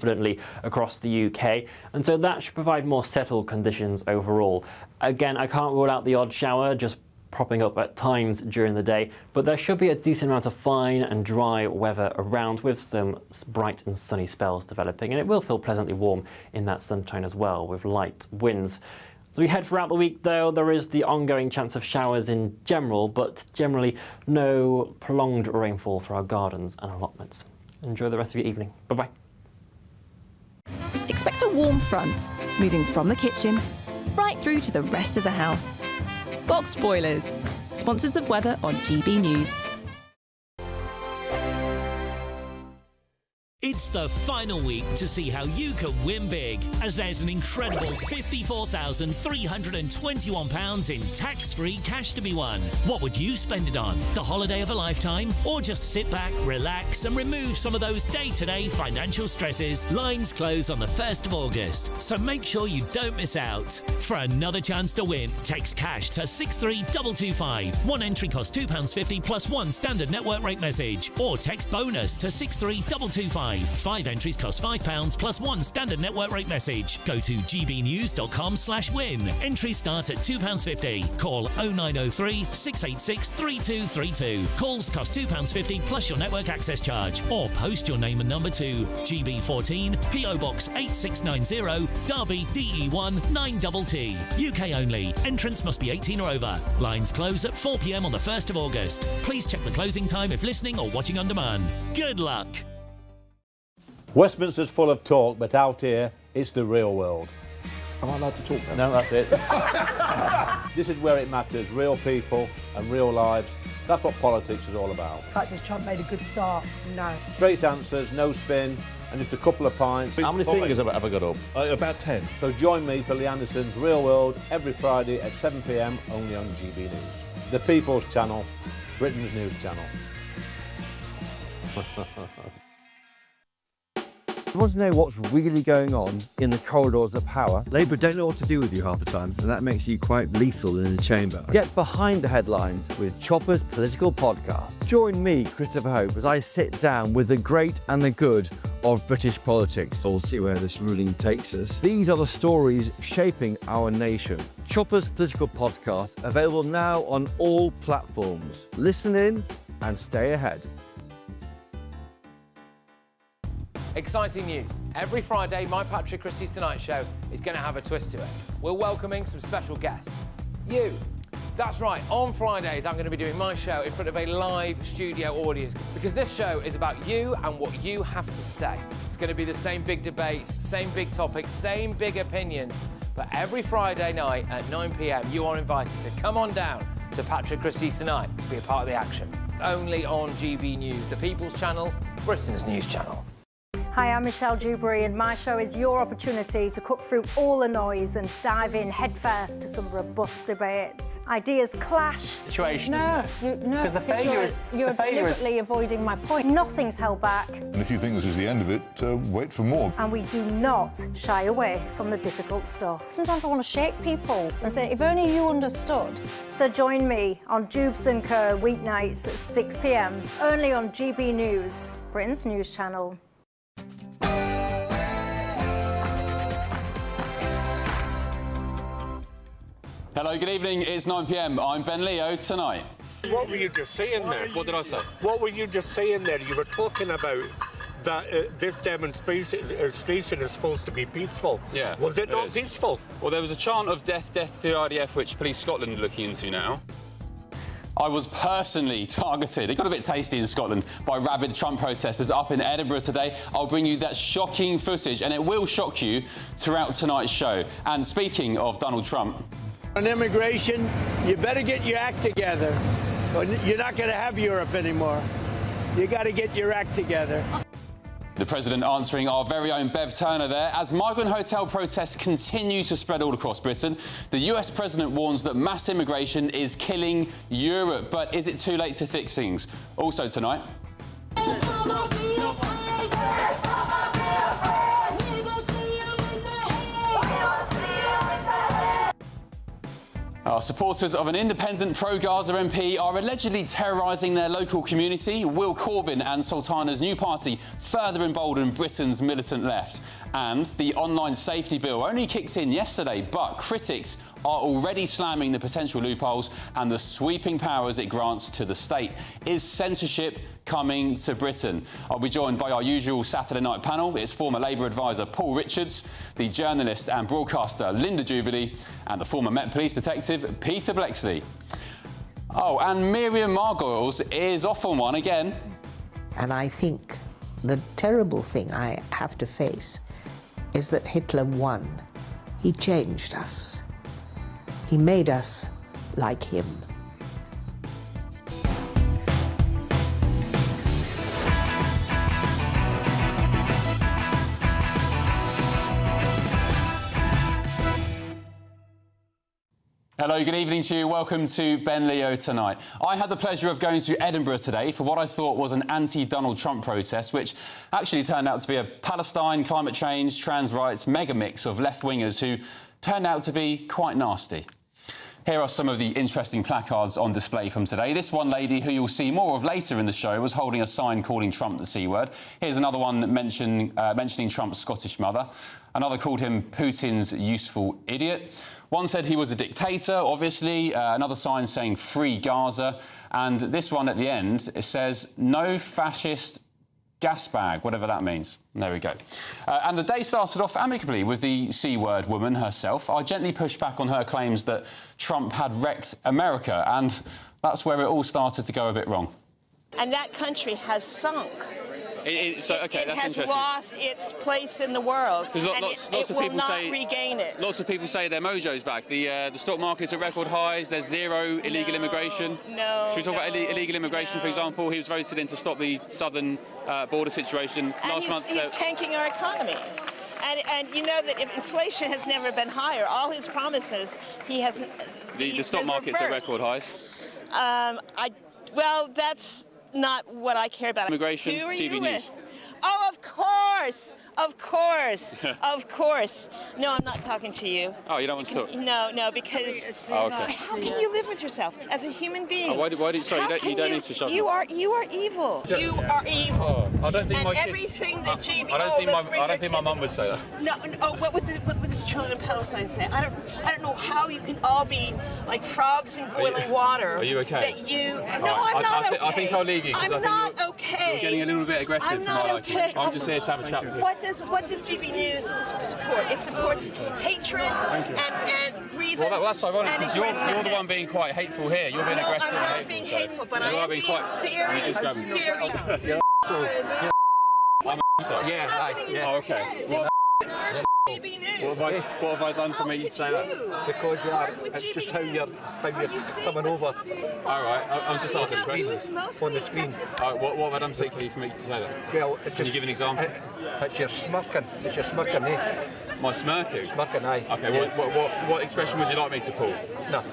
confidently across the UK, and so that should provide more settled conditions overall. Again, I can't rule out the odd shower just propping up at times during the day, but there should be a decent amount of fine and dry weather around with some bright and sunny spells developing, and it will feel pleasantly warm in that sunshine as well with light winds. As we head throughout the week though, there is the ongoing chance of showers in general, but generally no prolonged rainfall for our gardens and allotments. Enjoy the rest of your evening. Bye-bye. Expect a warm front, moving from the kitchen right through to the rest of the house. Boxed Boilers, sponsors of weather on GB News. It's the final week to see how you can win big, as there's an incredible £54,321 in tax-free cash to be won. What would you spend it on? The holiday of a lifetime? Or just sit back, relax and remove some of those day-to-day financial stresses? Lines close on the 1st of August, so make sure you don't miss out. For another chance to win, text cash to 63225. One entry costs £2.50 plus one standard network rate message, or text bonus to 63225. 5 entries cost £5 plus one standard network rate message. Go to gbnews.com/win. Entries start at £2.50. Call 0903 686 3232. Calls cost £2.50 plus your network access charge. Or post your name and number to GB14 PO Box 8690 Derby DE1 9TT. UK only. Entrance must be 18 or over. Lines close at 4 p.m. on the 1st of August. Please check the closing time if listening or watching on demand. Good luck. Westminster's full of talk, but out here, it's the real world. Am I allowed to talk now? No, that's it. This is where it matters, real people and real lives. That's what politics is all about. In fact, has Trump made a good start? No. Straight answers, no spin, and just a couple of pints. How many fingers have I got up? About 10. So join me for Lee Anderson's Real World every Friday at 7 p.m. only on GB News. The People's Channel, Britain's news channel. You want to know what's really going on in the corridors of power? Labour don't know what to do with you half the time, and that makes you quite lethal in the chamber. Get behind the headlines with Chopper's political podcast. Join me, Christopher Hope, as I sit down with the great and the good of British politics. We'll see where this ruling takes us. These are the stories shaping our nation. Chopper's political podcast, available now on all platforms. Listen in and stay ahead. Exciting news. Every Friday, my Patrick Christie's Tonight Show is going to have a twist to it. We're welcoming some special guests. You. That's right, on Fridays I'm going to be doing my show in front of a live studio audience, because this show is about you and what you have to say. It's going to be the same big debates, same big topics, same big opinions, but every Friday night at 9 p.m. you are invited to come on down to Patrick Christie's Tonight to be a part of the action. Only on GB News, the People's Channel, Britain's news channel. Hi, I'm Michelle Dewberry, and my show is your opportunity to cut through all the noise and dive in headfirst to some robust debates. Ideas clash. Situation, isn't it? No, because the failure is you're deliberately avoiding my point. Nothing's held back. And if you think this is the end of it, wait for more. And we do not shy away from the difficult stuff. Sometimes I want to shake people and say, if only you understood. So join me on Jubes & Co. weeknights at 6 p.m. only on GB News, Britain's news channel. Hello, good evening. It's 9 p.m. I'm Ben Leo tonight. What were you just saying there? What did I say? What were you just saying there? You were talking about that this demonstration is supposed to be peaceful. Yeah. Was it not peaceful? Well, there was a chant of death, death to the RDF, which Police Scotland are looking into now. I was personally targeted. It got a bit tasty in Scotland by rabid Trump protesters up in Edinburgh today. I'll bring you that shocking footage, and it will shock you throughout tonight's show. And speaking of Donald Trump... On immigration, you better get your act together. You're not going to have Europe anymore. You got to get your act together. The President answering our very own Bev Turner there. As migrant hotel protests continue to spread all across Britain, the US President warns that mass immigration is killing Europe. But is it too late to fix things? Also tonight... Supporters of an independent pro-Gaza MP are allegedly terrorising their local community. Will Corbyn and Sultana's new party further embolden Britain's militant left. And the online safety bill only kicked in yesterday, but critics are already slamming the potential loopholes and the sweeping powers it grants to the state. Is censorship coming to Britain? I'll be joined by our usual Saturday night panel. It's former Labour advisor Paul Richards, the journalist and broadcaster Linda Jubilee, and the former Met Police detective Peter Blexley. Oh, and Miriam Margoyles is off on one again. And I think the terrible thing I have to face is that Hitler won. He changed us. He made us like him. Hello, good evening to you. Welcome to Ben Leo Tonight. I had the pleasure of going to Edinburgh today for what I thought was an anti-Donald Trump protest, which actually turned out to be a Palestine, climate change, trans rights mega mix of left-wingers who turned out to be quite nasty. Here are some of the interesting placards on display from today. This one lady, who you'll see more of later in the show, was holding a sign calling Trump the C-word. Here's another one mentioning Trump's Scottish mother. Another called him Putin's useful idiot. One said he was a dictator, obviously. Another sign saying free Gaza. And this one at the end, it says no fascist gas bag, whatever that means. There we go. And the day started off amicably with the C-word woman herself. I gently pushed back on her claims that Trump had wrecked America, and that's where it all started to go a bit wrong. And that country has sunk. It has lost its place in the world, because lots of will people not say regain it. Lots of people say their mojo's back. The stock market's at record highs. There's zero illegal immigration. No. Should we talk about illegal immigration, for example? He was voted in to stop the southern border situation last month. He's tanking our economy. And you know that inflation has never been higher. All his promises, he has. The stock market's at record highs. Well, that's not what I care about. Immigration, Who are GBNews. you with? Oh, of course. Of course, of course. No, I'm not talking to you. Oh, you don't want to talk? No, because oh, okay. How can you live with yourself as a human being? Oh, sorry, you don't need to shove You are evil. You are evil. Oh, I don't think and my kids, everything that GB. I don't think my mum would say that. No. Oh, what would the children in Palestine say? I don't know how you can all be like frogs in boiling water. Are you okay? That you. Right. No, I'm not okay. I think I'll leave you because I think not okay. You're getting a little bit aggressive. I'm not okay. I'm just here to have a chat with you. What does GBNews support? It supports hatred and grievance. Well, that's ironic because you're the one being quite hateful here. You're being aggressive. I'm not being hateful, but I am being very. Oh, okay. What have I done for me to say that? Because it's just how you're coming over. All right, I'm just asking questions. On the screen. What have I done particularly for me to say that? Well, can you give an example? It's your smirking. It's your smirking, eh? My smirking? Smirking, aye. Okay, what expression would you like me to pull? No.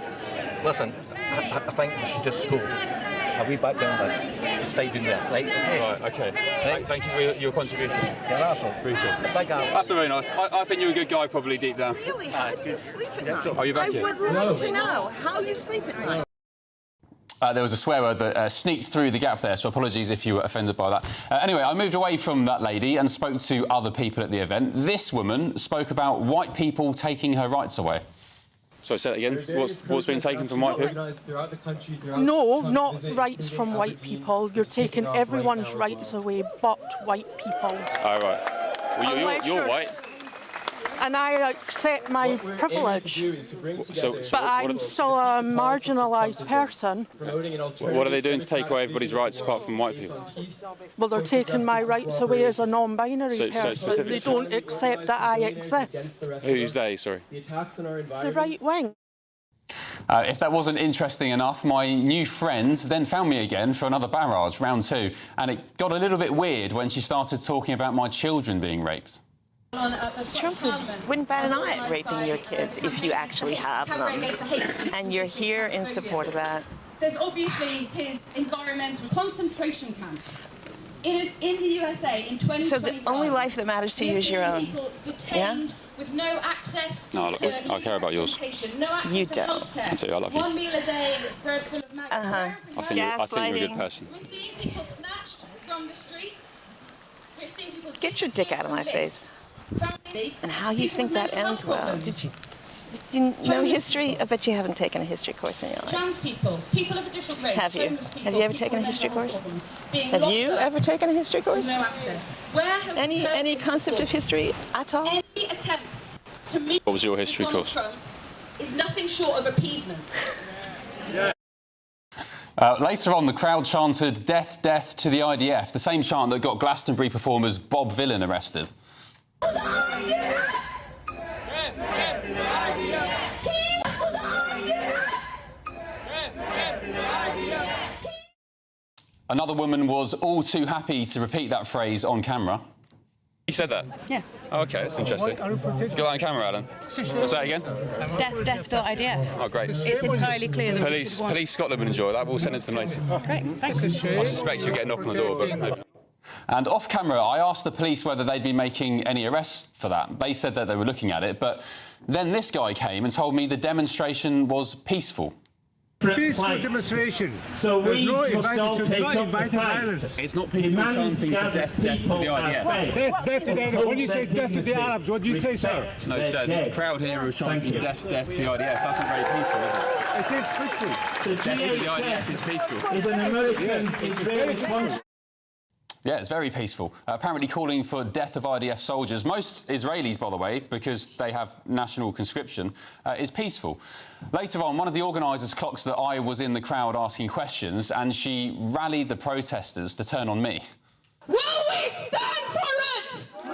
Listen, I think we should just go a wee back down there and stay down there, right? Okay. Right, okay. Right. Thank you for your contribution. You're awesome. Appreciate it. That's very nice. I think you're a good guy, probably, deep down. Really? How do you sleep at night? Are you back here? I would like to know how you sleep at night. There was a swear word that sneaked through the gap there, so apologies if you were offended by that. Anyway, I moved away from that lady and spoke to other people at the event. This woman spoke about white people taking her rights away. Sorry, say that again. What's been taken from white people? No, not rights from white people. You're taking everyone's rights away but white people. Oh, right. Well, you're white. And I accept my privilege. But I'm still a marginalised person. What are they doing to take away everybody's rights apart from white people? Well, they're taking my rights away as a non-binary person. They don't accept that I exist. Who's they, sorry? The right wing. If that wasn't interesting enough, my new friend then found me again for another barrage, round 2, and it got a little bit weird when she started talking about my children being raped. Trump wouldn't bat an eye at raping your kids if you actually have them. And you're here in support of that. There's obviously his environmental concentration camps. in the USA in 2025. So the only life that matters to you is your own. People detained with no access No, to I care about yours. education, no access You to don't. healthcare. I do, I love you. One meal a day and it's bread full of maggots. I think you're a good person. We're seeing people snatched from the streets. We're seeing people Get your dick out of my face. Family. And how you think that ends well? Did you know history? I bet you haven't taken a history course in your life. Trans people, people of a different race. Have you? homeless people, Have you ever people taken a with history mental course? health problems, being Have locked you up ever taken a history with course? no access. Where have Any concept of history at all? Any attempts to meet What was your history Donald course? Trump is nothing short of appeasement. Later on, the crowd chanted "Death, death to the IDF," the same chant that got Glastonbury performers Bob Villan arrested. Another woman was all too happy to repeat that phrase on camera. You said that? Yeah. Oh, OK, that's interesting. You got that on camera, Alan? What's that again? Death.idf. Oh, great. It's entirely clear that Police Scotland would enjoy that. We'll send it to them later. Great, thanks. I suspect you'll get a knock on the door, but maybe. And off camera, I asked the police whether they'd been making any arrests for that. They said that they were looking at it, but then this guy came and told me the demonstration was peaceful. Peaceful demonstration. So we must all to, take not up the invited fight. violence. It's not peaceful chanting for death, death to the IDF. Death to the Arabs. When you say death to the Arabs, what do you say, sir? No, sir, the crowd here was chanting death, death to the IDF. That's not very peaceful, is it? It is peaceful. The Death to the IDF is peaceful. is an American-Israeli conflict. Yeah, it's very peaceful. Apparently calling for death of IDF soldiers, most Israelis, by the way, because they have national conscription, is peaceful. Later on, one of the organisers clocks that I was in the crowd asking questions, and she rallied the protesters to turn on me. Will we stand for it? No!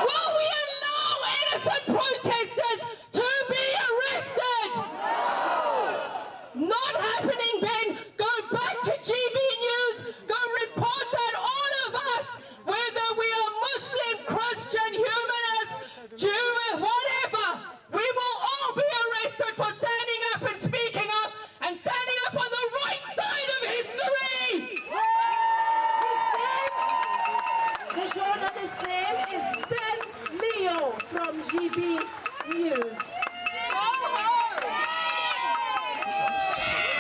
Will we allow innocent protesters to be arrested? No! Not happening, Ben. Go back to GBNews. Go report that all of us, whether we are Muslim, Christian, humanist, Jew, whatever, we will all be arrested for standing up and speaking up and standing up on the right side of history. The journalist's name is Ben Mio from GBNews.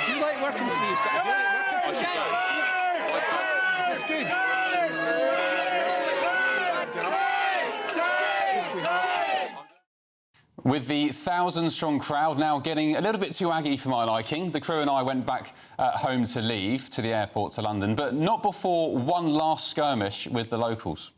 Do you like working for these guys? Do you like working for these guys? That's good. With the 1,000-strong crowd now getting a little bit too aggy for my liking, the crew and I went back home to leave to the airport to London, but not before one last skirmish with the locals.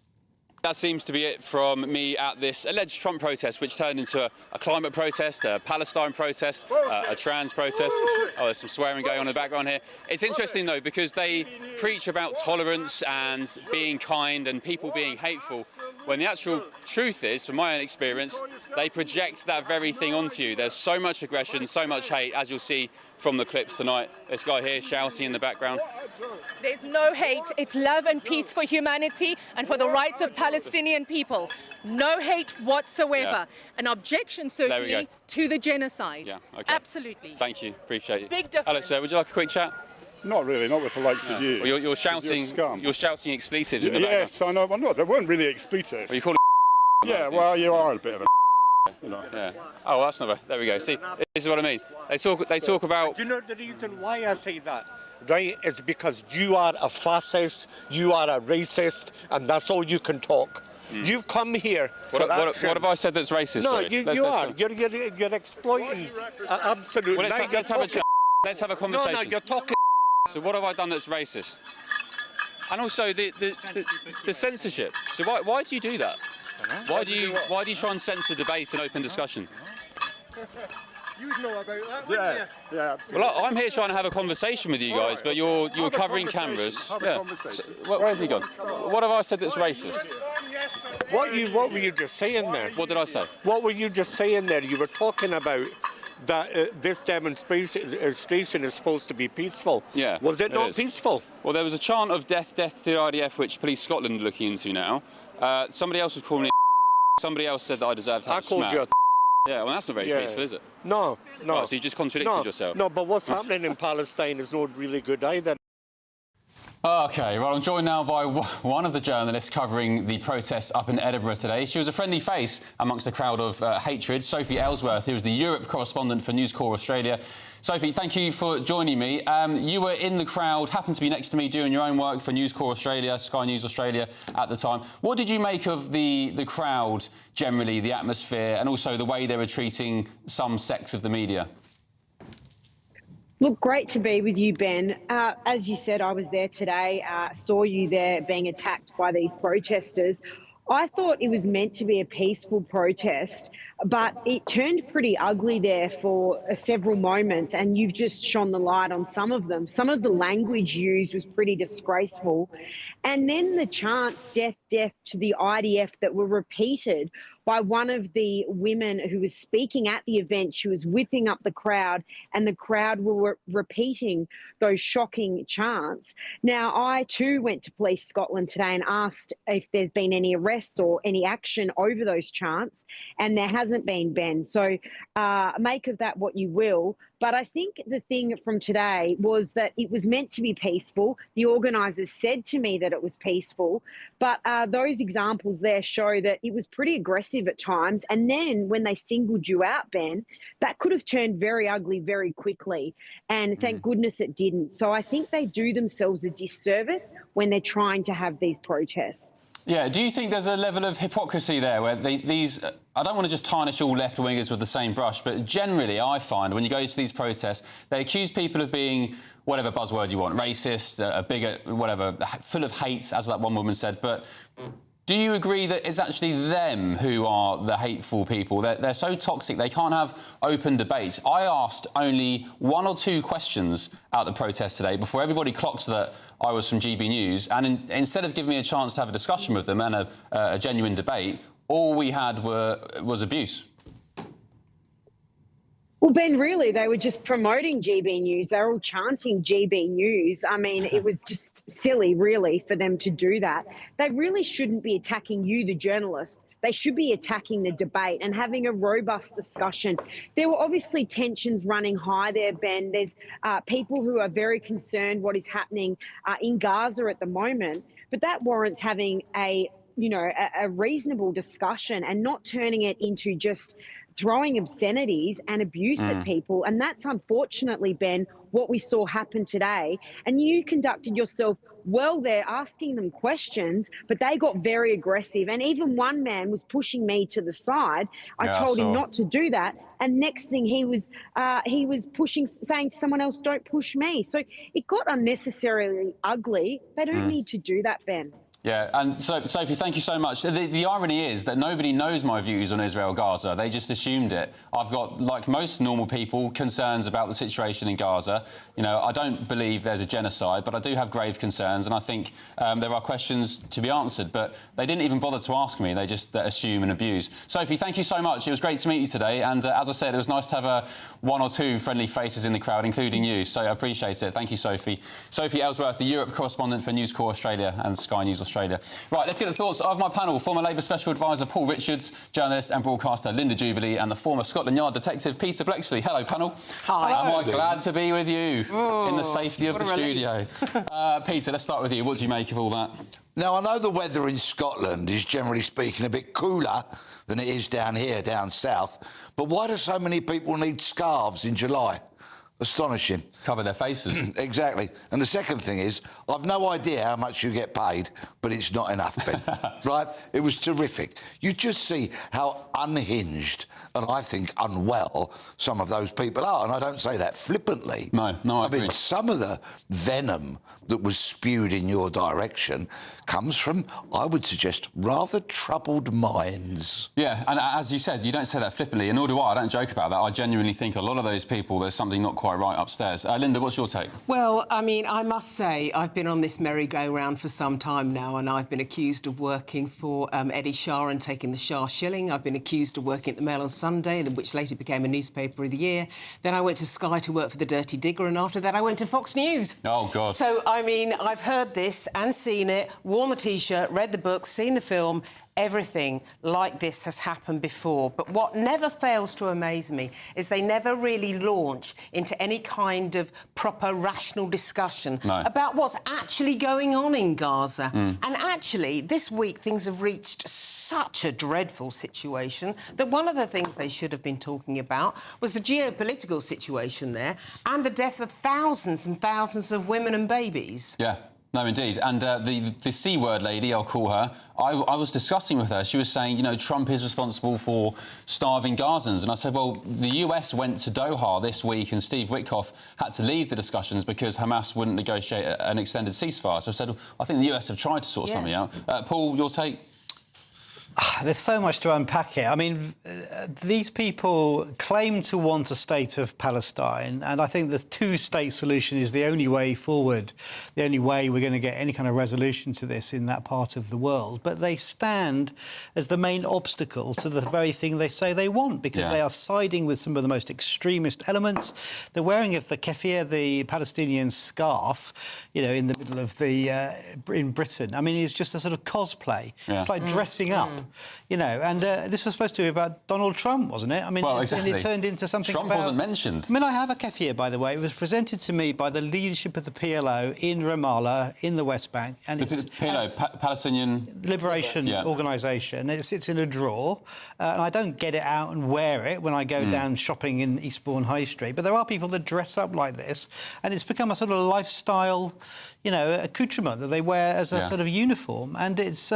That seems to be it from me at this alleged Trump protest, which turned into a climate protest, a Palestine protest, a trans protest. Oh, there's some swearing going on in the background here. It's interesting, though, because they preach about tolerance and being kind and people being hateful, when the actual truth is, from my own experience, they project that very thing onto you. There's so much aggression, so much hate, as you'll see from the clips tonight. This guy here shouting in the background. There's no hate. It's love and peace for humanity and for the rights of Palestinian people. No hate whatsoever. Yeah. An objection, There we certainly, go. to the genocide. Yeah, okay. Absolutely. Thank you, appreciate it. Big difference. Alex, would you like a quick chat? Not really, not with the likes of you. Well, you're shouting. scum. You're shouting expletives in the background. Yes, I know. Well, no, they weren't really expletives. Well, you call Yeah, well, you are a bit of a. You know. Yeah. Oh, well, that's not. There we go. See, this is what I mean. They talk about. Do you know the reason why I say that? Right, is because you are a fascist, you are a racist, and that's all you can talk. You've come here for What have I said that's racist? No, sorry? you are. You're exploiting absolute. Well, let's have a chat. Let's have a conversation. No, you're talking. So what have I done that's racist? And also the censorship. So why do you do that? Why do you try and censor debate and open discussion? You know about that, Yeah, yeah, absolutely. Well, I'm here trying to have a conversation with you guys, but you're covering cameras. Have a conversation. So, where has he gone? What have I said that's racist? What were you just saying there? What did I say? What were you just saying there? You were talking about that this demonstration is supposed to be peaceful. Yeah. Was it not is. peaceful? Well, there was a chant of death, death to the IDF, which Police Scotland are looking into now. Somebody else was calling me. Somebody else said that I deserved to have I called smack. you. Yeah, well, that's not very peaceful, is it? No. Right, so you just contradicted yourself. No, but what's happening in Palestine is not really good either. OK, well, I'm joined now by one of the journalists covering the protests up in Edinburgh today. She was a friendly face amongst a crowd of hatred. Sophie Ellsworth, who is the Europe correspondent for News Corp Australia. Sophie, thank you for joining me. You were in the crowd, happened to be next to me doing your own work for News Corp Australia, Sky News Australia at the time. What did you make of the crowd generally, the atmosphere, and also the way they were treating some sects of the media? Look, great to be with you, Ben. As you said, I was there today, saw you there being attacked by these protesters. I thought it was meant to be a peaceful protest, but it turned pretty ugly there for several moments, and you've just shone the light on some of them. Some of the language used was pretty disgraceful. And then the chants, death, death to the IDF, that were repeated by one of the women who was speaking at the event. She was whipping up the crowd, and the crowd were repeating those shocking chants. Now, I too went to Police Scotland today and asked if there's been any arrests or any action over those chants, and there hasn't been, Ben. So make of that what you will. But I think the thing from today was that it was meant to be peaceful. The organisers said to me that it was peaceful, but those examples there show that it was pretty aggressive at times. And then when they singled you out, Ben, that could have turned very ugly very quickly. And thank goodness it didn't. So I think they do themselves a disservice when they're trying to have these protests. Yeah, do you think there's a level of hypocrisy there where these... I don't want to just tarnish all left-wingers with the same brush, but generally I find when you go to these protests, they accuse people of being whatever buzzword you want, racist, a bigot, whatever, full of hate, as that one woman said. But do you agree that it's actually them who are the hateful people? They're so toxic, they can't have open debates. I asked only 1 or 2 questions at the protest today before everybody clocked that I was from GB News, and instead of giving me a chance to have a discussion with them and a genuine debate, all we had was abuse. Well, Ben, really, they were just promoting GB News. They were all chanting GB News. I mean, it was just silly, really, for them to do that. They really shouldn't be attacking you, the journalists. They should be attacking the debate and having a robust discussion. There were obviously tensions running high there, Ben. There's people who are very concerned what is happening in Gaza at the moment, but that warrants having a reasonable discussion and not turning it into just throwing obscenities and abuse at people. And that's unfortunately, Ben, what we saw happen today. And you conducted yourself well there, asking them questions, but they got very aggressive. And even one man was pushing me to the side. I told him not to do that. And next thing he was pushing, saying to someone else, don't push me. So it got unnecessarily ugly. They don't need to do that, Ben. Yeah, and so, Sophie, thank you so much. The irony is that nobody knows my views on Israel-Gaza. They just assumed it. I've got, like most normal people, concerns about the situation in Gaza. You know, I don't believe there's a genocide, but I do have grave concerns, and I think there are questions to be answered. But they didn't even bother to ask me. They just assume and abuse. Sophie, thank you so much. It was great to meet you today. And as I said, it was nice to have 1 or 2 friendly faces in the crowd, including you. So I appreciate it. Thank you, Sophie. Sophie Ellsworth, the Europe correspondent for News Corp Australia and Sky News Australia. Right, let's get the thoughts of my panel. Former Labour Special Advisor Paul Richards, journalist and broadcaster Linda Jubilee, and the former Scotland Yard detective Peter Blexley. Hello, panel. Hi. Am I glad to be with you in the safety of the studio. Peter, let's start with you. What do you make of all that? Now, I know the weather in Scotland is, generally speaking, a bit cooler than it is down here, down south. But why do so many people need scarves in July? Astonishing. Cover their faces. Exactly. And the second thing is, I've no idea how much you get paid, but it's not enough, Ben. Right? It was terrific. You just see how unhinged and I think unwell some of those people are. And I don't say that flippantly. No, I agree. mean, some of the venom that was spewed in your direction comes from, I would suggest, rather troubled minds. Yeah, and as you said, you don't say that flippantly, and nor do I. I don't joke about that. I genuinely think a lot of those people, there's something not quite right upstairs. Linda, what's your take? Well, I mean, I must say, I've been on this merry-go-round for some time now, and I've been accused of working for Eddie Shah and taking the Shah shilling. I've been accused of working at the Mail on Sunday, which later became a newspaper of the year. Then I went to Sky to work for the Dirty Digger, and after that I went to Fox News. Oh, God. So, I mean, I've heard this and seen it, worn the T-shirt, read the book, seen the film. everything like this has happened before. But what never fails to amaze me is they never really launch into any kind of proper, rational discussion about what's actually going on in Gaza. And actually, this week, things have reached such a dreadful situation that one of the things they should have been talking about was the geopolitical situation there and the death of thousands and thousands of women and babies. Yeah. No, indeed. And the C-word lady, I'll call her, I was discussing with her. She was saying, you know, Trump is responsible for starving Gazans. And I said, well, the US went to Doha this week and Steve Witkoff had to leave the discussions because Hamas wouldn't negotiate an extended ceasefire. So I said, well, I think the US have tried to sort something out. Paul, your take? There's so much to unpack here. I mean, these people claim to want a state of Palestine, and I think the two-state solution is the only way forward, the only way we're going to get any kind of resolution to this in that part of the world. But they stand as the main obstacle to the very thing they say they want, because they are siding with some of the most extremist elements. They're wearing the keffiyeh, the Palestinian scarf, you know, in the middle of the in Britain. I mean, it's just a sort of cosplay. It's like dressing up. You know, and this was supposed to be about Donald Trump, wasn't it? I mean, well, exactly. And it turned into something Trump wasn't mentioned. I mean, I have a keffiyeh, by the way. It was presented to me by the leadership of the PLO in Ramallah, in the West Bank. And it's PLO, Palestinian Liberation Organisation. It sits in a drawer, and I don't get it out and wear it when I go down shopping in Eastbourne High Street. But there are people that dress up like this, and it's become a sort of lifestyle, you know, accoutrement that they wear as a sort of uniform. And it's...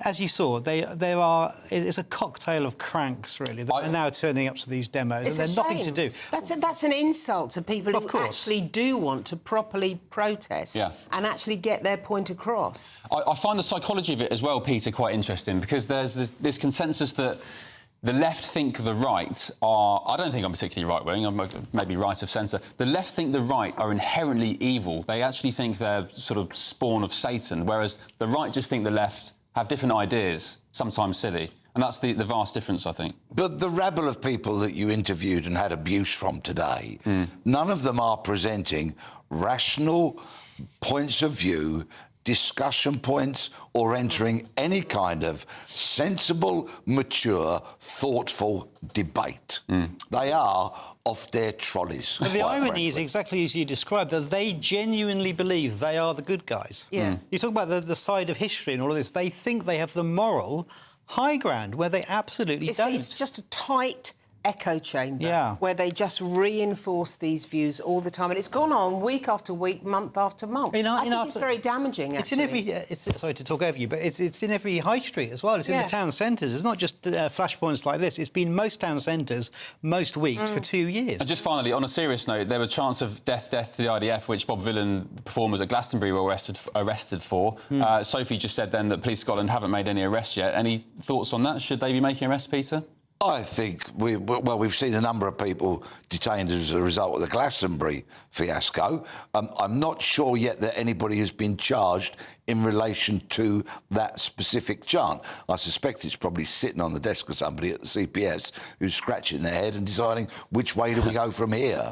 as you saw, it's a cocktail of cranks, really, that are now turning up to these demos, and they're nothing to do. That's an insult to people who actually do want to properly protest and actually get their point across. I find the psychology of it as well, Peter, quite interesting, because there's this consensus that the left think the right are... I don't think I'm particularly right-wing, I'm maybe right of centre. The left think the right are inherently evil. They actually think they're sort of spawn of Satan, whereas the right just think the left have different ideas, sometimes silly. And that's the vast difference, I think. But the rabble of people that you interviewed and had abuse from today, none of them are presenting rational points of view, discussion points, or entering any kind of sensible, mature, thoughtful debate. They are off their trolleys. But the irony is exactly as you described, that they genuinely believe they are the good guys. You talk about the side of history and all of this. They think they have the moral high ground, where they absolutely don't. It's just a tight echo chamber where they just reinforce these views all the time, and it's gone on week after week, month after month. I think it's very damaging, actually. It's in every... sorry to talk over you, but it's in every high street as well. It's in the town centres. It's not just flashpoints like this. It's been most town centres most weeks for 2 years. And just finally, on a serious note, there was a chance of death to the IDF, which Bob Villan performers at Glastonbury were arrested for. Sophie just said then that Police Scotland haven't made any arrests yet. Any thoughts on that? Should they be making arrests, Peter? I think we've seen a number of people detained as a result of the Glastonbury fiasco. I'm not sure yet that anybody has been charged in relation to that specific chant. I suspect it's probably sitting on the desk of somebody at the CPS who's scratching their head and deciding which way do we go from here.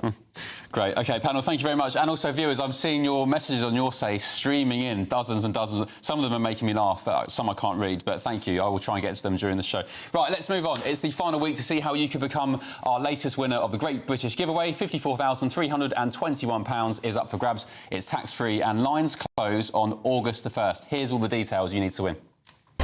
Great. OK, panel, thank you very much. And also, viewers, I'm seeing your messages on your say streaming in, dozens and dozens. Some of them are making me laugh, some I can't read, but thank you. I will try and get to them during the show. Right, let's move on. It's the final week to see how you can become our latest winner of the Great British Giveaway. £54,321 is up for grabs. It's tax-free and lines close on August the 1st. Here's all the details you need to win.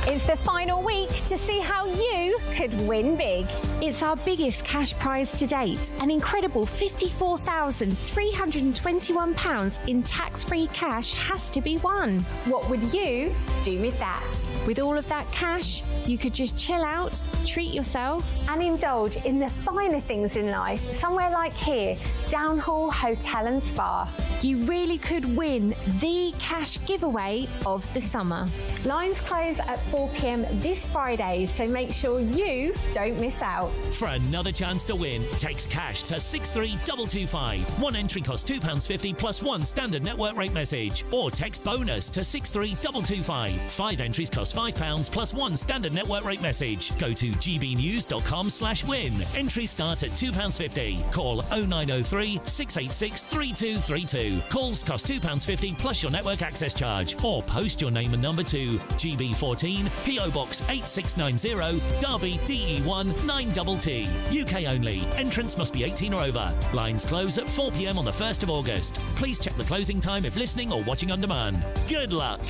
It's the final week to see how you could win big. It's our biggest cash prize to date, an incredible £54,321 in tax-free cash has to be won. What would you do with that? With all of that cash, you could just chill out, treat yourself and indulge in the finer things in life, somewhere like here, Downhall Hotel and Spa. You really could win the cash giveaway of the summer. Lines close at 4 p.m. this Friday, so make sure you don't miss out. For another chance to win, text cash to 63225. One entry costs £2.50 plus one standard network rate message. Or text bonus to 63225. 5 entries cost £5 plus one standard network rate message. Go to gbnews.com/win. Entries start at £2.50. Call 0903 686 3232. Calls cost £2.50 plus your network access charge. Or post your name and number to GB14 PO Box 8690 Derby DE1 9TT. UK only. Entrance must be 18 or over. Lines close at 4 p.m. on the 1st of August. Please check the closing time if listening or watching on demand. Good luck.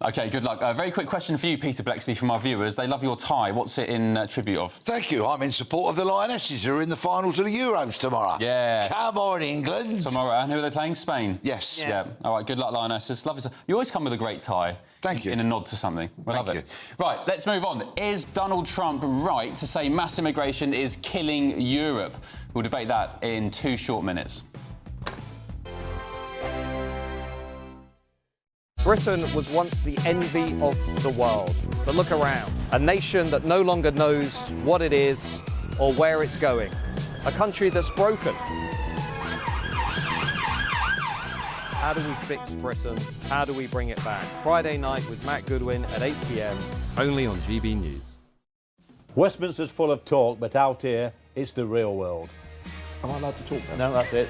OK, good luck. A very quick question for you, Peter Blexley, from our viewers. They love your tie. What's it in tribute of? Thank you. I'm in support of the Lionesses, who are in the finals of the Euros tomorrow. Yeah. Come on, England. Tomorrow. And who are they playing? Spain? Yes. Yeah. All right, good luck, Lionesses. Love you. You always come with a great tie. Thank you. In a nod to something. We love it. Right, let's move on. Is Donald Trump right to say mass immigration is killing Europe? We'll debate that in 2 short minutes. Britain was once the envy of the world. But look around. A nation that no longer knows what it is or where it's going. A country that's broken. How do we fix Britain? How do we bring it back? Friday night with Matt Goodwin at 8 p.m. only on GB News. Westminster's full of talk, but out here, it's the real world. Am I allowed to talk then? No, that's it.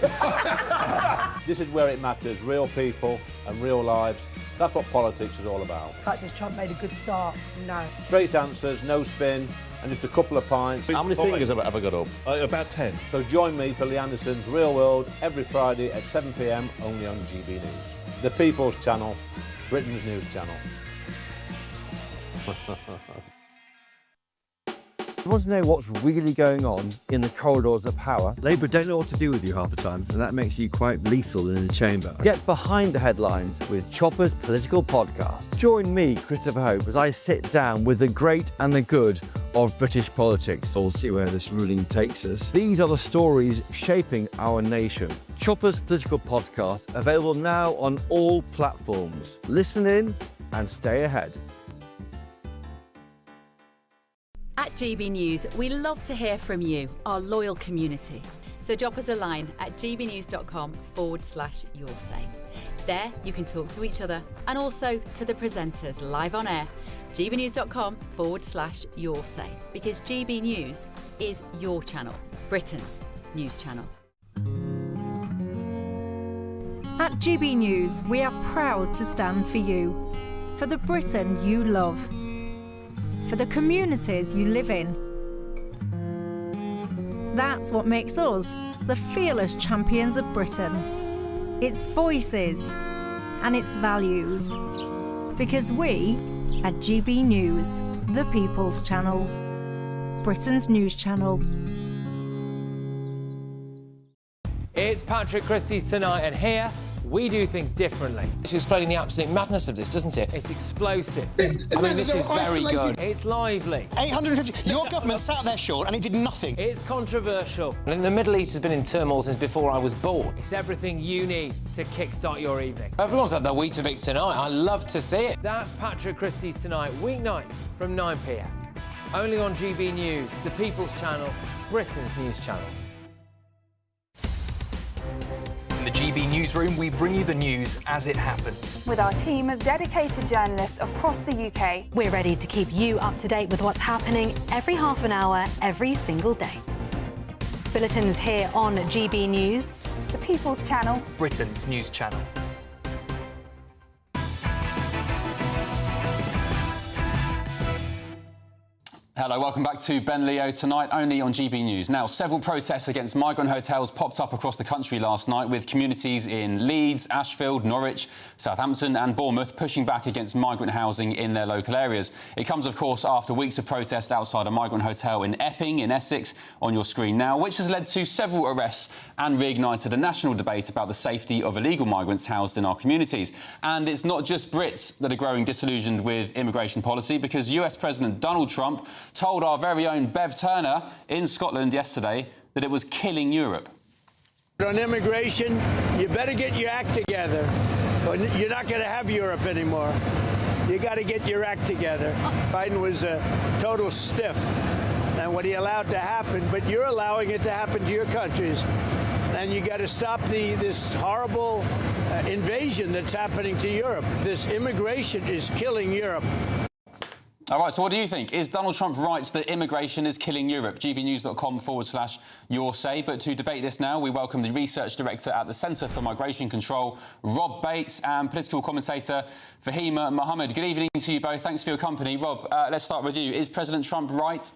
This is where it matters. Real people and real lives. That's what politics is all about. The fact is Trump made a good start. No. Straight answers, no spin, and just a couple of pints. How many fingers have I got up? About 10. So join me for Lee Anderson's Real World every Friday at 7 p.m. only on GB News. The People's Channel, Britain's news channel. You want to know what's really going on in the corridors of power? Labour don't know what to do with you half the time, and that makes you quite lethal in the chamber. Get behind the headlines with Chopper's Political Podcast. Join me, Christopher Hope, as I sit down with the great and the good of British politics. We'll see where this ruling takes us. These are the stories shaping our nation. Chopper's Political Podcast, available now on all platforms. Listen in and stay ahead. At GB News, we love to hear from you, our loyal community. So drop us a line at gbnews.com/yoursay. There you can talk to each other and also to the presenters live on air. gbnews.com/yoursay, because GB News is your channel, Britain's news channel. At GB News, we are proud to stand for you, for the Britain you love, for the communities you live in. That's what makes us the fearless champions of Britain. Its voices and its values. Because we, at GB News, the People's Channel, Britain's news channel. It's Patrick Christie's Tonight, and here we do things differently. It's explaining the absolute madness of this, doesn't it? It's explosive. I mean, this is very good. It's lively. 850. Your government sat there, Sean, and it did nothing. It's controversial. And the Middle East has been in turmoil since before I was born. It's everything you need to kickstart your evening. Everyone's had their Weetabix tonight. I love to see it. That's Patrick Christie's Tonight, weeknights from 9 p.m. Only on GB News, the People's Channel, Britain's news channel. In the GB newsroom, we bring you the news as it happens. With our team of dedicated journalists across the UK, we're ready to keep you up to date with what's happening every half an hour, every single day. Bulletins here on GB News, the People's Channel, Britain's news channel. Hello, welcome back to Ben Leo Tonight, only on GB News. Now, several protests against migrant hotels popped up across the country last night, with communities in Leeds, Ashfield, Norwich, Southampton and Bournemouth pushing back against migrant housing in their local areas. It comes, of course, after weeks of protests outside a migrant hotel in Epping, in Essex, on your screen now, which has led to several arrests and reignited a national debate about the safety of illegal migrants housed in our communities. And it's not just Brits that are growing disillusioned with immigration policy, because US President Donald Trump told our very own Bev Turner in Scotland yesterday that it was killing Europe. On immigration, you better get your act together, or you're not going to have Europe anymore. You got to get your act together. Biden was a total stiff, and what he allowed to happen, but you're allowing it to happen to your countries. And you got to stop this horrible invasion that's happening to Europe. This immigration is killing Europe. All right, so what do you think? Is Donald Trump right that immigration is killing Europe? gbnews.com/your say. But to debate this now, we welcome the research director at the Centre for Migration Control, Rob Bates, and political commentator Fahima Mohammed. Good evening to you both. Thanks for your company. Rob, let's start with you. Is President Trump right?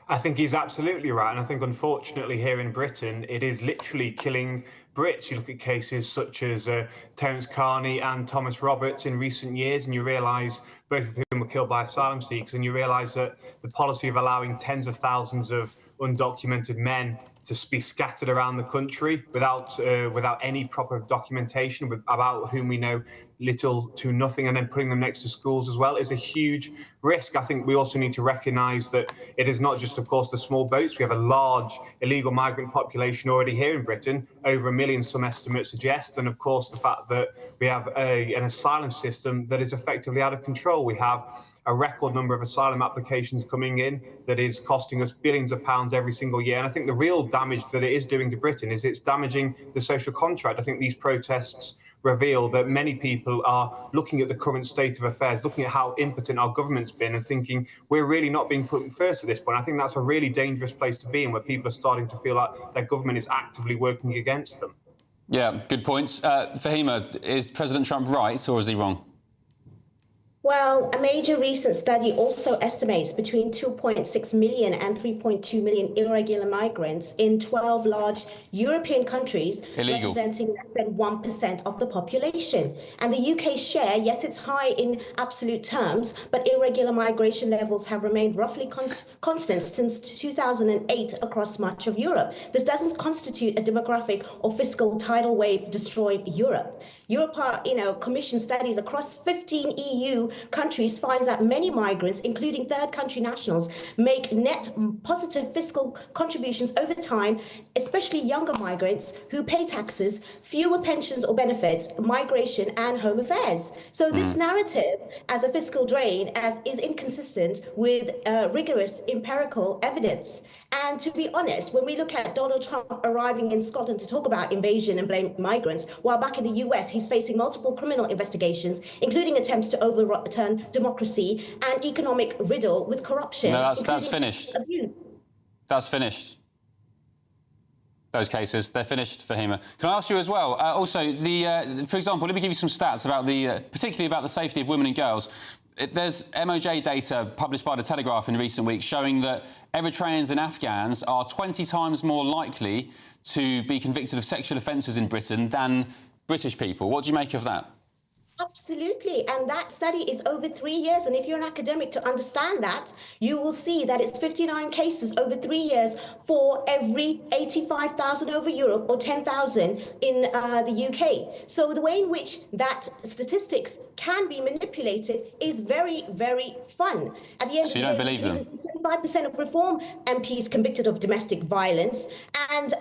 I think he's absolutely right. And I think, unfortunately, here in Britain, it is literally killing Brits. You look at cases such as Terence Carney and Thomas Roberts in recent years, and you realise both of whom were killed by asylum seekers, and you realise that the policy of allowing tens of thousands of undocumented men to be scattered around the country without any proper documentation, about whom we know little to nothing, and then putting them next to schools as well is a huge risk. I think we also need to recognise that it is not just, of course, the small boats. We have a large illegal migrant population already here in Britain, over 1 million, some estimates suggest, and of course the fact that we have an asylum system that is effectively out of control. We have a record number of asylum applications coming in that is costing us billions of pounds every single year. And I think the real damage that it is doing to Britain is it's damaging the social contract. I think these protests reveal that many people are looking at the current state of affairs, looking at how impotent our government's been and thinking we're really not being put first at this point. I think that's a really dangerous place to be in, where people are starting to feel like their government is actively working against them. Yeah, good points. Fahima, is President Trump right or is he wrong? Well, a major recent study also estimates between 2.6 million and 3.2 million irregular migrants in 12 large European countries, representing less than 1% of the population. And the UK's share, yes, it's high in absolute terms, but irregular migration levels have remained roughly constant since 2008 across much of Europe. This doesn't constitute a demographic or fiscal tidal wave destroying Europe. Europe, commissioned studies across 15 EU countries finds that many migrants, including third country nationals, make net positive fiscal contributions over time, especially younger migrants who pay taxes, fewer pensions or benefits, migration and home affairs. So this narrative as a fiscal drain is inconsistent with rigorous empirical evidence. And to be honest, when we look at Donald Trump arriving in Scotland to talk about invasion and blame migrants, while back in the US, he's facing multiple criminal investigations, including attempts to overturn democracy and economic riddle with corruption. No, that's finished. That's finished. Those cases, they're finished, Fahima. Can I ask you as well, also, for example, let me give you some stats about particularly about the safety of women and girls. There's MOJ data published by The Telegraph in recent weeks showing that Eritreans and Afghans are 20 times more likely to be convicted of sexual offences in Britain than British people. What do you make of that? Absolutely. And that study is over 3 years. And if you're an academic to understand that, you will see that it's 59 cases over 3 years for every 85,000 over Europe or 10,000 in the UK. So the way in which that statistics can be manipulated is very, very fun. At the end of the day, you don't believe them? 25% of Reform MPs convicted of domestic violence, and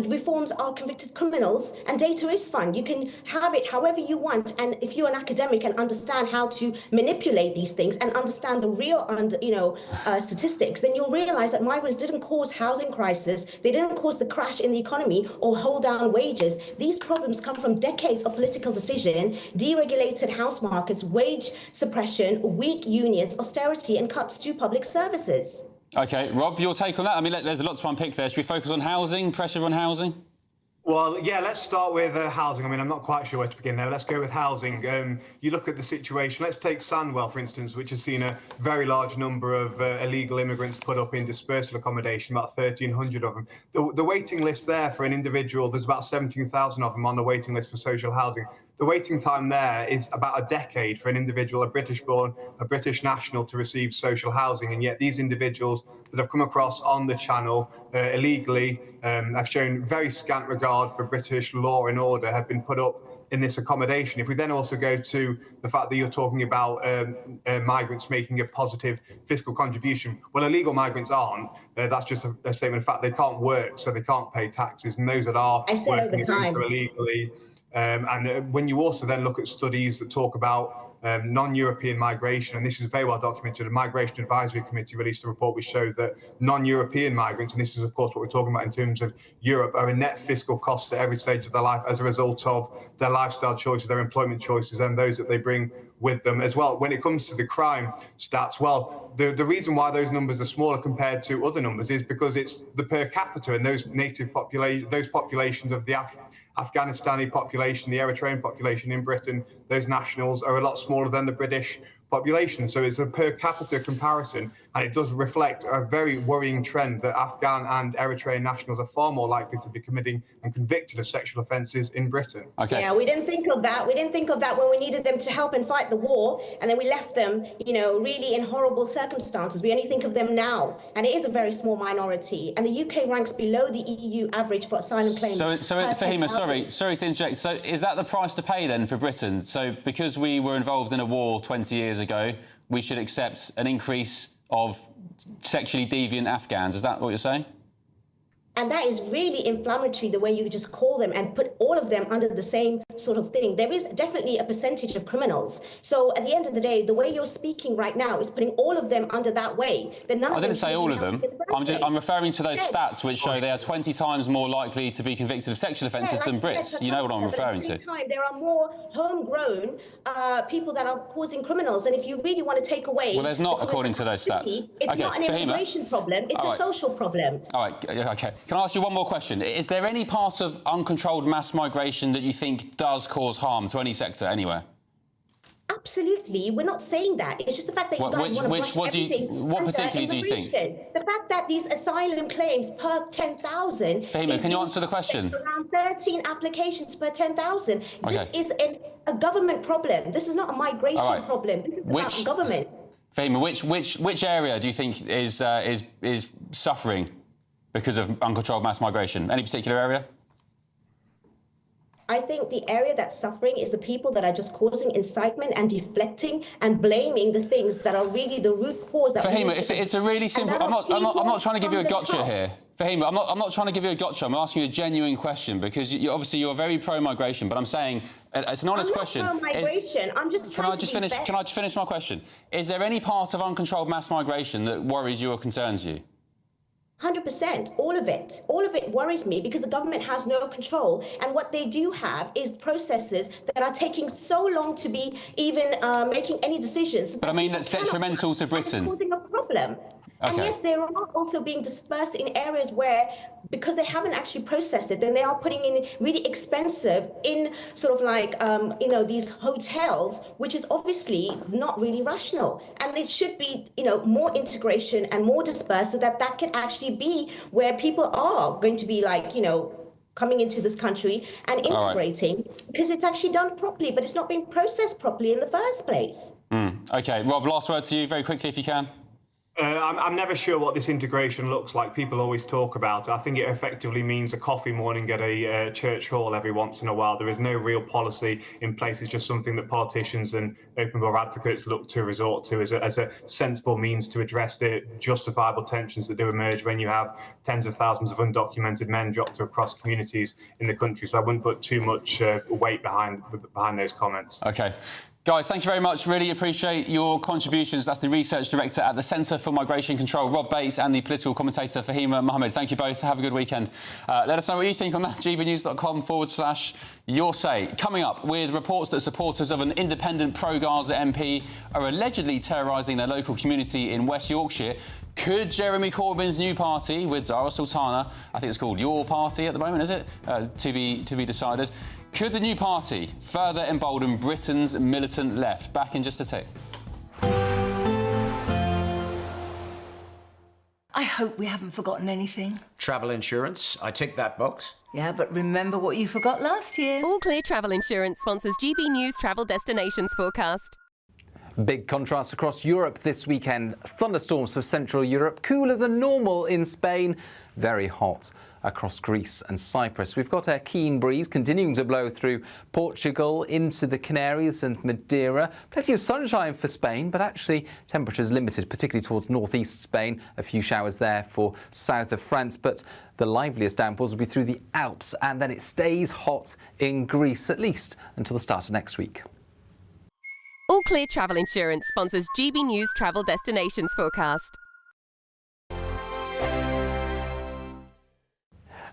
Reforms are convicted criminals, and data is fun. You can have it however you want, and if you're an academic and understand how to manipulate these things and understand the real statistics, then you'll realize that migrants didn't cause housing crisis, they didn't cause the crash in the economy or hold down wages. These problems come from decades of political decision, deregulated house markets, wage suppression, weak unions, austerity, and cuts to public services. OK, Rob, your take on that? I mean, there's a lot to unpick there. Should we focus on housing, pressure on housing? Well, yeah, let's start with housing. I mean, I'm not quite sure where to begin there. Let's go with housing. You look at the situation. Let's take Sandwell, for instance, which has seen a very large number of illegal immigrants put up in dispersal accommodation, about 1,300 of them. The waiting list there for an individual, there's about 17,000 of them on the waiting list for social housing. The waiting time there is about a decade for an individual, a British-born, a British national, to receive social housing. And yet these individuals that have come across on the channel illegally have shown very scant regard for British law and order, have been put up in this accommodation. If we then also go to the fact that you're talking about migrants making a positive fiscal contribution, well, illegal migrants aren't. That's just a statement of fact. They can't work, so they can't pay taxes. And those that are working illegally. And when you also then look at studies that talk about non-European migration, and this is very well documented. A Migration Advisory Committee released a report which showed that non-European migrants, and this is of course what we're talking about in terms of Europe, are a net fiscal cost at every stage of their life as a result of their lifestyle choices, their employment choices, and those that they bring with them as well. When it comes to the crime stats, well, the reason why those numbers are smaller compared to other numbers is because it's the per capita and those populations of the Afghanistani population, the Eritrean population in Britain, those nationals are a lot smaller than the British population. So it's a per capita comparison, and it does reflect a very worrying trend that Afghan and Eritrean nationals are far more likely to be committing and convicted of sexual offences in Britain. Okay. Yeah, we didn't think of that. We didn't think of that when we needed them to help and fight the war, and then we left them, you know, really in horrible circumstances. We only think of them now, and it is a very small minority. And the UK ranks below the EU average for asylum claims. So Fahima, sorry to interject. So is that the price to pay then for Britain? So because we were involved in a war 20 years ago, we should accept an increase of sexually deviant Afghans. Is that what you're saying? And that is really inflammatory, the way you just call them and put all of them under the same sort of thing. There is definitely a percentage of criminals. So at the end of the day, the way you're speaking right now is putting all of them under that way. I didn't say all of them. I'm referring to those stats which show they are 20 times more likely to be convicted of sexual offences than Brits. You know what I'm referring to. There are more homegrown people that are causing criminals. And if you really want to take away... Well, there's not, according to those stats. It's not an immigration problem. It's a social problem. All right, OK. Can I ask you one more question? Is there any part of uncontrolled mass migration that you think does cause harm to any sector anywhere? Absolutely. We're not saying that. It's just the fact that you guys want to brush everything what particularly do you think? The fact that these asylum claims per 10,000... Fahima, can you answer the question? Around 13 applications per 10,000. Okay. This is a government problem. This is not a migration problem. This is about government. Fahima, which area do you think is suffering because of uncontrolled mass migration? Any particular area? I think the area that's suffering is the people that are just causing incitement and deflecting and blaming the things that are really the root cause. That Fahima, it's a really simple... I'm not trying to give you a gotcha here. Fahima, I'm not trying to give you a gotcha. I'm asking you a genuine question because obviously you're very pro-migration, but I'm saying it's an honest question. I'm not pro-migration. I'm just trying to be fair. Can I just finish my question? Is there any part of uncontrolled mass migration that worries you or concerns you? 100%, all of it worries me because the government has no control, and what they do have is processes that are taking so long to be even making any decisions. But I mean, that's detrimental to Britain. Causing a problem. And yes, they are also being dispersed in areas where, because they haven't actually processed it, then they are putting in really expensive in sort of like, these hotels, which is obviously not really rational. And it should be, more integration and more dispersed so that can actually be where people are going to be like, coming into this country and integrating because it's actually done properly, but it's not being processed properly in the first place. OK, Rob, last word to you very quickly if you can. I'm never sure what this integration looks like. People always talk about it. I think it effectively means a coffee morning at a church hall every once in a while. There is no real policy in place. It's just something that politicians and open door advocates look to resort to as a sensible means to address the justifiable tensions that do emerge when you have tens of thousands of undocumented men dropped across communities in the country. So I wouldn't put too much weight behind those comments. OK. Guys, thank you very much. Really appreciate your contributions. That's the Research Director at the Centre for Migration Control, Rob Bates, and the political commentator, Fahima Mohammed. Thank you both. Have a good weekend. Let us know what you think on that, gbnews.com/your say. Coming up, with reports that supporters of an independent pro-Gaza MP are allegedly terrorising their local community in West Yorkshire, could Jeremy Corbyn's new party with Zara Sultana, I think it's called Your Party at the moment, is it? To be decided. Could the new party further embolden Britain's militant left? Back in just a tick. I hope we haven't forgotten anything. Travel insurance, I tick that box. Yeah, but remember what you forgot last year. All Clear Travel Insurance sponsors GB News Travel Destinations Forecast. Big contrast across Europe this weekend. Thunderstorms for Central Europe, cooler than normal in Spain, very hot across Greece and Cyprus. We've got a keen breeze continuing to blow through Portugal into the Canaries and Madeira. Plenty of sunshine for Spain, but actually temperatures limited, particularly towards northeast Spain. A few showers there for south of France, but the liveliest downpours will be through the Alps, and then it stays hot in Greece, at least until the start of next week. All Clear Travel Insurance sponsors GB News Travel Destinations forecast.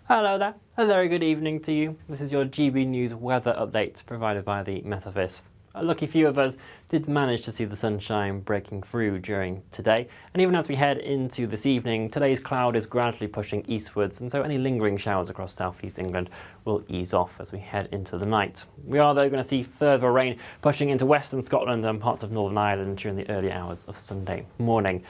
Hello there, a very good evening to you. This is your GB News weather update provided by the Met Office. A lucky few of us did manage to see the sunshine breaking through during today, and even as we head into this evening, today's cloud is gradually pushing eastwards, and so any lingering showers across southeast England will ease off as we head into the night. We are though going to see further rain pushing into western Scotland and parts of Northern Ireland during the early hours of Sunday morning.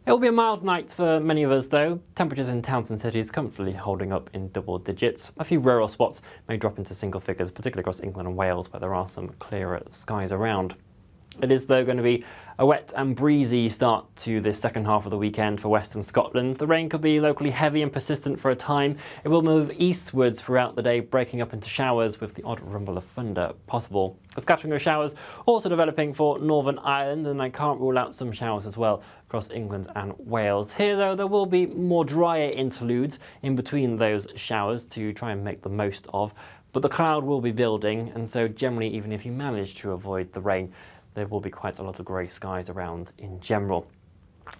It will be a mild night for many of us though, temperatures in towns and cities comfortably holding up in double digits. A few rural spots may drop into single figures, particularly across England and Wales where there are some clearer skies around. It is though going to be a wet and breezy start to this second half of the weekend for western Scotland. The rain could be locally heavy and persistent for a time. It will move eastwards throughout the day, breaking up into showers with the odd rumble of thunder possible. A scattering of showers also developing for Northern Ireland, and I can't rule out some showers as well across England and Wales. Here though, there will be more drier interludes in between those showers to try and make the most of, but the cloud will be building, and so generally even if you manage to avoid the rain, there will be quite a lot of grey skies around in general.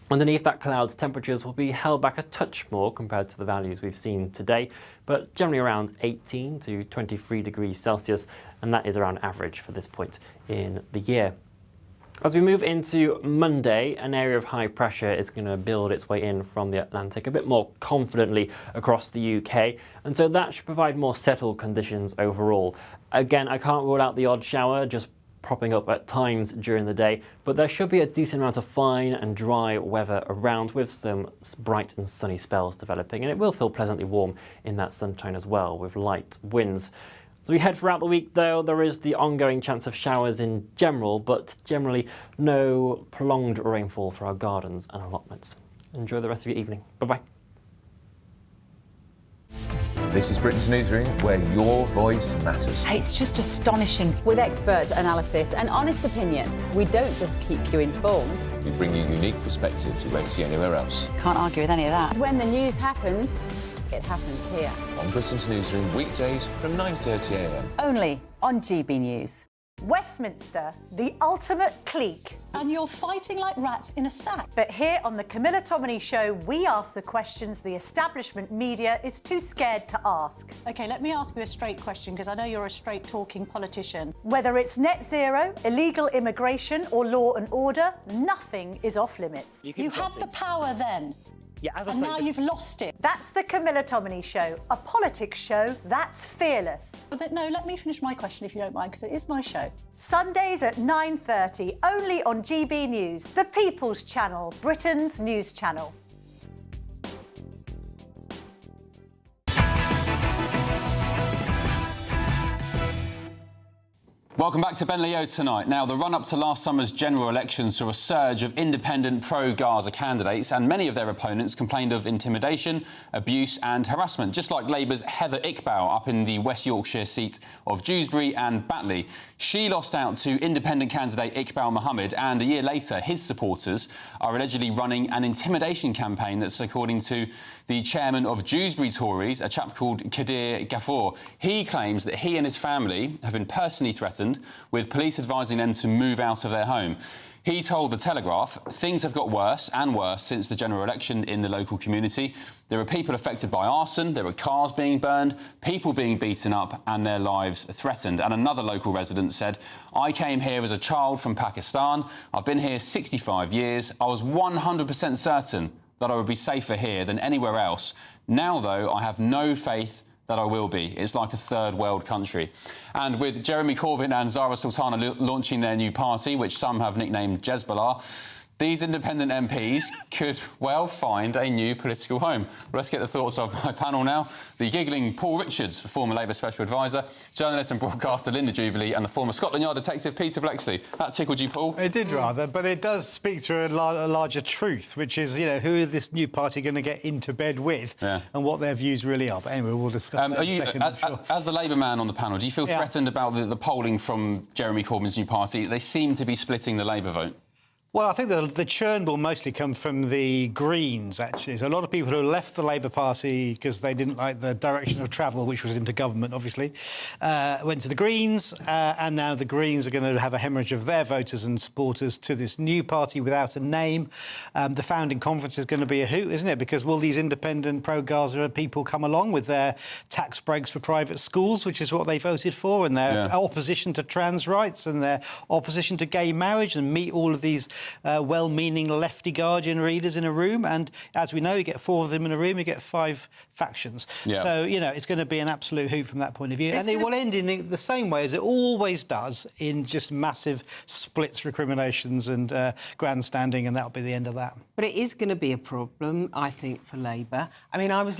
Underneath that cloud, temperatures will be held back a touch more compared to the values we've seen today, but generally around 18 to 23 degrees Celsius, and that is around average for this point in the year. As we move into Monday, an area of high pressure is going to build its way in from the Atlantic a bit more confidently across the UK, and so that should provide more settled conditions overall. Again, I can't rule out the odd shower, just propping up at times during the day, but there should be a decent amount of fine and dry weather around with some bright and sunny spells developing, and it will feel pleasantly warm in that sunshine as well with light winds. As we head throughout the week though, there is the ongoing chance of showers in general, but generally no prolonged rainfall for our gardens and allotments. Enjoy the rest of your evening. Bye-bye. This is Britain's Newsroom, where your voice matters. It's just astonishing. With expert analysis and honest opinion, we don't just keep you informed. We bring you unique perspectives you won't see anywhere else. Can't argue with any of that. When the news happens, it happens here. On Britain's Newsroom, weekdays from 9:30 a.m. Only on GB News. Westminster, the ultimate clique. And you're fighting like rats in a sack. But here on the Camilla Tominey Show, we ask the questions the establishment media is too scared to ask. OK, let me ask you a straight question, because I know you're a straight-talking politician. Whether it's net zero, illegal immigration or law and order, nothing is off limits. You had the power then. Yeah, as I and now you've lost it. That's the Camilla Tominey Show, a politics show that's fearless. But no, let me finish my question if you don't mind, because it is my show. Sundays at 9:30, only on GB News, the People's Channel, Britain's news channel. Welcome back to Ben Leo's Tonight. Now, the run-up to last summer's general elections saw a surge of independent pro-Gaza candidates, and many of their opponents complained of intimidation, abuse and harassment, just like Labour's Heather Iqbal up in the West Yorkshire seat of Dewsbury and Batley. She lost out to independent candidate Iqbal Mohammed, and a year later, his supporters are allegedly running an intimidation campaign that's, according to the chairman of Dewsbury Tories, a chap called Kadir Ghaffur. He claims that he and his family have been personally threatened, with police advising them to move out of their home. He told The Telegraph, things have got worse and worse since the general election in the local community. There are people affected by arson, there are cars being burned, people being beaten up and their lives threatened. And another local resident said, I came here as a child from Pakistan. I've been here 65 years. I was 100% certain that I would be safer here than anywhere else. Now, though, I have no faith that I will be. It's like a third world country. And with Jeremy Corbyn and Zara Sultana launching their new party, which some have nicknamed Jezbollah, these independent MPs could, well, find a new political home. Well, let's get the thoughts of my panel now. The giggling Paul Richards, the former Labour Special Advisor, journalist and broadcaster Linda Jubilee, and the former Scotland Yard detective Peter Bleksley. That tickled you, Paul? It did rather, but it does speak to a larger truth, which is, you know, who is this new party going to get into bed with and what their views really are. But anyway, we'll discuss that in a second, I'm sure. As the Labour man on the panel, do you feel threatened about the polling from Jeremy Corbyn's new party? They seem to be splitting the Labour vote. Well, I think the churn will mostly come from the Greens, actually. So a lot of people who left the Labour Party because they didn't like the direction of travel, which was into government, obviously, went to the Greens, and now the Greens are going to have a hemorrhage of their voters and supporters to this new party without a name. The founding conference is going to be a hoot, isn't it? Because will these independent pro-Gaza people come along with their tax breaks for private schools, which is what they voted for, and their opposition to trans rights and their opposition to gay marriage, and meet all of these well-meaning lefty Guardian readers in a room, and as we know, you get 4 of them in a room, you get 5 factions. So, you know, it's going to be an absolute hoot from that point of view. And it will end in the same way as it always does, in just massive splits, recriminations and grandstanding, and that'll be the end of that. But it is going to be a problem, I think, for Labour. I mean, I was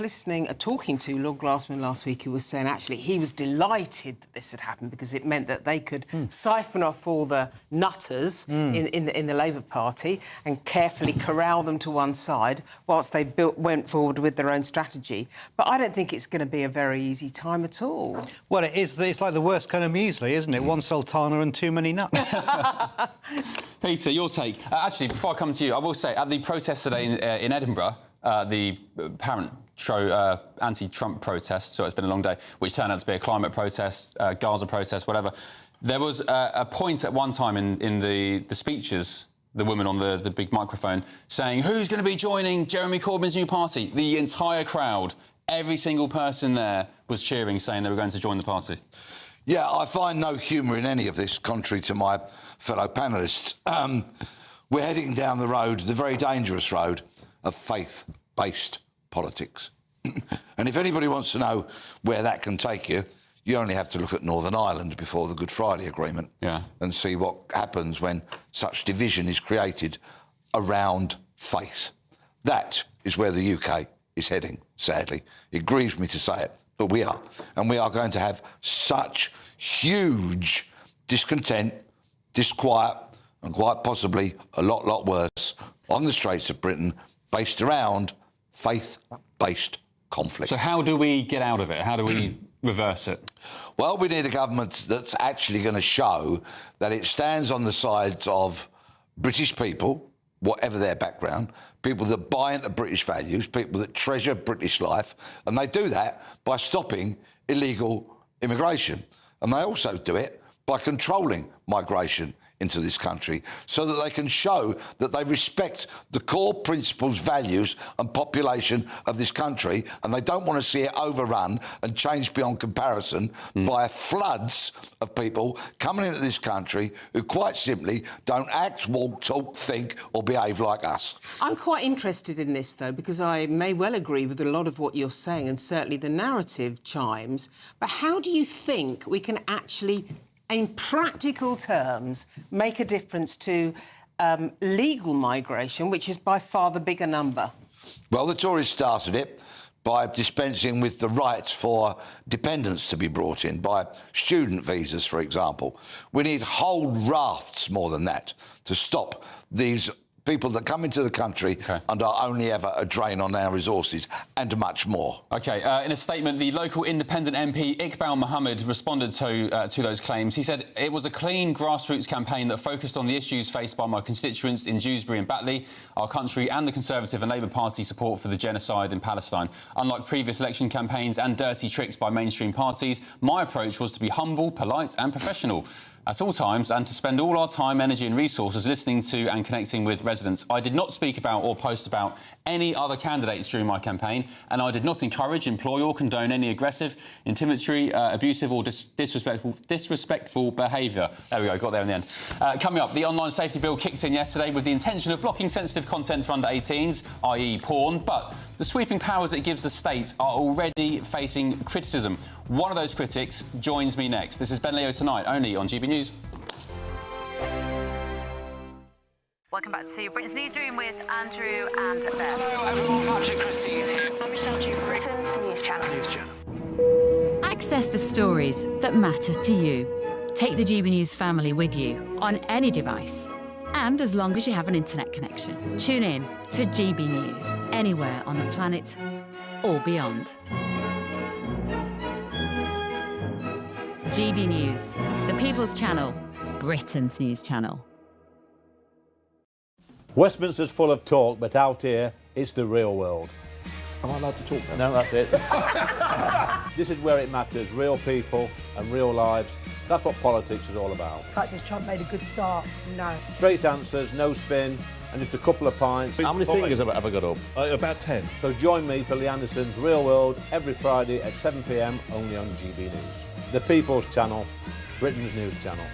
talking to Lord Glassman last week, who was saying, actually, he was delighted that this had happened because it meant that they could siphon off all the nutters in the Labour Party and carefully corral them to one side whilst they went forward with their own strategy. But I don't think it's going to be a very easy time at all. Well, it is. It's like the worst kind of muesli, isn't it? One sultana and too many nuts. Peter, your take. Actually, before I come to you, I will say, at the protest today in Edinburgh, the apparent anti-Trump protest, so it's been a long day, which turned out to be a climate protest, Gaza protest, whatever. There was a point at one time in the speeches, the woman on the big microphone, saying, who's going to be joining Jeremy Corbyn's new party? The entire crowd, every single person there was cheering, saying they were going to join the party. Yeah, I find no humour in any of this, contrary to my fellow panellists. We're heading down the road, the very dangerous road, of faith-based politics. And if anybody wants to know where that can take you, you only have to look at Northern Ireland before the Good Friday Agreement and see what happens when such division is created around faith. That is where the UK is heading, sadly. It grieves me to say it, but we are. And we are going to have such huge discontent, disquiet, and quite possibly a lot worse on the streets of Britain based around faith-based conflict. So how do we get out of it? How do we reverse it? Well, we need a government that's actually going to show that it stands on the sides of British people, whatever their background, people that buy into British values, people that treasure British life, and they do that by stopping illegal immigration. And they also do it by controlling migration into this country so that they can show that they respect the core principles, values and population of this country, and they don't want to see it overrun and changed beyond comparison by floods of people coming into this country who quite simply don't act, walk, talk, think or behave like us. I'm quite interested in this, though, because I may well agree with a lot of what you're saying, and certainly the narrative chimes, but how do you think we can actually, in practical terms, make a difference to legal migration, which is by far the bigger number? Well, the Tories started it by dispensing with the rights for dependents to be brought in, by student visas, for example. We need whole rafts more than that to stop these people that come into the country and are only ever a drain on our resources, and much more. OK, in a statement, the local independent MP Iqbal Mohammed responded to those claims. He said it was a clean grassroots campaign that focused on the issues faced by my constituents in Dewsbury and Batley, our country and the Conservative and Labour Party support for the genocide in Palestine. Unlike previous election campaigns and dirty tricks by mainstream parties, my approach was to be humble, polite and professional at all times, and to spend all our time, energy and resources listening to and connecting with residents. I did not speak about or post about any other candidates during my campaign, and I did not encourage, employ or condone any aggressive, intimidatory, abusive or disrespectful behaviour. There we go, got there in the end. Coming up, the online safety bill kicked in yesterday with the intention of blocking sensitive content for under 18s, i.e. porn, but the sweeping powers it gives the state are already facing criticism. One of those critics joins me next. This is Ben Leo Tonight, only on GB News. Welcome back to Britain's Newsroom with Andrew and Beth. Hello everyone, Patrick Christie is here. I'm Michelle Duke, Britain's News Channel. Access the stories that matter to you. Take the GB News family with you on any device. And as long as you have an internet connection, tune in to GB News anywhere on the planet or beyond. GB News, the People's Channel, Britain's News Channel. Westminster's full of talk, but out here, it's the real world. Am I allowed to talk No, now? that's it. This is where it matters, real people and real lives. That's what politics is all about. In fact, has Trump made a good start? No. Straight answers, no spin, and just a couple of pints. How many fingers have I got up? About 10. So join me for Lee Anderson's Real World every Friday at 7 p.m. only on GB News. The People's Channel, Britain's news channel.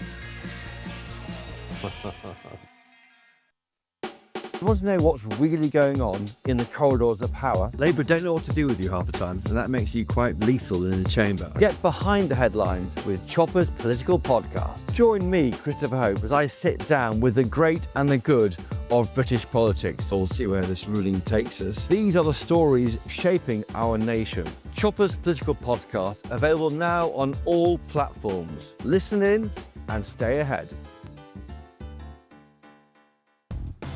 You want to know what's really going on in the corridors of power? Labour don't know what to do with you half the time, and that makes you quite lethal in the chamber. Get behind the headlines with Chopper's Political Podcast. Join me, Christopher Hope, as I sit down with the great and the good of British politics. We'll see where this ruling takes us. These are the stories shaping our nation. Chopper's Political Podcast, available now on all platforms. Listen in and stay ahead.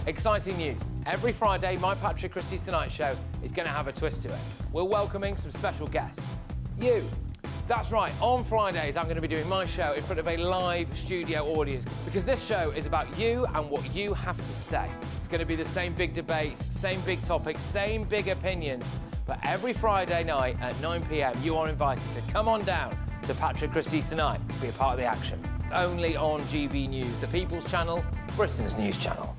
Exciting news. Every Friday, my Patrick Christie's Tonight Show is going to have a twist to it. We're welcoming some special guests. You. That's right, on Fridays I'm going to be doing my show in front of a live studio audience because this show is about you and what you have to say. It's going to be the same big debates, same big topics, same big opinions. But every Friday night at 9 p.m, you are invited to come on down to Patrick Christie's Tonight to be a part of the action. Only on GB News, the People's Channel, Britain's news channel.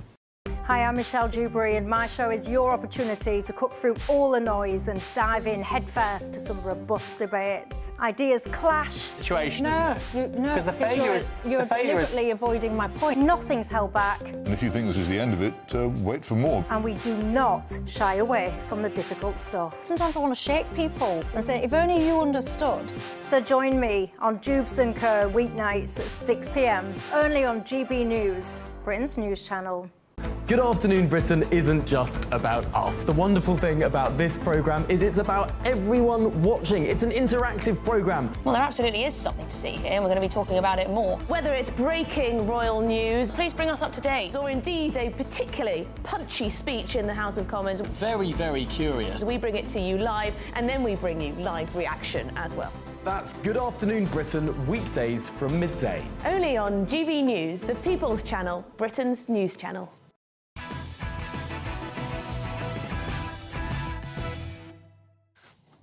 Hi, I'm Michelle Dewberry, and my show is your opportunity to cut through all the noise and dive in headfirst to some robust debates. Ideas clash. Situation, isn't it? No, because the failure is you're deliberately avoiding my point. Nothing's held back, And if you think this is the end of it, wait for more. and we do not shy away from the difficult stuff. Sometimes I want to shake people and say, if only you understood. So join me on Jubes & Co. weeknights at 6 p.m, only on GB News, Britain's news channel. Good Afternoon Britain isn't just about us. The wonderful thing about this programme is it's about everyone watching. It's an interactive programme. Well, there absolutely is something to see here, and we're going to be talking about it more. Whether it's breaking royal news, please bring us up to date, or indeed a particularly punchy speech in the House of Commons. Very, very curious. We bring it to you live, and then we bring you live reaction as well. That's Good Afternoon Britain, weekdays from midday. Only on GB News, the People's Channel, Britain's news channel.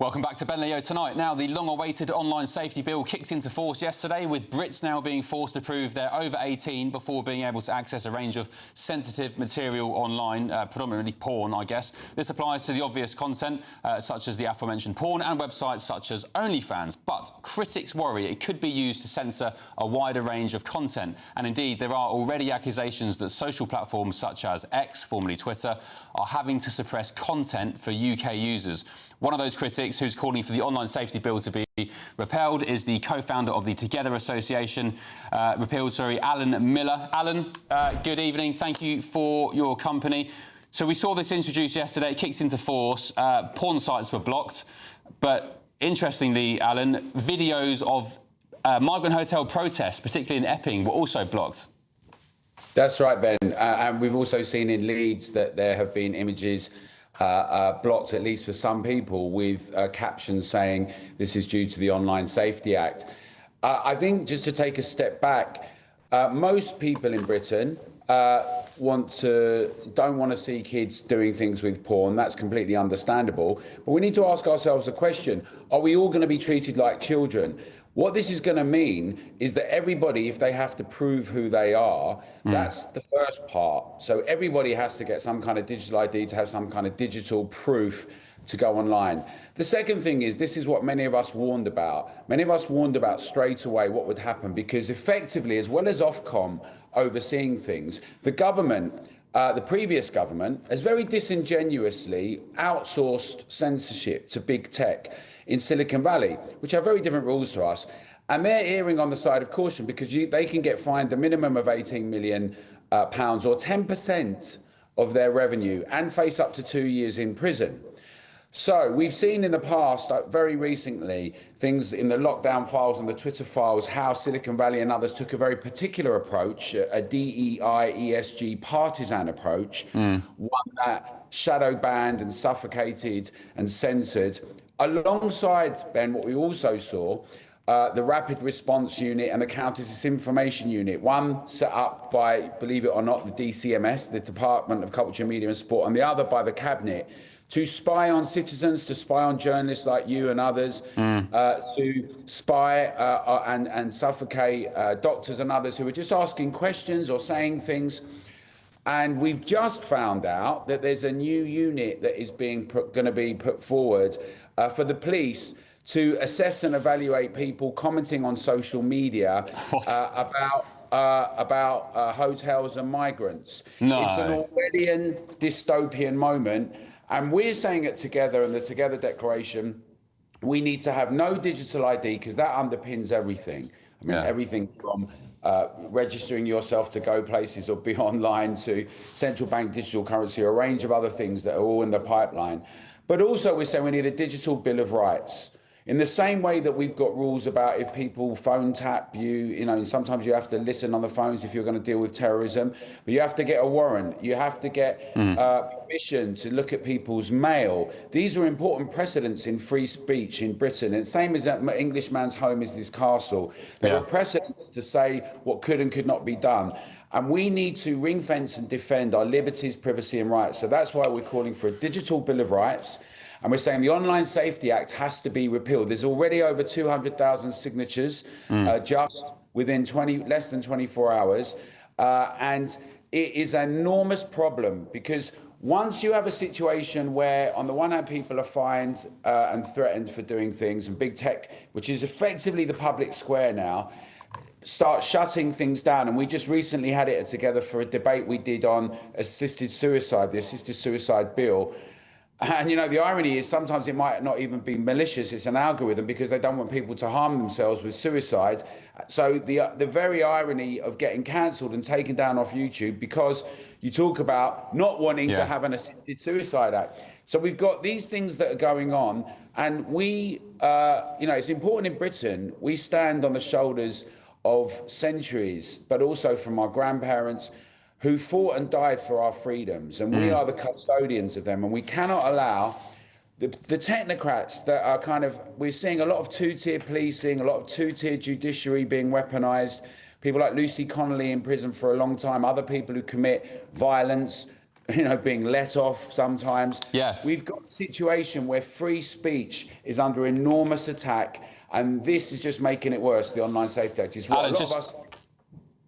Welcome back to Ben Leo Tonight. Now, the long-awaited online safety bill kicked into force yesterday, with Brits now being forced to prove they're over 18 before being able to access a range of sensitive material online, predominantly porn, I guess. This applies to the obvious content, such as the aforementioned porn, and websites such as OnlyFans. But critics worry it could be used to censor a wider range of content. And indeed, there are already accusations that social platforms such as X, formerly Twitter, are having to suppress content for UK users. One of those critics who's calling for the online safety bill to be repealed is the co-founder of the Together Association, Alan Miller. Alan, good evening. Thank you for your company. So we saw this introduced yesterday. It kicks into force. Porn sites were blocked. But interestingly, Alan, videos of migrant hotel protests, particularly in Epping, were also blocked. That's right, Ben. And we've also seen in Leeds that there have been images blocked, at least for some people, with captions saying this is due to the Online Safety Act. I think, just to take a step back, most people in Britain don't want to see kids doing things with porn. That's completely understandable. But we need to ask ourselves a question: are we all going to be treated like children? What this is going to mean is that everybody, if they have to prove who they are, that's the first part. So everybody has to get some kind of digital ID, to have some kind of digital proof to go online. The second thing is, this is what many of us warned about. Many of us warned about straight away what would happen, because effectively, as well as Ofcom overseeing things, the government, the previous government, has very disingenuously outsourced censorship to big tech in Silicon Valley, which have very different rules to us. And they're erring on the side of caution, because they can get fined a minimum of £18 million or 10% of their revenue, and face up to 2 years in prison. So we've seen in the past, very recently, things in the lockdown files and the Twitter files, how Silicon Valley and others took a very particular approach, a DEI, ESG partisan approach, one that shadow banned and suffocated and censored. Alongside, Ben, what we also saw the Rapid Response Unit and the Counter Disinformation Unit. One set up by, believe it or not, the DCMS, the Department of Culture, Media and Sport, and the other by the Cabinet, to spy on citizens, to spy on journalists like you and others, to spy and suffocate doctors and others who are just asking questions or saying things. And we've just found out that there's a new unit that is going to be put forward for the police to assess and evaluate people commenting on social media about hotels and migrants. No. It's an Orwellian dystopian moment. And we're saying it together in the Together Declaration, we need to have no digital ID because that underpins everything. I mean, everything from registering yourself to go places or be online to central bank digital currency, a range of other things that are all in the pipeline. But also we're saying we need a digital bill of rights. In the same way that we've got rules about if people phone tap you, and sometimes you have to listen on the phones if you're going to deal with terrorism, but you have to get a warrant, you have to get permission to look at people's mail. These are important precedents in free speech in Britain. And same as that Englishman's home is this castle. There are precedents to say what could and could not be done. And we need to ring fence and defend our liberties, privacy and rights. So that's why we're calling for a digital bill of rights. And we're saying the Online Safety Act has to be repealed. There's already over 200,000 signatures just within less than 24 hours. And it is an enormous problem because once you have a situation where, on the one hand, people are fined and threatened for doing things, and big tech, which is effectively the public square now, start shutting things down. And we just recently had it together for a debate we did on assisted suicide, the assisted suicide bill. And, the irony is sometimes it might not even be malicious. It's an algorithm because they don't want people to harm themselves with suicide. So the very irony of getting cancelled and taken down off YouTube because you talk about not wanting to have an assisted suicide act. So we've got these things that are going on. And we, it's important in Britain, we stand on the shoulders of centuries, but also from our grandparents, who fought and died for our freedoms, and we are the custodians of them, and we cannot allow the technocrats that are we're seeing a lot of two-tier policing, a lot of two-tier judiciary being weaponised, people like Lucy Connolly in prison for a long time, other people who commit violence, being let off sometimes. We've got a situation where free speech is under enormous attack, and this is just making it worse, the Online Safety Act. Is what a lot of us...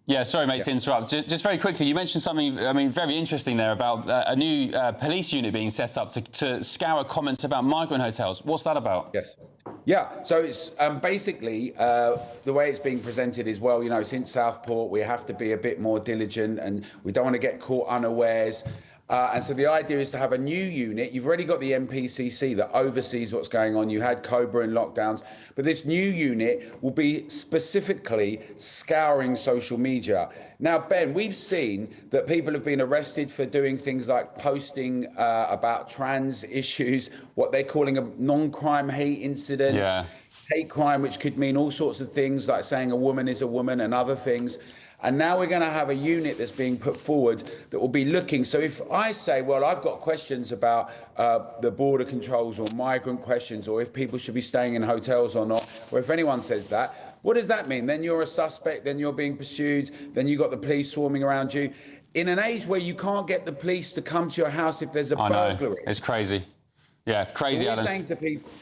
Yeah, sorry, mate, to interrupt. Just very quickly, you mentioned something, very interesting there about a new police unit being set up to scour comments about migrant hotels. What's that about? Yes. Yeah, so it's basically the way it's being presented is, since Southport, we have to be a bit more diligent and we don't want to get caught unawares. And so the idea is to have a new unit. You've already got the MPCC that oversees what's going on. You had Cobra and lockdowns. But this new unit will be specifically scouring social media. Now, Ben, we've seen that people have been arrested for doing things like posting about trans issues, what they're calling a non-crime hate incident. Hate crime, which could mean all sorts of things like saying a woman is a woman and other things. And now we're going to have a unit that's being put forward that will be looking. So if I say, well, I've got questions about the border controls or migrant questions, or if people should be staying in hotels or not, or if anyone says that, what does that mean? Then you're a suspect, then you're being pursued, then you've got the police swarming around you. In an age where you can't get the police to come to your house if there's a burglary. It's crazy. Yeah, crazy, so Alan.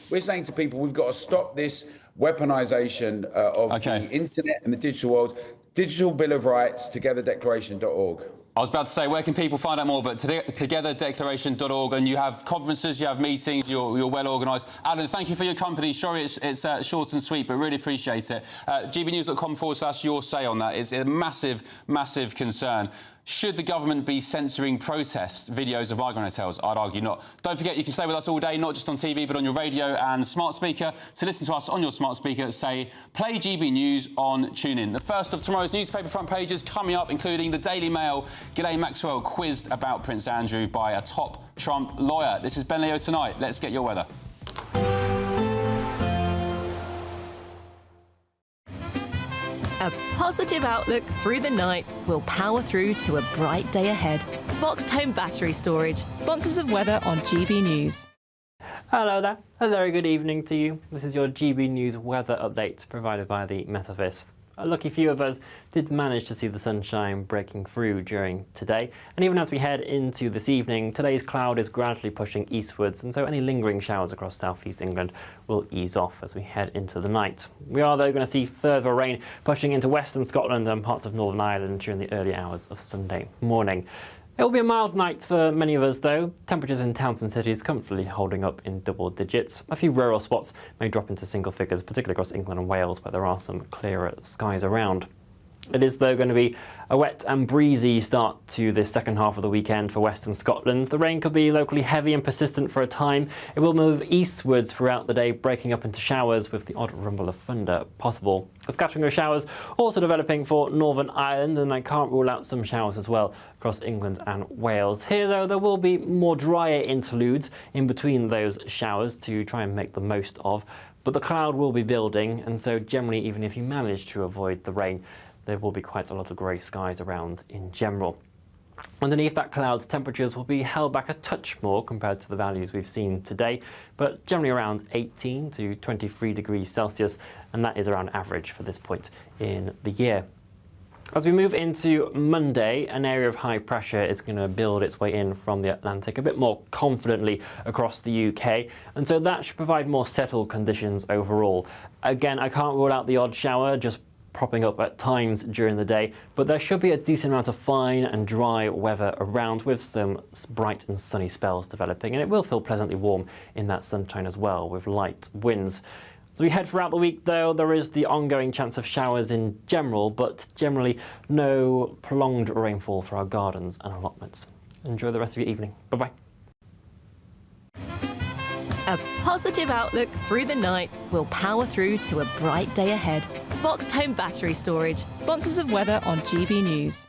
We're saying to people, we've got to stop this weaponisation of the internet and the digital world. Digital Bill of Rights, togetherdeclaration.org. I was about to say, where can people find out more? But togetherdeclaration.org, and you have conferences, you have meetings, you're well organised. Alan, thank you for your company. Sorry it's short and sweet, but really appreciate it. gbnews.com/your say on that. It's a massive, massive concern. Should the government be censoring protest videos of migrant hotels? I'd argue not. Don't forget, you can stay with us all day, not just on TV, but on your radio and smart speaker. To listen to us on your smart speaker, say, play GB News on TuneIn. The first of tomorrow's newspaper front pages coming up, including the Daily Mail. Ghislaine Maxwell quizzed about Prince Andrew by a top Trump lawyer. This is Ben Leo Tonight. Let's get your weather. A positive outlook through the night will power through to a bright day ahead. Boxed Home Battery Storage, sponsors of weather on GB News. Hello there, a very good evening to you. This is your GB News weather update provided by the Met Office. A lucky few of us did manage to see the sunshine breaking through during today, and even as we head into this evening, today's cloud is gradually pushing eastwards, and so any lingering showers across southeast England will ease off as we head into the night. We are though going to see further rain pushing into western Scotland and parts of Northern Ireland during the early hours of Sunday morning. It will be a mild night for many of us though, temperatures in towns and cities comfortably holding up in double digits. A few rural spots may drop into single figures, particularly across England and Wales where there are some clearer skies around. It is though going to be a wet and breezy start to this second half of the weekend for western Scotland. The rain could be locally heavy and persistent for a time. It will move eastwards throughout the day, breaking up into showers with the odd rumble of thunder possible. A scattering of showers also developing for Northern Ireland, and I can't rule out some showers as well across England and Wales. Here though there will be more drier interludes in between those showers to try and make the most of, but the cloud will be building, and so generally even if you manage to avoid the rain, there will be quite a lot of grey skies around in general. Underneath that cloud, temperatures will be held back a touch more compared to the values we've seen today, but generally around 18 to 23 degrees Celsius, and that is around average for this point in the year. As we move into Monday, an area of high pressure is going to build its way in from the Atlantic a bit more confidently across the UK, and so that should provide more settled conditions overall. Again, I can't rule out the odd shower just propping up at times during the day, but there should be a decent amount of fine and dry weather around with some bright and sunny spells developing, and it will feel pleasantly warm in that sunshine as well with light winds. As we head throughout the week though, there is the ongoing chance of showers in general, but generally no prolonged rainfall for our gardens and allotments. Enjoy the rest of your evening. Bye-bye. A positive outlook through the night will power through to a bright day ahead. Boxed Home Battery Storage, sponsors of weather on GB News.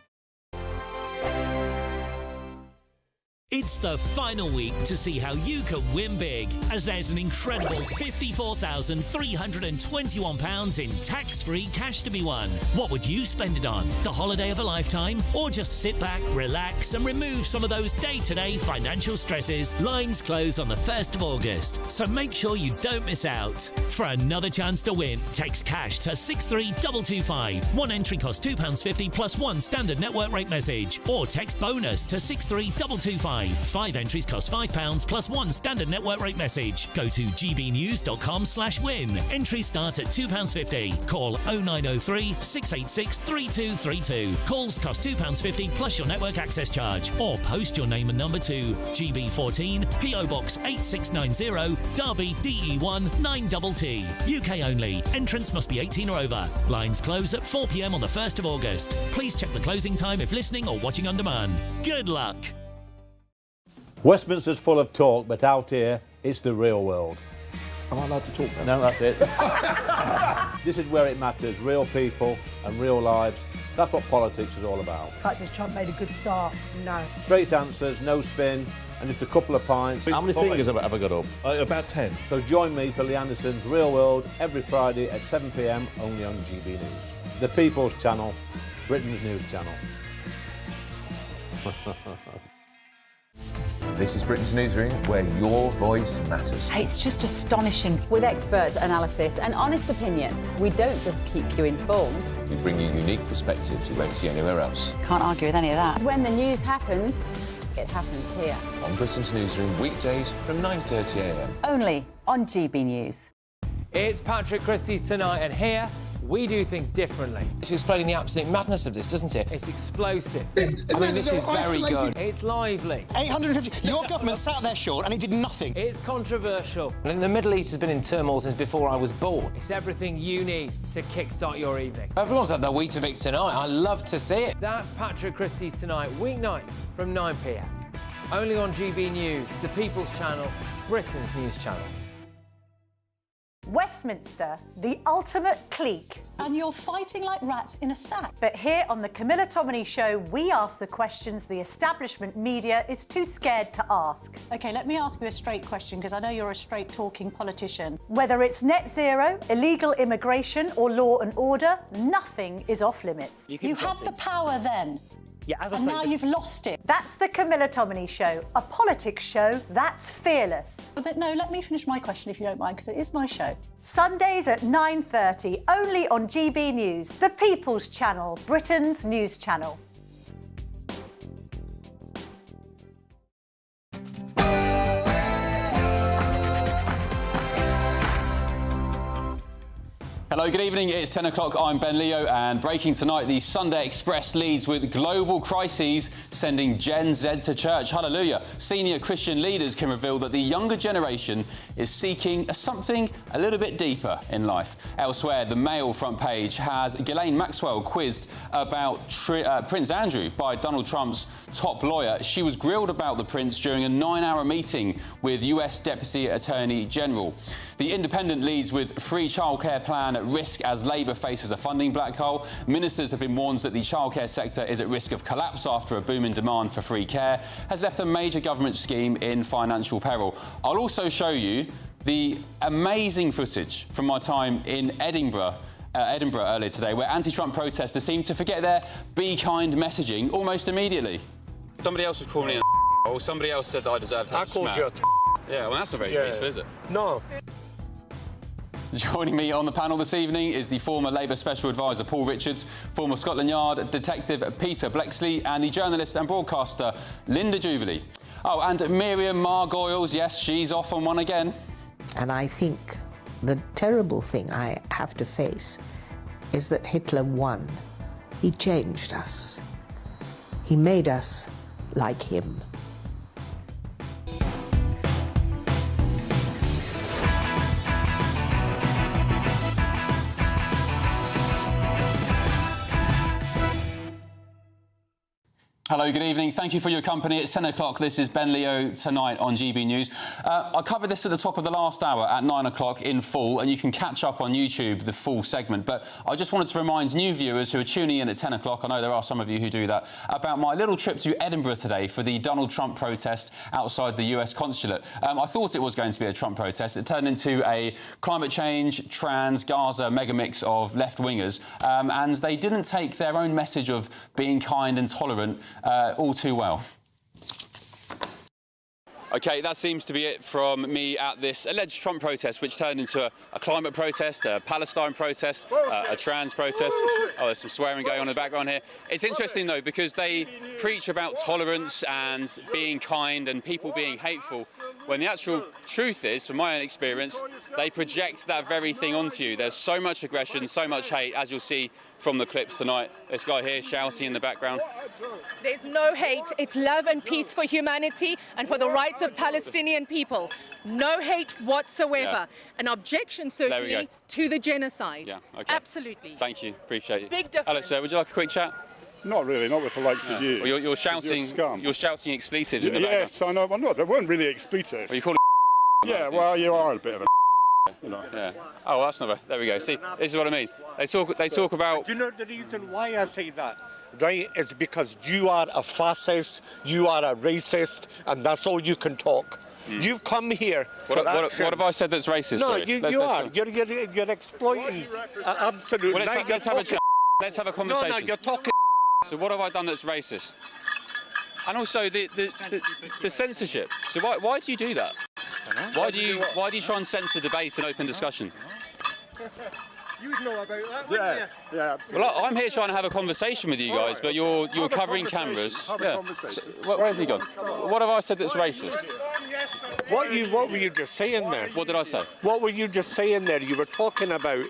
It's the final week to see how you can win big, as there's an incredible £54,321 in tax-free cash to be won. What would you spend it on? The holiday of a lifetime? Or just sit back, relax and remove some of those day-to-day financial stresses? Lines close on the 1st of August, so make sure you don't miss out. For another chance to win, text cash to 63225. One entry costs £2.50 plus one standard network rate message, or text bonus to 63225. 5 entries cost £5 plus one standard network rate message. Go to gbnews.com/win. Entries start at £2.50. Call 0903 686 3232. Calls cost £2.50 plus your network access charge. Or post your name and number to GB14 PO Box 8690 Derby DE1 9TT. UK only. Entrance must be 18 or over. Lines close at 4 p.m. on the 1st of August. Please check the closing time if listening or watching on demand. Good luck. Westminster's full of talk, but out here, it's the real world. Am I allowed to talk now? No, that's it. This is where it matters, real people and real lives. That's what politics is all about. In fact, has Trump made a good start? No. Straight answers, no spin, and just a couple of pints. How many fingers have I got up? About 10. So join me for Lee Anderson's Real World every Friday at 7 p.m. only on GB News. The People's Channel, Britain's news channel. This is Britain's Newsroom, where your voice matters. It's just astonishing. With expert analysis and honest opinion, we don't just keep you informed. We bring you unique perspectives you won't see anywhere else. Can't argue with any of that. When the news happens, it happens here. On Britain's Newsroom, weekdays from 9:30 a.m. Only on GB News. It's Patrick Christie's Tonight, and here we do things differently. It's explaining the absolute madness of this, doesn't it? It's explosive. I mean, this is very good. It's lively. 850. Your government sat there, Sean, and it did nothing. It's controversial. And the Middle East has been in turmoil since before I was born. It's everything you need to kickstart your evening. Everyone's had their Weetabix tonight. I love to see it. That's Patrick Christie's Tonight, weeknights from 9 p.m. Only on GB News, the People's Channel, Britain's news channel. Westminster, the ultimate clique. And you're fighting like rats in a sack. But here on the Camilla Tominey Show, we ask the questions the establishment media is too scared to ask. OK, let me ask you a straight question, because I know you're a straight-talking politician. Whether it's net zero, illegal immigration or law and order, nothing is off limits. You had the power then. Yeah, as I and say, now you've lost it. That's the Camilla Tominey Show, a politics show that's fearless. But no, let me finish my question if you don't mind, because it is my show. Sundays at 9:30, only on GB News, the People's Channel, Britain's news channel. Hello, good evening. It's 10 o'clock. I'm Ben Leo, and breaking tonight, the Sunday Express leads with global crises sending Gen Z to church. Hallelujah. Senior Christian leaders can reveal that the younger generation is seeking something a little bit deeper in life. Elsewhere, the Mail front page has Ghislaine Maxwell quizzed about Prince Andrew by Donald Trump's top lawyer. She was grilled about the prince during a 9-hour meeting with US Deputy Attorney General. The Independent leads with free childcare plan at risk as Labour faces a funding black hole. Ministers have been warned that the childcare sector is at risk of collapse after a boom in demand for free care has left a major government scheme in financial peril. I'll also show you the amazing footage from my time in Edinburgh earlier today, where anti-Trump protesters seem to forget their be kind messaging almost immediately. Somebody else was calling me or somebody else said that I deserved to have a smack. I called you Yeah, well, that's not very useful, is it? No. Joining me on the panel this evening is the former Labour Special Advisor Paul Richards, former Scotland Yard Detective Peter Blexley, and the journalist and broadcaster Linda Jubilee. Oh, and Miriam Margoyles, yes, she's off on one again. And I think the terrible thing I have to face is that Hitler won. He changed us. He made us like him. Hello, good evening. Thank you for your company. It's 10 o'clock. This is Ben Leo tonight on GB News. I covered this at the top of the last hour at 9 o'clock in full, and you can catch up on YouTube the full segment. But I just wanted to remind new viewers who are tuning in at 10 o'clock, I know there are some of you who do that, about my little trip to Edinburgh today for the Donald Trump protest outside the US consulate. I thought it was going to be a Trump protest. It turned into a climate change, trans, Gaza megamix of left-wingers, and they didn't take their own message of being kind and tolerant all too well. OK, that seems to be it from me at this alleged Trump protest, which turned into a climate protest, a Palestine protest, a trans protest. Oh, there's some swearing going on in the background here. It's interesting, though, because they preach about tolerance and being kind and people being hateful, when the actual truth is, from my own experience, they project that very thing onto you. There's so much aggression, so much hate, as you'll see from the clips tonight. This guy here shouting in the background. There's no hate. It's love and peace for humanity and for the rights of Palestinian people. No hate whatsoever. Yeah. An objection, certainly, to the genocide. Yeah, okay. Absolutely. Thank you. Appreciate it. Big difference. Hello, sir. Would you like a quick chat? Not really, not with the likes of you. Well, you're shouting. You're shouting expletives in the background. Yes, I know. Well, no, they weren't really expletives. Well, you call it. Yeah, well, you are a bit of a. You know. Yeah. Oh, well, that's not. There we go. See, this is what I mean. They talk about. Do you know the reason why I say that? Right? It's because you are a fascist, you are a racist, and that's all you can talk. You've come here. What have I said that's racist? No, you are. You're exploiting. Absolutely. Well, let's have a conversation. No, you're talking. So what have I done that's racist? And also the censorship. So why do you do that? Why do you try and censor debate and open discussion? You know about that, yeah, absolutely. Well, I'm here trying to have a conversation with you guys, but you're covering cameras. So, where has he gone? What have I said that's racist? What were you just saying there? What did I say? What were you just saying there? You were talking about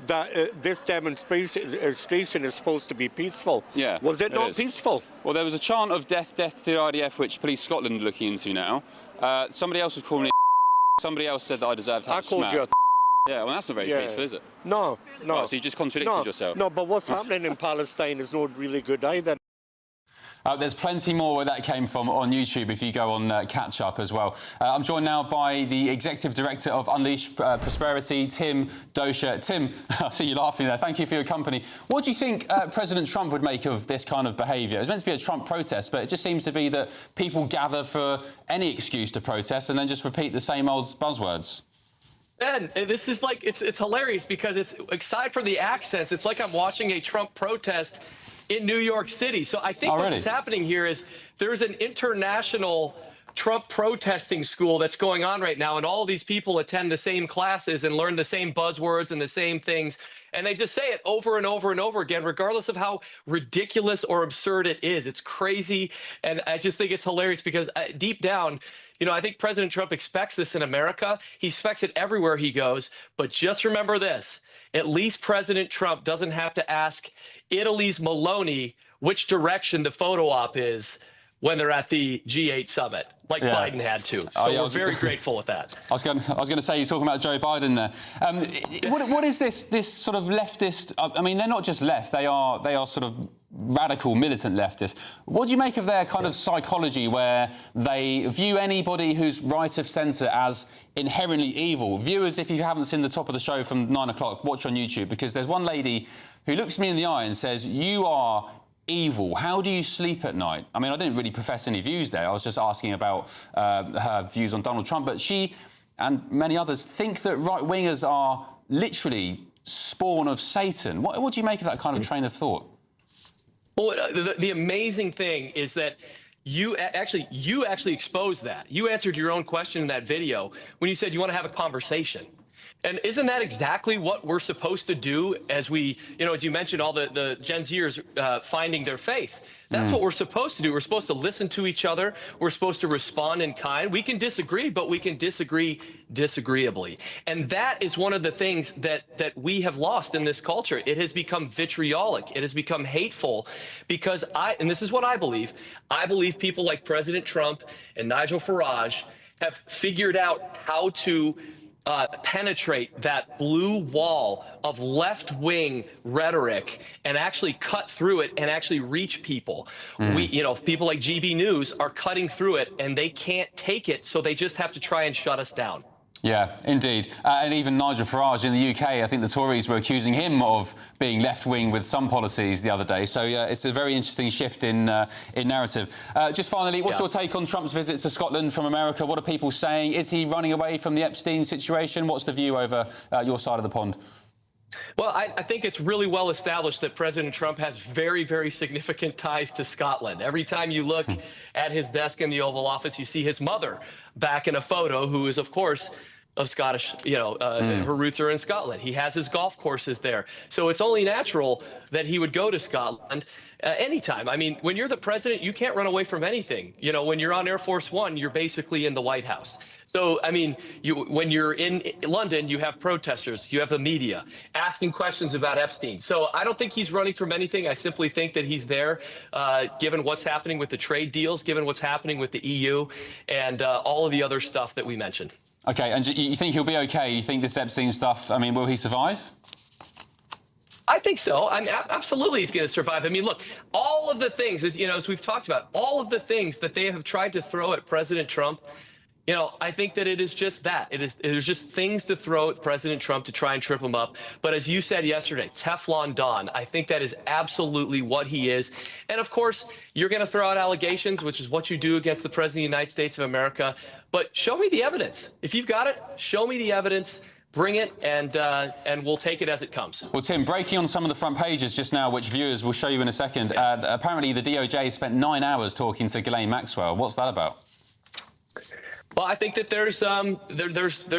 that this demonstration is supposed to be peaceful. Yeah. Was it not peaceful? Well, there was a chant of death to the IDF, which Police Scotland are looking into now. Somebody else was calling me. Somebody else said that I deserved to have a smack. I called you. Yeah, well, that's not very peaceful, is it? No. Right, so you just contradicted yourself. No, but what's happening in Palestine is not really good either. There's plenty more where that came from on YouTube if you go on Catch Up as well. I'm joined now by the Executive Director of Unleash Prosperity, Tim Dosha. Tim, I see you laughing there. Thank you for your company. What do you think President Trump would make of this kind of behaviour? It was meant to be a Trump protest, but it just seems to be that people gather for any excuse to protest and then just repeat the same old buzzwords. Ben, this is like, it's hilarious because it's, aside from the accents, it's like I'm watching a Trump protest in New York City. So I think what's happening here is there's an international Trump protesting school that's going on right now, and all these people attend the same classes and learn the same buzzwords and the same things, and they just say it over and over and over again, regardless of how ridiculous or absurd it is. It's crazy, and I just think it's hilarious because deep down, you know, I think President Trump expects this in America. He expects it everywhere he goes, but just remember this. At least President Trump doesn't have to ask Italy's Meloni which direction the photo op is when they're at the G8 summit, like Biden had to. So we're very grateful with that. I was going to say, you're talking about Joe Biden there. What is this sort of leftist? I mean, they're not just left; they are sort of radical militant leftists. What do you make of their kind of psychology, where they view anybody who's right of centre as inherently evil? Viewers, if you haven't seen the top of the show from 9 o'clock, watch on YouTube, because there's one lady who looks me in the eye and says, "You are evil. How do you sleep at night?" I mean, I didn't really profess any views there. I was just asking about her views on Donald Trump. But she and many others think that right-wingers are literally spawn of Satan. What do you make of that kind of train of thought? Well, the amazing thing is that you actually exposed that. You answered your own question in that video when you said you want to have a conversation. And isn't that exactly what we're supposed to do as we, you know, as you mentioned, all the Gen Zers finding their faith? That's what we're supposed to do. We're supposed to listen to each other. We're supposed to respond in kind. We can disagree, but we can disagree disagreeably. And that is one of the things that we have lost in this culture. It has become vitriolic. It has become hateful because and this is what I believe people like President Trump and Nigel Farage have figured out how to penetrate that blue wall of left-wing rhetoric and actually cut through it and actually reach people. People like GBNews are cutting through it and they can't take it, so they just have to try and shut us down. Yeah, indeed. And even Nigel Farage in the UK, I think the Tories were accusing him of being left-wing with some policies the other day. So, yeah, it's a very interesting shift in narrative. Just finally, what's your take on Trump's visit to Scotland from America? What are people saying? Is he running away from the Epstein situation? What's the view over your side of the pond? Well, I think it's really well established that President Trump has very, very significant ties to Scotland. Every time you look at his desk in the Oval Office, you see his mother back in a photo, who is, of course, of Scottish, her roots are in Scotland. He has his golf courses there. So it's only natural that he would go to Scotland anytime. I mean, when you're the president, you can't run away from anything. You know, when you're on Air Force One, you're basically in the White House. So, I mean, when you're in London, you have protesters, you have the media asking questions about Epstein. So I don't think he's running from anything. I simply think that he's there, given what's happening with the trade deals, given what's happening with the EU, and all of the other stuff that we mentioned. OK, and you think he'll be OK? You think this Epstein stuff, I mean, will he survive? I think so. I mean, absolutely he's going to survive. I mean, look, all of the things, as we've talked about, all of the things that they have tried to throw at President Trump, I think that it is just that. There's just things to throw at President Trump to try and trip him up. But as you said yesterday, Teflon Don, I think that is absolutely what he is. And of course, you're going to throw out allegations, which is what you do against the President of the United States of America. But show me the evidence. If you've got it, show me the evidence. Bring it, and we'll take it as it comes. Well, Tim, breaking on some of the front pages just now, which viewers will show you in a second, apparently the DOJ spent 9 hours talking to Ghislaine Maxwell. What's that about? Well, I think that there's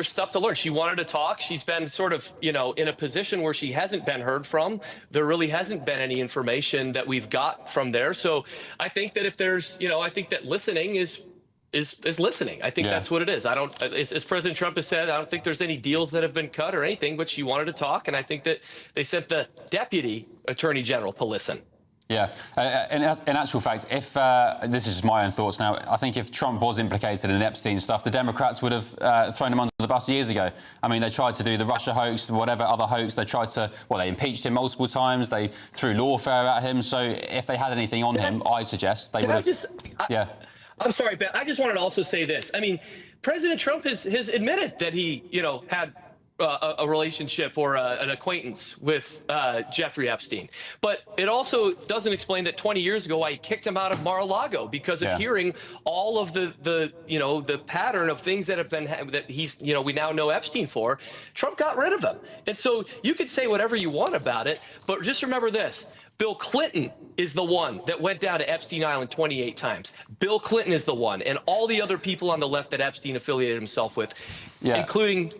stuff to learn. She wanted to talk. She's been sort of, in a position where she hasn't been heard from. There really hasn't been any information that we've got from there. So I think that if there's, I think that listening is listening. I think that's what it is. As President Trump has said, I don't think there's any deals that have been cut or anything, but she wanted to talk. And I think that they sent the deputy attorney general to listen. Yeah. In actual fact, if this is just my own thoughts now, I think if Trump was implicated in Epstein stuff, the Democrats would have thrown him under the bus years ago. I mean, they tried to do the Russia hoax, whatever other hoax. They tried to, they impeached him multiple times. They threw lawfare at him. So if they had anything on him, I suggest they would have. I'm sorry, Ben. I just wanted to also say this. I mean, President Trump has admitted that he, had a relationship or an acquaintance with Jeffrey Epstein. But it also doesn't explain that 20 years ago I kicked him out of Mar-a-Lago because of hearing all of the pattern of things that have been that he's we now know Epstein for. Trump got rid of him. And so you could say whatever you want about it, but just remember this. Bill Clinton is the one that went down to Epstein Island 28 times. Bill Clinton is the one, and all the other people on the left that Epstein affiliated himself with, including,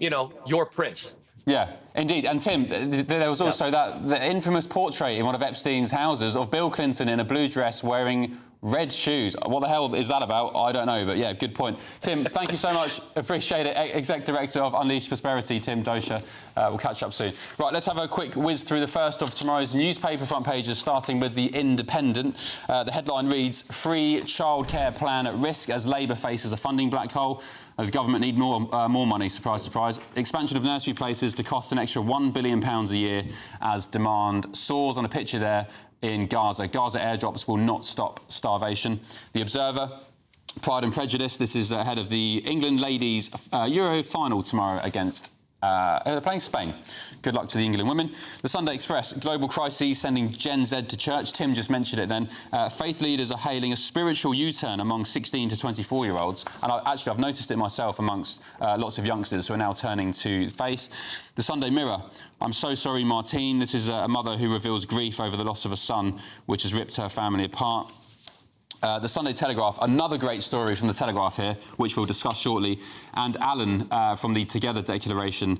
your prince. Yeah, indeed. And Tim, there was also the infamous portrait in one of Epstein's houses of Bill Clinton in a blue dress wearing red shoes. What the hell is that about? I don't know, but yeah, good point. Tim, thank you so much. Appreciate it. Exec Director of Unleash Prosperity, Tim Dosha. We'll catch up soon. Right, let's have a quick whiz through the first of tomorrow's newspaper front pages, starting with The Independent. The headline reads, Free childcare plan at risk as Labour faces a funding black hole. The government need more money, surprise, surprise. Expansion of nursery places to cost an extra £1 billion a year as demand soars. On a picture there in Gaza. Gaza airdrops will not stop starvation. The Observer, Pride and Prejudice. This is ahead of the England ladies Euro final tomorrow against... they're playing Spain. Good luck to the England women. The Sunday Express, global crises sending Gen Z to church. Tim just mentioned it then. Faith leaders are hailing a spiritual U-turn among 16 to 24-year-olds. And I've noticed it myself amongst lots of youngsters who are now turning to faith. The Sunday Mirror, I'm so sorry, Martine. This is a mother who reveals grief over the loss of a son, which has ripped her family apart. The Sunday Telegraph, another great story from the Telegraph here, which we'll discuss shortly. And Alan from the Together Declaration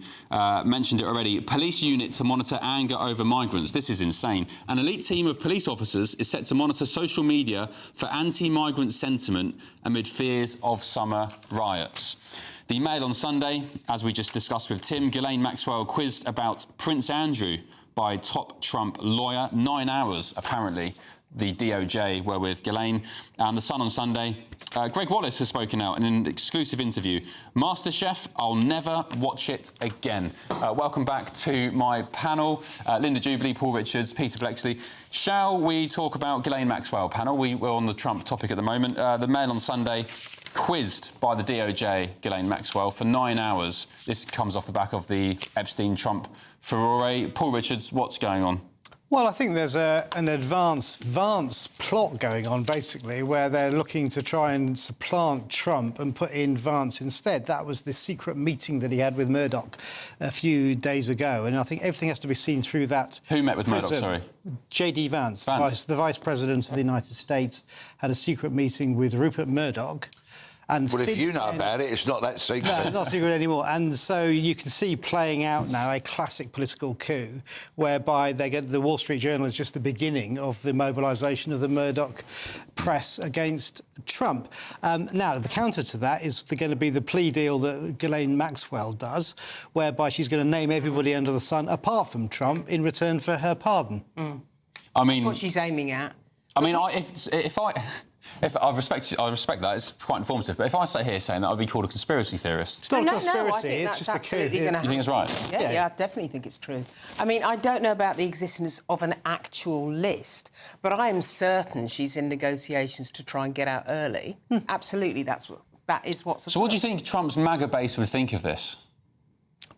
mentioned it already. Police unit to monitor anger over migrants. This is insane. An elite team of police officers is set to monitor social media for anti-migrant sentiment amid fears of summer riots. The Mail on Sunday, as we just discussed with Tim, Ghislaine Maxwell quizzed about Prince Andrew by top Trump lawyer. 9 hours, apparently, the DOJ were with Ghislaine. And The Sun on Sunday, Greg Wallace has spoken out in an exclusive interview. MasterChef, I'll never watch it again. Welcome back to my panel. Linda Jubilee, Paul Richards, Peter Blexley. Shall we talk about Ghislaine Maxwell, panel? We're on the Trump topic at the moment. The Mail on Sunday, quizzed by the DOJ, Ghislaine Maxwell, for 9 hours. This comes off the back of the Epstein-Trump furore. Paul Richards, what's going on? Well, I think there's an advanced plot going on, basically, where they're looking to try and supplant Trump and put in Vance instead. That was the secret meeting that he had with Murdoch a few days ago, and I think everything has to be seen through that. Who met with Murdoch, sorry? J.D. Vance. The Vice President of the United States, had a secret meeting with Rupert Murdoch. And well, if you know about it, it's not that secret. No, not secret anymore. And so you can see playing out now a classic political coup, whereby they get the Wall Street Journal is just the beginning of the mobilisation of the Murdoch press against Trump. Now, the counter to that is going to be the plea deal that Ghislaine Maxwell does, whereby she's going to name everybody under the sun, apart from Trump, in return for her pardon. I mean, that's what she's aiming at. I mean, if I respect that, it's quite informative. But if I sit here saying that, I'd be called a conspiracy theorist. It's not a conspiracy, it's just a coup. You think it's right? Yeah, I definitely think it's true. I mean, I don't know about the existence of an actual list, but I am certain she's in negotiations to try and get out early. Absolutely, that is what's. So, what do you think Trump's MAGA base would think of this?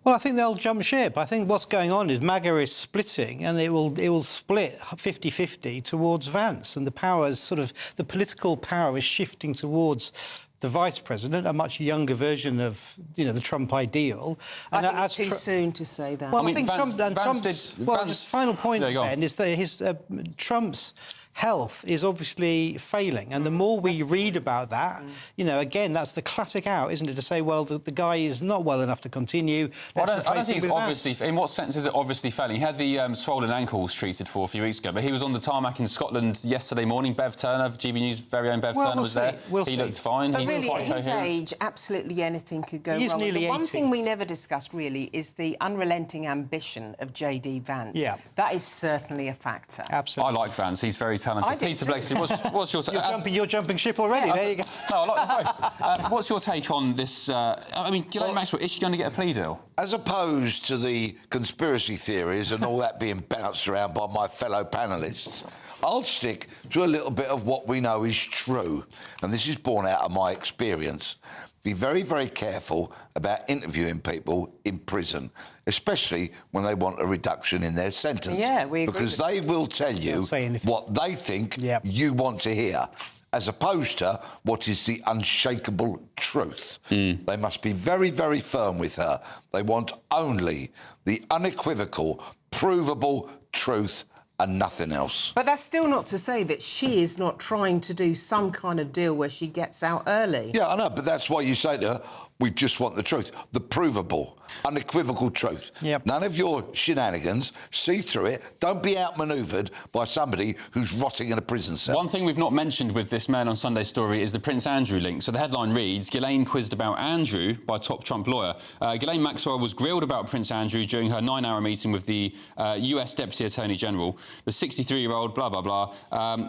Well, I think they'll jump ship. I think what's going on is MAGA is splitting, and it will split 50-50 towards Vance, and the political power is shifting towards the Vice President, a much younger version of, the Trump ideal. And I think it's too soon to say that. Well, I think just final point, Ben, is that Trump's health is obviously failing, and the more we read about that, again, that's the classic out, isn't it, to say, well, the guy is not well enough to continue. I don't think it's obviously... In what sense is it obviously failing? He had the swollen ankles treated for a few weeks ago, but he was on the tarmac in Scotland yesterday morning. Bev Turner, GBNews' very own Bev Turner was there. He looked fine. But really, at his age, absolutely anything could go wrong. He's nearly 80. The one thing we never discussed, really, is the unrelenting ambition of J.D. Vance. Yeah. That is certainly a factor. Absolutely. I like Vance. He's very talented. Peter Blexley, what's your take? You're jumping ship already. There you go. No, I like both. What's your take on this? I mean, Ghislaine Maxwell, is she going to get a plea deal? As opposed to the conspiracy theories and all that being bounced around by my fellow panellists, I'll stick to a little bit of what we know is true, and this is born out of my experience. Be very, very careful about interviewing people in prison, especially when they want a reduction in their sentence. Yeah, we agree. Because they will tell you what they think you want to hear, as opposed to what is the unshakable truth. They must be very, very firm with her. They want only the unequivocal, provable truth and nothing else. But that's still not to say that she is not trying to do some kind of deal where she gets out early. Yeah, I know, but that's why you say to her, we just want the truth, the provable, unequivocal truth. Yep. None of your shenanigans. See through it. Don't be outmanoeuvred by somebody who's rotting in a prison cell. One thing we've not mentioned with this Mail on Sunday story is the Prince Andrew link. So the headline reads, Ghislaine quizzed about Andrew by top Trump lawyer. Ghislaine Maxwell was grilled about Prince Andrew during her 9-hour meeting with the US Deputy Attorney General. The 63-year-old, blah, blah, blah,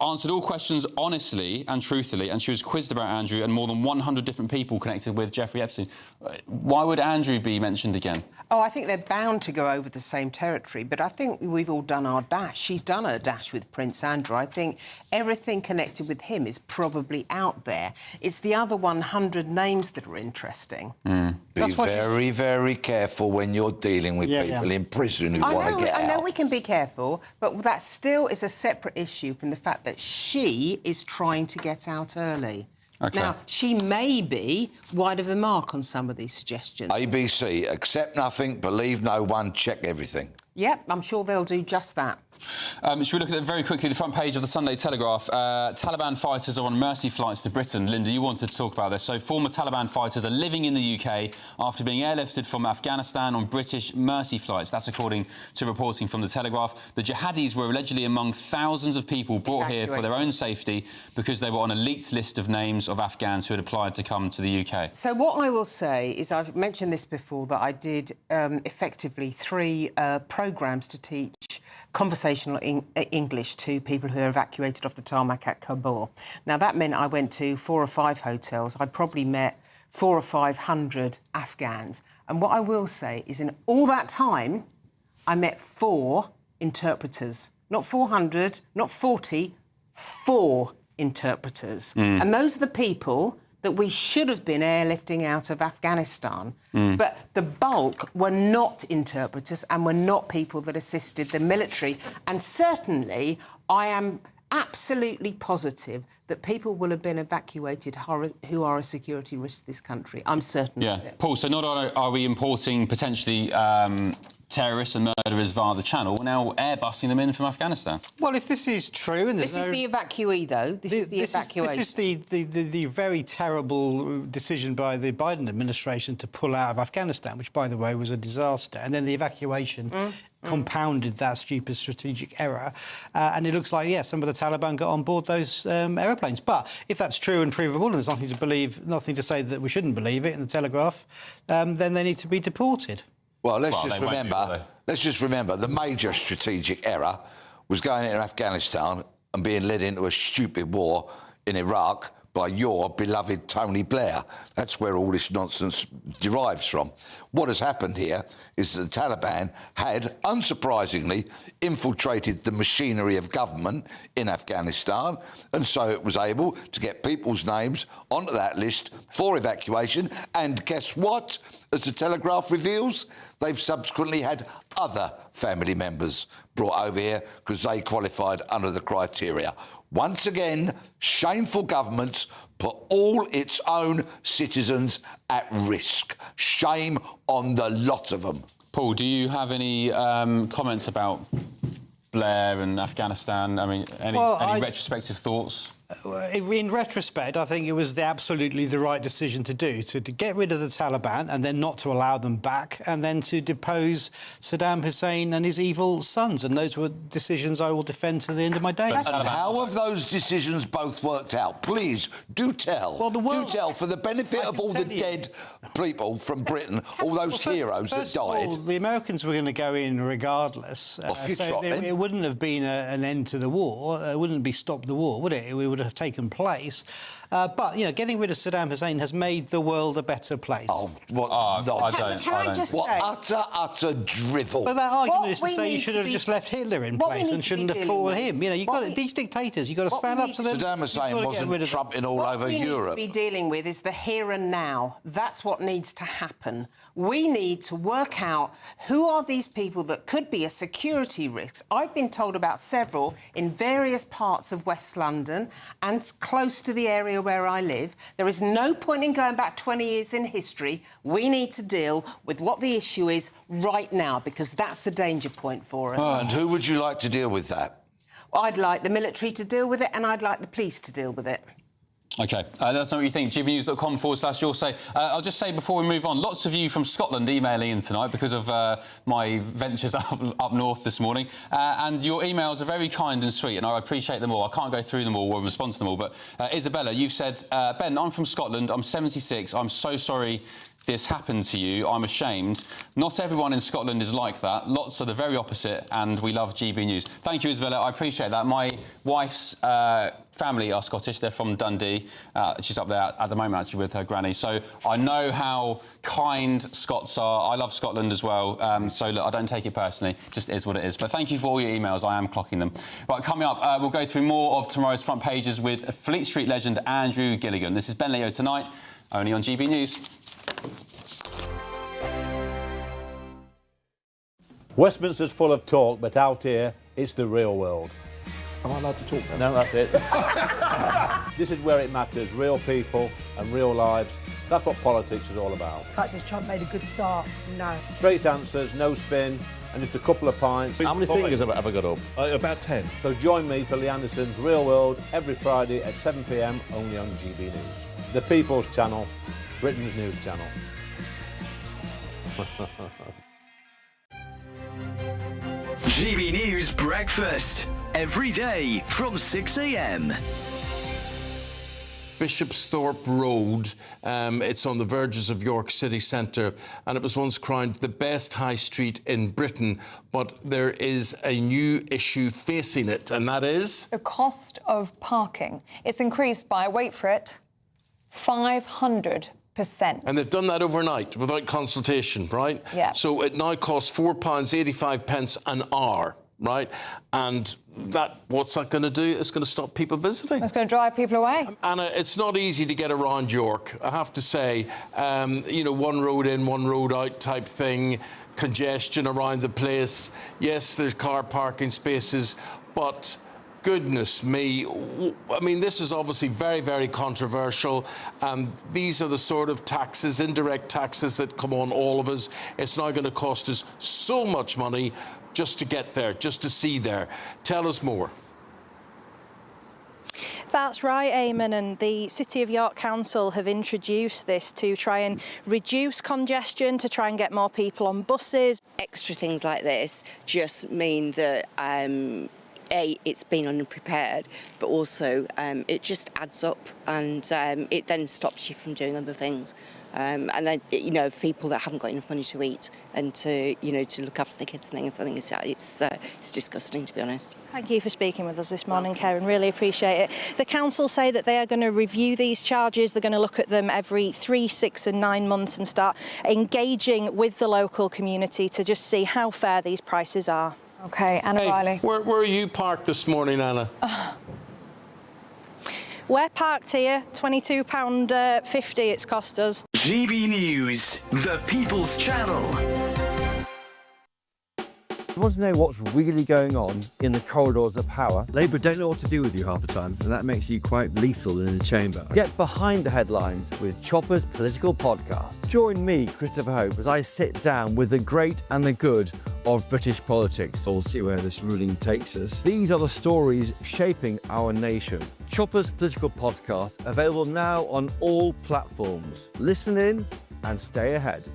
answered all questions honestly and truthfully, and she was quizzed about Andrew and more than 100 different people connected with Jeffrey Epstein. Why would Andrew be mentioned again? Oh, I think they're bound to go over the same territory, but I think we've all done our dash. She's done her dash with Prince Andrew. I think everything connected with him is probably out there. It's the other 100 names that are interesting. Be very, very careful when you're dealing with people in prison who want to get out. I know we can be careful, but that still is a separate issue from the fact that she is trying to get out early. Okay. Now, she may be wide of the mark on some of these suggestions. ABC, accept nothing, believe no one, check everything. Yep, I'm sure they'll do just that. Should we look at it very quickly? The front page of the Sunday Telegraph. Taliban fighters are on mercy flights to Britain. Linda, you wanted to talk about this. So former Taliban fighters are living in the UK after being airlifted from Afghanistan on British mercy flights. That's according to reporting from the Telegraph. The jihadis were allegedly among thousands of people brought here for their own safety because they were on a leaked list of names of Afghans who had applied to come to the UK. So what I will say is, I've mentioned this before, that I did effectively 3 programmes to teach conversational English to people who are evacuated off the tarmac at Kabul. Now, that meant I went to 4 or 5 hotels. I probably met 400 or 500 Afghans. And what I will say is, in all that time, I met 4 interpreters. Not 400, not 40, 4 interpreters. And those are the people that we should have been airlifting out of Afghanistan. But the bulk were not interpreters and were not people that assisted the military. And certainly, I am absolutely positive that people will have been evacuated who are a security risk to this country. I'm certain of it. Paul, so not only are we importing potentially terrorists and murderers via the Channel, we're now airbusing them in from Afghanistan. Well, if this is true... and This is the evacuee, though. This is the evacuation. This is the very terrible decision by the Biden administration to pull out of Afghanistan, which, by the way, was a disaster. And then the evacuation compounded that stupid strategic error. And it looks like, some of the Taliban got on board those aeroplanes. But if that's true and provable, and there's nothing to say that we shouldn't believe it in the Telegraph, then they need to be deported. Well, let's just remember the major strategic error was going into Afghanistan and being led into a stupid war in Iraq by your beloved Tony Blair. That's where all this nonsense derives from. What has happened here is that the Taliban had, unsurprisingly, infiltrated the machinery of government in Afghanistan, and so it was able to get people's names onto that list for evacuation. And guess what? As the Telegraph reveals, they've subsequently had other family members brought over here because they qualified under the criteria. Once again, shameful governments put all its own citizens at risk. Shame on the lot of them. Paul, do you have any comments about Blair and Afghanistan? I mean, any retrospective thoughts? In retrospect, I think it was absolutely the right decision to do, to get rid of the Taliban and then not to allow them back, and then to depose Saddam Hussein and his evil sons. And those were decisions I will defend to the end of my days. And how have those decisions both worked out? Please, do tell. Well, do tell, for the benefit of all the dead people from Britain, all those heroes that died. All, the Americans were going to go in regardless. It wouldn't have been an end to the war. It wouldn't be stopped the war, would it? It would have taken place. But, getting rid of Saddam Hussein has made the world a better place. Oh, what? I don't. What utter drivel. But that argument is to say you should have just left Hitler in place and shouldn't have fought him. These dictators, you've got to stand up to them. Saddam Hussein wasn't trumping all over Europe. What we need to be dealing with is the here and now. That's what needs to happen. We need to work out who are these people that could be a security risk. I've been told about several in various parts of West London and close to the area area where I live. There is no point in going back 20 years in history. We need to deal with what the issue is right now, because that's the danger point for us. And who would you like to deal with that? I'd like the military to deal with it, and I'd like the police to deal with it. OK, that's not what you think. GBNews.com/you'll say. I'll just say before we move on, lots of you from Scotland emailing in tonight because of my ventures up north this morning. And your emails are very kind and sweet, and I appreciate them all. I can't go through them all or respond to them all. But Isabella, you've said, Ben, I'm from Scotland. I'm 76. I'm so sorry this happened to you. I'm ashamed. Not everyone in Scotland is like that. Lots are the very opposite, and we love GB News. Thank you, Isabella. I appreciate that. My wife's family are Scottish. They're from Dundee. She's up there at the moment, actually, with her granny. So I know how kind Scots are. I love Scotland as well. So, look, I don't take it personally. It just is what it is. But thank you for all your emails. I am clocking them. Right, coming up, we'll go through more of tomorrow's front pages with Fleet Street legend Andrew Gilligan. This is Ben Leo Tonight, only on GB News. Westminster's full of talk, but out here, it's the real world. Am I allowed to talk No, now? that's it. This is where it matters, real people and real lives. That's what politics is all about. In fact, has Trump made a good start? No. Straight answers, no spin, and just a couple of pints. How many fingers have I got up? About 10. So join me for Lee Anderson's Real World every Friday at 7 p.m. only on GB News. The People's Channel, Britain's news channel. GB News Breakfast, every day from 6 a.m. Bishopsthorpe Road, it's on the verges of York City Centre, and it was once crowned the best high street in Britain, but there is a new issue facing it, and that is? The cost of parking. It's increased by, wait for it, 500%. And they've done that overnight without consultation, right? Yeah. So it now costs £4.85 an hour, right? And what's that going to do? It's going to stop people visiting. It's going to drive people away. Anna, it's not easy to get around York, I have to say. You know, one road in, one road out type thing, congestion around the place. Yes, there's car parking spaces, but goodness me, I mean, this is obviously very, very controversial, and these are the sort of taxes, indirect taxes, that come on all of us. It's now going to cost us so much money just to get there, just to see there. Tell us more. That's right, Eamon, and the City of York Council have introduced this to try and reduce congestion, to try and get more people on buses. Extra things like this just mean that it's been unprepared, but also it just adds up, and it then stops you from doing other things. And then, you know, for people that haven't got enough money to eat and to, you know, to look after their kids and things, I think it's disgusting, to be honest. Thank you for speaking with us this morning, Karen. Really appreciate it. The council say that they are going to review these charges. They're going to look at them every 3, 6 and 9 months and start engaging with the local community to just see how fair these prices are. OK, Anna Riley. Where are you parked this morning, Anna? We're parked here, £22.50 it's cost us. GB News, the People's Channel. You want to know what's really going on in the corridors of power? Labour don't know what to do with you half the time, and that makes you quite lethal in the chamber. Get behind the headlines with Chopper's Political Podcast. Join me, Christopher Hope, as I sit down with the great and the good of British politics. We'll see where this ruling takes us. These are the stories shaping our nation. Chopper's Political Podcast, available now on all platforms. Listen in and stay ahead.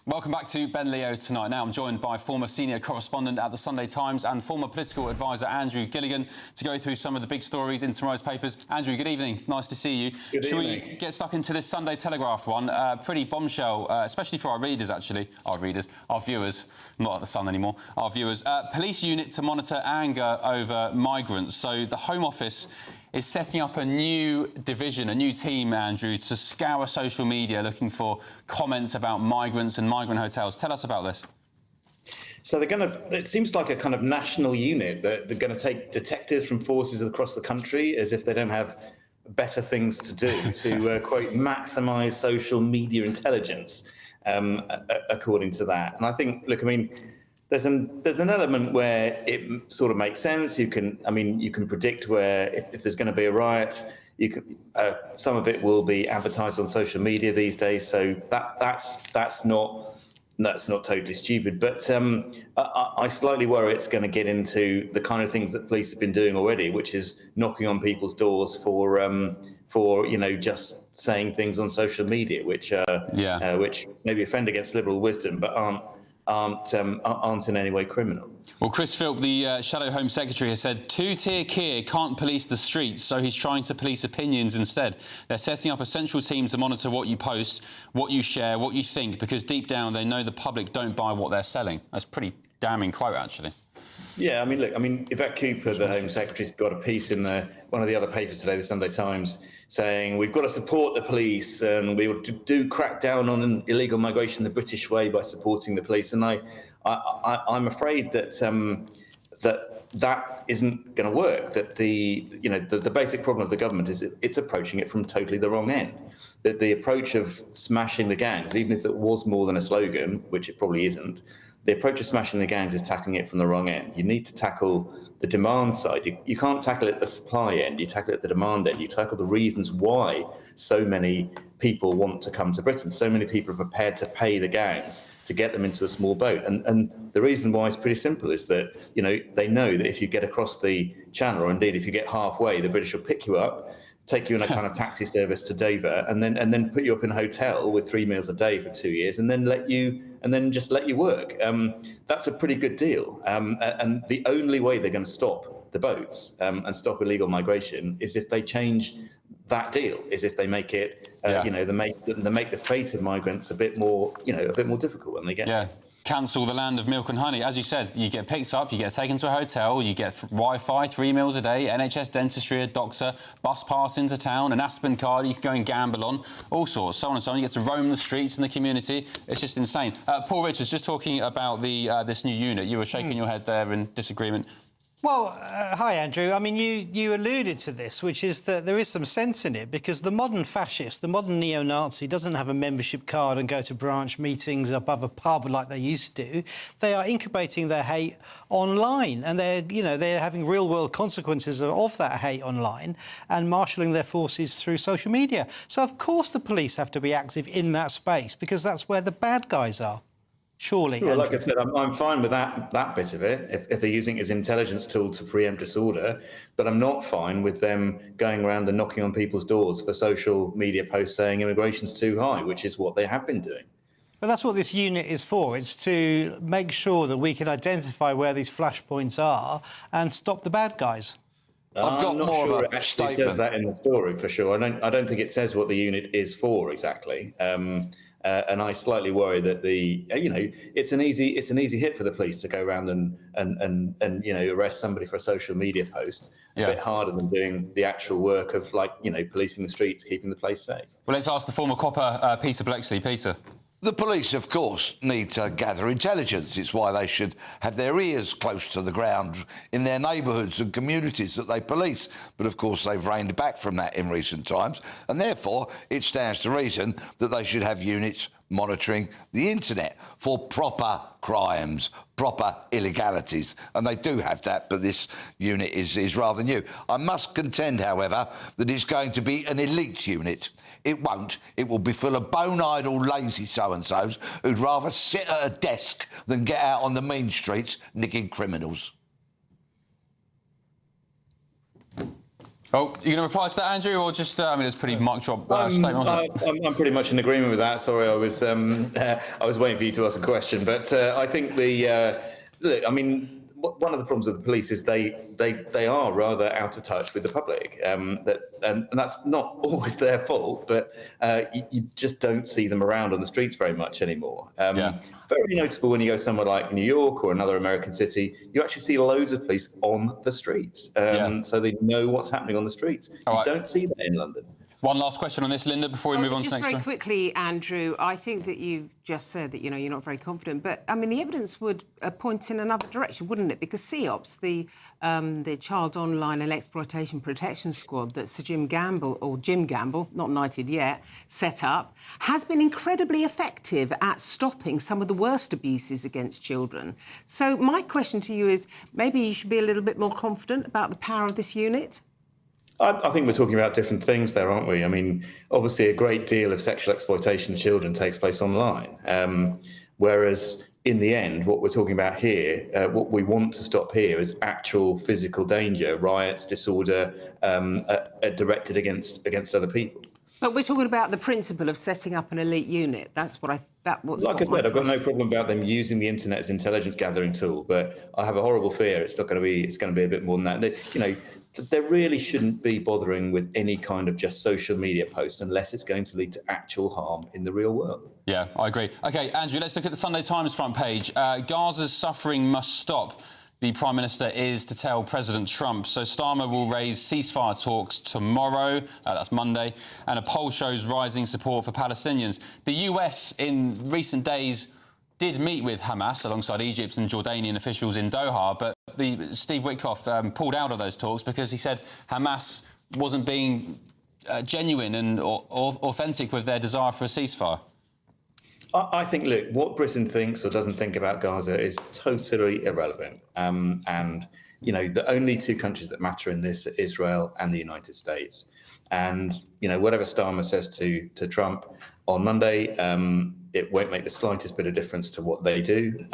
Welcome back to Ben Leo Tonight. Now I'm joined by former senior correspondent at the Sunday Times and former political advisor Andrew Gilligan to go through some of the big stories in tomorrow's papers. Andrew, good evening. Nice to see you. Shall we get stuck into this Sunday Telegraph one? Pretty bombshell, especially for our readers, actually. Our viewers. Not at the Sun anymore. Our viewers. Police unit to monitor anger over migrants. So the Home Office is setting up a new division, a new team, Andrew, to scour social media looking for comments about migrants and migrant hotels. Tell us about this. So they're going to, it seems like a kind of national unit that they're going to take detectives from forces across the country as if they don't have better things to do to, quote, maximise social media intelligence, according to that. And I think, look, I mean, there's an element where it sort of makes sense. You can predict where if there's going to be a riot, some of it will be advertised on social media these days. So that's not totally stupid. But I slightly worry it's going to get into the kind of things that police have been doing already, which is knocking on people's doors for just saying things on social media, which maybe offend against liberal wisdom, but aren't in any way criminal. Well, Chris Philp, the Shadow Home Secretary, has said two-tier Keir can't police the streets, so he's trying to police opinions instead. They're setting up a central team to monitor what you post, what you share, what you think, because deep down they know the public don't buy what they're selling. That's a pretty damning quote, actually. Yeah, Yvette Cooper, the Home Secretary's got a piece in one of the other papers today, the Sunday Times, saying we've got to support the police and we will do crack down on illegal migration the British way by supporting the police. And I'm afraid that that isn't going to work. That the basic problem of the government is it's approaching it from totally the wrong end. That the approach of smashing the gangs, even if it was more than a slogan, which it probably isn't, the approach of smashing the gangs is tackling it from the wrong end. You need to tackle the demand side. You can't tackle it at the supply end. You tackle it at the demand end. You tackle the reasons why so many people want to come to Britain. So many people are prepared to pay the gangs to get them into a small boat. And the reason why is pretty simple, is that they know that if you get across the channel, or indeed if you get halfway, the British will pick you up, take you in a kind of taxi service to Dover, and then put you up in a hotel with 3 meals a day for 2 years, and then just let you work. That's a pretty good deal. And the only way they're going to stop the boats and stop illegal migration is if they change that deal. Is if they make it, they make the fate of migrants a bit more difficult when they get. Yeah. Cancel the land of milk and honey. As you said, you get picked up, you get taken to a hotel, you get Wi-Fi, 3 meals a day, NHS dentistry, a doctor, bus pass into town, an Aspen card you can go and gamble on, all sorts, so on and so on. You get to roam the streets in the community. It's just insane. Paul Richards, just talking about this new unit. You were shaking your head there in disagreement. Well, hi, Andrew. I mean, you alluded to this, which is that there is some sense in it, because the modern fascist, the modern neo-Nazi doesn't have a membership card and go to branch meetings above a pub like they used to do. They are incubating their hate online, and they're having real-world consequences of that hate online and marshalling their forces through social media. So, of course, the police have to be active in that space, because that's where the bad guys are. Surely. Well, like I said, I'm fine with that bit of it, if they're using it as an intelligence tool to preempt disorder, but I'm not fine with them going around and knocking on people's doors for social media posts saying immigration's too high, which is what they have been doing. But that's what this unit is for. It's to make sure that we can identify where these flashpoints are and stop the bad guys. I'm not sure it actually says that in the story, for sure. I don't think it says what the unit is for exactly. And I slightly worry that it's an easy hit for the police to go around and arrest somebody for a social media post. A bit harder than doing the actual work of policing the streets, keeping the place safe. Well, let's ask the former copper, Peter Blexley. Peter. The police, of course, need to gather intelligence. It's why they should have their ears close to the ground in their neighbourhoods and communities that they police. But, of course, they've reined back from that in recent times, and therefore it stands to reason that they should have units monitoring the internet for proper crimes, proper illegalities. And they do have that, but this unit is rather new. I must contend, however, that it's going to be an elite unit. It won't. It will be full of bone-idle, lazy so-and-sos who'd rather sit at a desk than get out on the mean streets nicking criminals. Oh, you going to reply to that, Andrew, or just, it's a pretty mock drop statement, wasn't it? I'm pretty much in agreement with that. Sorry, I was waiting for you to ask a question, but I think one of the problems of the police is they are rather out of touch with the public. And that's not always their fault, but you just don't see them around on the streets very much anymore. Very noticeable when you go somewhere like New York or another American city, you actually see loads of police on the streets. So they know what's happening on the streets. You don't see that in London. One last question on this, Linda, before we move on to the next Just one. very quickly, Andrew, I think that you just said that, you're not very confident, but, I mean, the evidence would point in another direction, wouldn't it? Because CEOPS, the Child Online and Exploitation Protection Squad that Sir Jim Gamble, not knighted yet, set up, has been incredibly effective at stopping some of the worst abuses against children. So my question to you is, maybe you should be a little bit more confident about the power of this unit? I think we're talking about different things there, aren't we? I mean, obviously a great deal of sexual exploitation of children takes place online, whereas in the end, what we're talking about here, what we want to stop here is actual physical danger, riots, disorder directed against other people. But we're talking about the principle of setting up an elite unit. That's what Like I said, I've got no problem about them using the internet as intelligence gathering tool, but I have a horrible fear it's going to be a bit more than that. They really shouldn't be bothering with any kind of just social media posts unless it's going to lead to actual harm in the real world. Yeah, I agree. OK, Andrew, let's look at the Sunday Times front page. Gaza's suffering must stop. The Prime Minister is to tell President Trump. So Starmer will raise ceasefire talks tomorrow, that's Monday, and a poll shows rising support for Palestinians. The US in recent days did meet with Hamas alongside Egypt and Jordanian officials in Doha, but Steve Witkoff pulled out of those talks because he said Hamas wasn't being genuine and authentic with their desire for a ceasefire. I think, look, what Britain thinks or doesn't think about Gaza is totally irrelevant. And, the only two countries that matter in this are Israel and the United States. And, whatever Starmer says to Trump on Monday, it won't make the slightest bit of difference to what they do.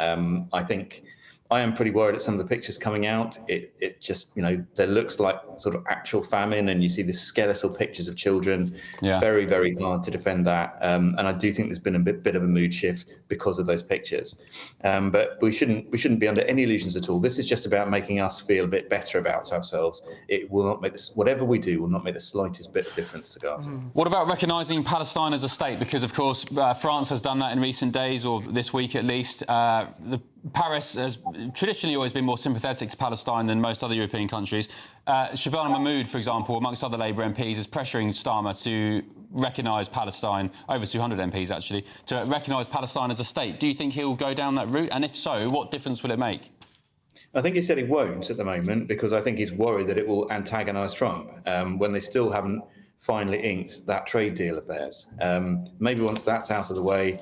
I am pretty worried at some of the pictures coming out. It just, there looks like sort of actual famine, and you see the skeletal pictures of children. Yeah. Very, very hard to defend that. And I do think there's been a bit of a mood shift because of those pictures. But we shouldn't be under any illusions at all. This is just about making us feel a bit better about ourselves. It will not make this, whatever we do will not make the slightest bit of difference to Gaza. What about recognising Palestine as a state? Because, of course, France has done that in recent days, or this week at least. Paris has traditionally always been more sympathetic to Palestine than most other European countries. Shabana Mahmood, for example, amongst other Labour MPs, is pressuring Starmer to recognise Palestine, over 200 MPs actually, to recognise Palestine as a state. Do you think he'll go down that route? And if so, what difference will it make? I think he said he won't at the moment because I think he's worried that it will antagonise Trump when they still haven't finally inked that trade deal of theirs. Maybe once that's out of the way,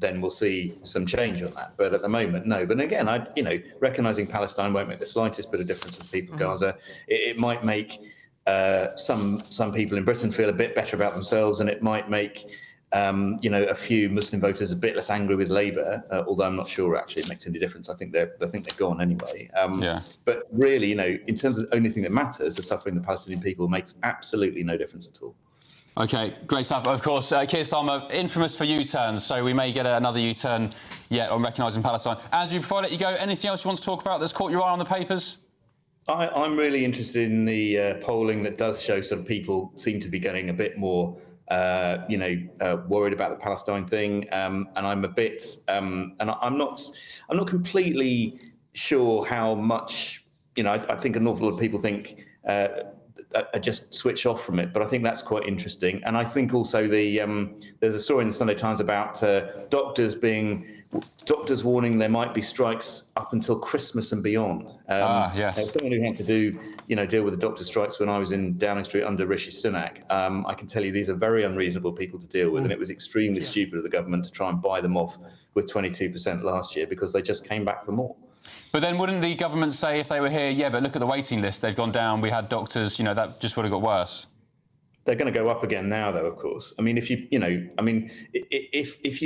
then we'll see some change on that. But at the moment, no. But again, recognising Palestine won't make the slightest bit of difference to the people of Gaza. It might make some people in Britain feel a bit better about themselves, and it might make a few Muslim voters a bit less angry with Labour. Although I'm not sure actually it makes any difference. I think they're gone anyway. But really, in terms of the only thing that matters, the suffering of the Palestinian people makes absolutely no difference at all. OK, great stuff. Of course, Keir Starmer, infamous for U-turns, so we may get another U-turn yet on recognising Palestine. Andrew, before I let you go, anything else you want to talk about that's caught your eye on the papers? I'm really interested in the polling that does show some people seem to be getting a bit more, worried about the Palestine thing, and I'm a bit, and I'm not completely sure how much, I think an awful lot of people think. Just switch off from it, but I think that's quite interesting. And I think also there's a story in the Sunday Times about doctors doctors warning there might be strikes up until Christmas and beyond. Yes. As someone who had to deal with the doctor strikes when I was in Downing Street under Rishi Sunak, I can tell you these are very unreasonable people to deal with, and it was extremely stupid of the government to try and buy them off with 22% last year because they just came back for more. But then wouldn't the government say if they were here, yeah, but look at the waiting list, they've gone down, we had doctors, that just would have got worse? They're going to go up again now, though, of course. I mean, if you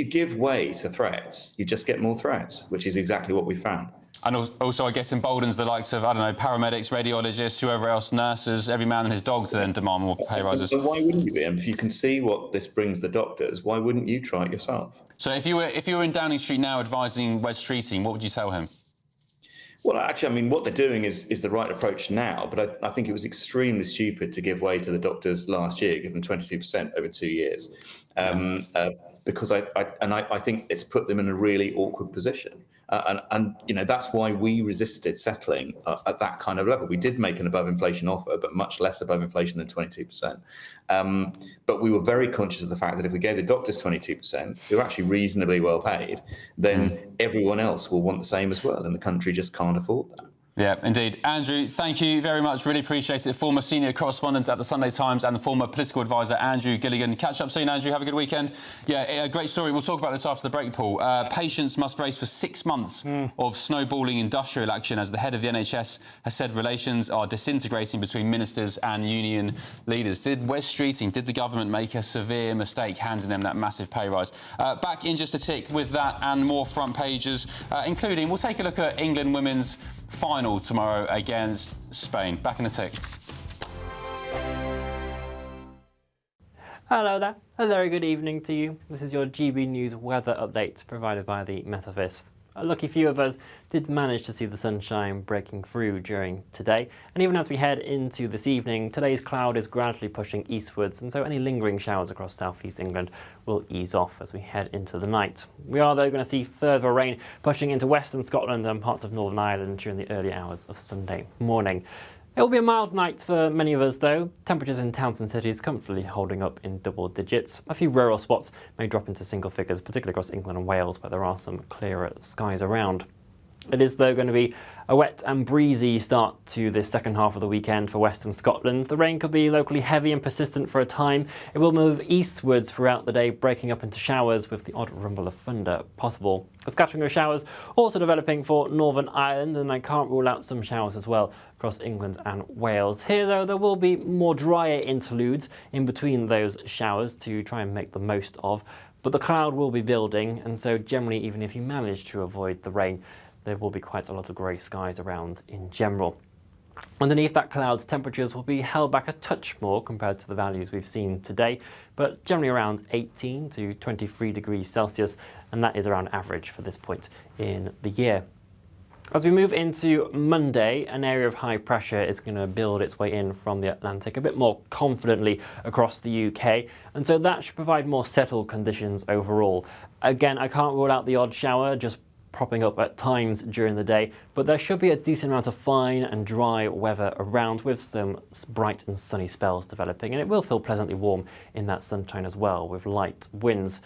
give way to threats, you just get more threats, which is exactly what we found. And also, I guess, emboldens the likes of, paramedics, radiologists, whoever else, nurses, every man and his dog to then demand more pay rises. But why wouldn't you be? And if you can see what this brings the doctors, why wouldn't you try it yourself? So if you were in Downing Street now advising Wes Streeting, what would you tell him? Well, actually, what they're doing is the right approach now, but I think it was extremely stupid to give way to the doctors last year, give them 22% over 2 years, because I think it's put them in a really awkward position. And you know, that's why we resisted settling at that kind of level. We did make an above inflation offer, but much less above inflation than 22%. But we were very conscious of the fact that if we gave the doctors 22%, who are actually reasonably well paid, then everyone else will want the same as well, and the country just can't afford that. Yeah, indeed. Andrew, thank you very much. Really appreciate it. Former senior correspondent at the Sunday Times and the former political advisor, Andrew Gilligan. Catch up soon, Andrew. Have a good weekend. Yeah, a great story. We'll talk about this after the break, Paul. Patients must brace for 6 months of snowballing industrial action as the head of the NHS has said relations are disintegrating between ministers and union leaders. Did Wes Streeting, did the government make a severe mistake handing them that massive pay rise? Back in just a tick with that and more front pages, including, we'll take a look at England women's final tomorrow against Spain. Back in a tick. Hello there. A very good evening to you. This is your GB News weather update provided by the Met Office. A lucky few of us did manage to see the sunshine breaking through during today, and even as we head into this evening, today's cloud is gradually pushing eastwards, and so any lingering showers across southeast England will ease off as we head into the night. We are though going to see further rain pushing into western Scotland and parts of Northern Ireland during the early hours of Sunday morning. It will be a mild night for many of us though. Temperatures in towns and cities comfortably holding up in double digits. A few rural spots may drop into single figures, particularly across England and Wales, where there are some clearer skies around. It is though going to be a wet and breezy start to this second half of the weekend for western Scotland. The rain could be locally heavy and persistent for a time. It will move eastwards throughout the day, breaking up into showers with the odd rumble of thunder possible. A scattering of showers also developing for Northern Ireland, and I can't rule out some showers as well across England and Wales. Here though, there will be more drier interludes in between those showers to try and make the most of. But the cloud will be building, and so generally, even if you manage to avoid the rain, there will be quite a lot of grey skies around in general. Underneath that cloud, temperatures will be held back a touch more compared to the values we've seen today, but generally around 18 to 23 degrees Celsius, and that is around average for this point in the year. As we move into Monday, an area of high pressure is going to build its way in from the Atlantic a bit more confidently across the UK, and so that should provide more settled conditions overall. Again, I can't rule out the odd shower just propping up at times during the day, but there should be a decent amount of fine and dry weather around with some bright and sunny spells developing, and it will feel pleasantly warm in that sunshine as well with light winds.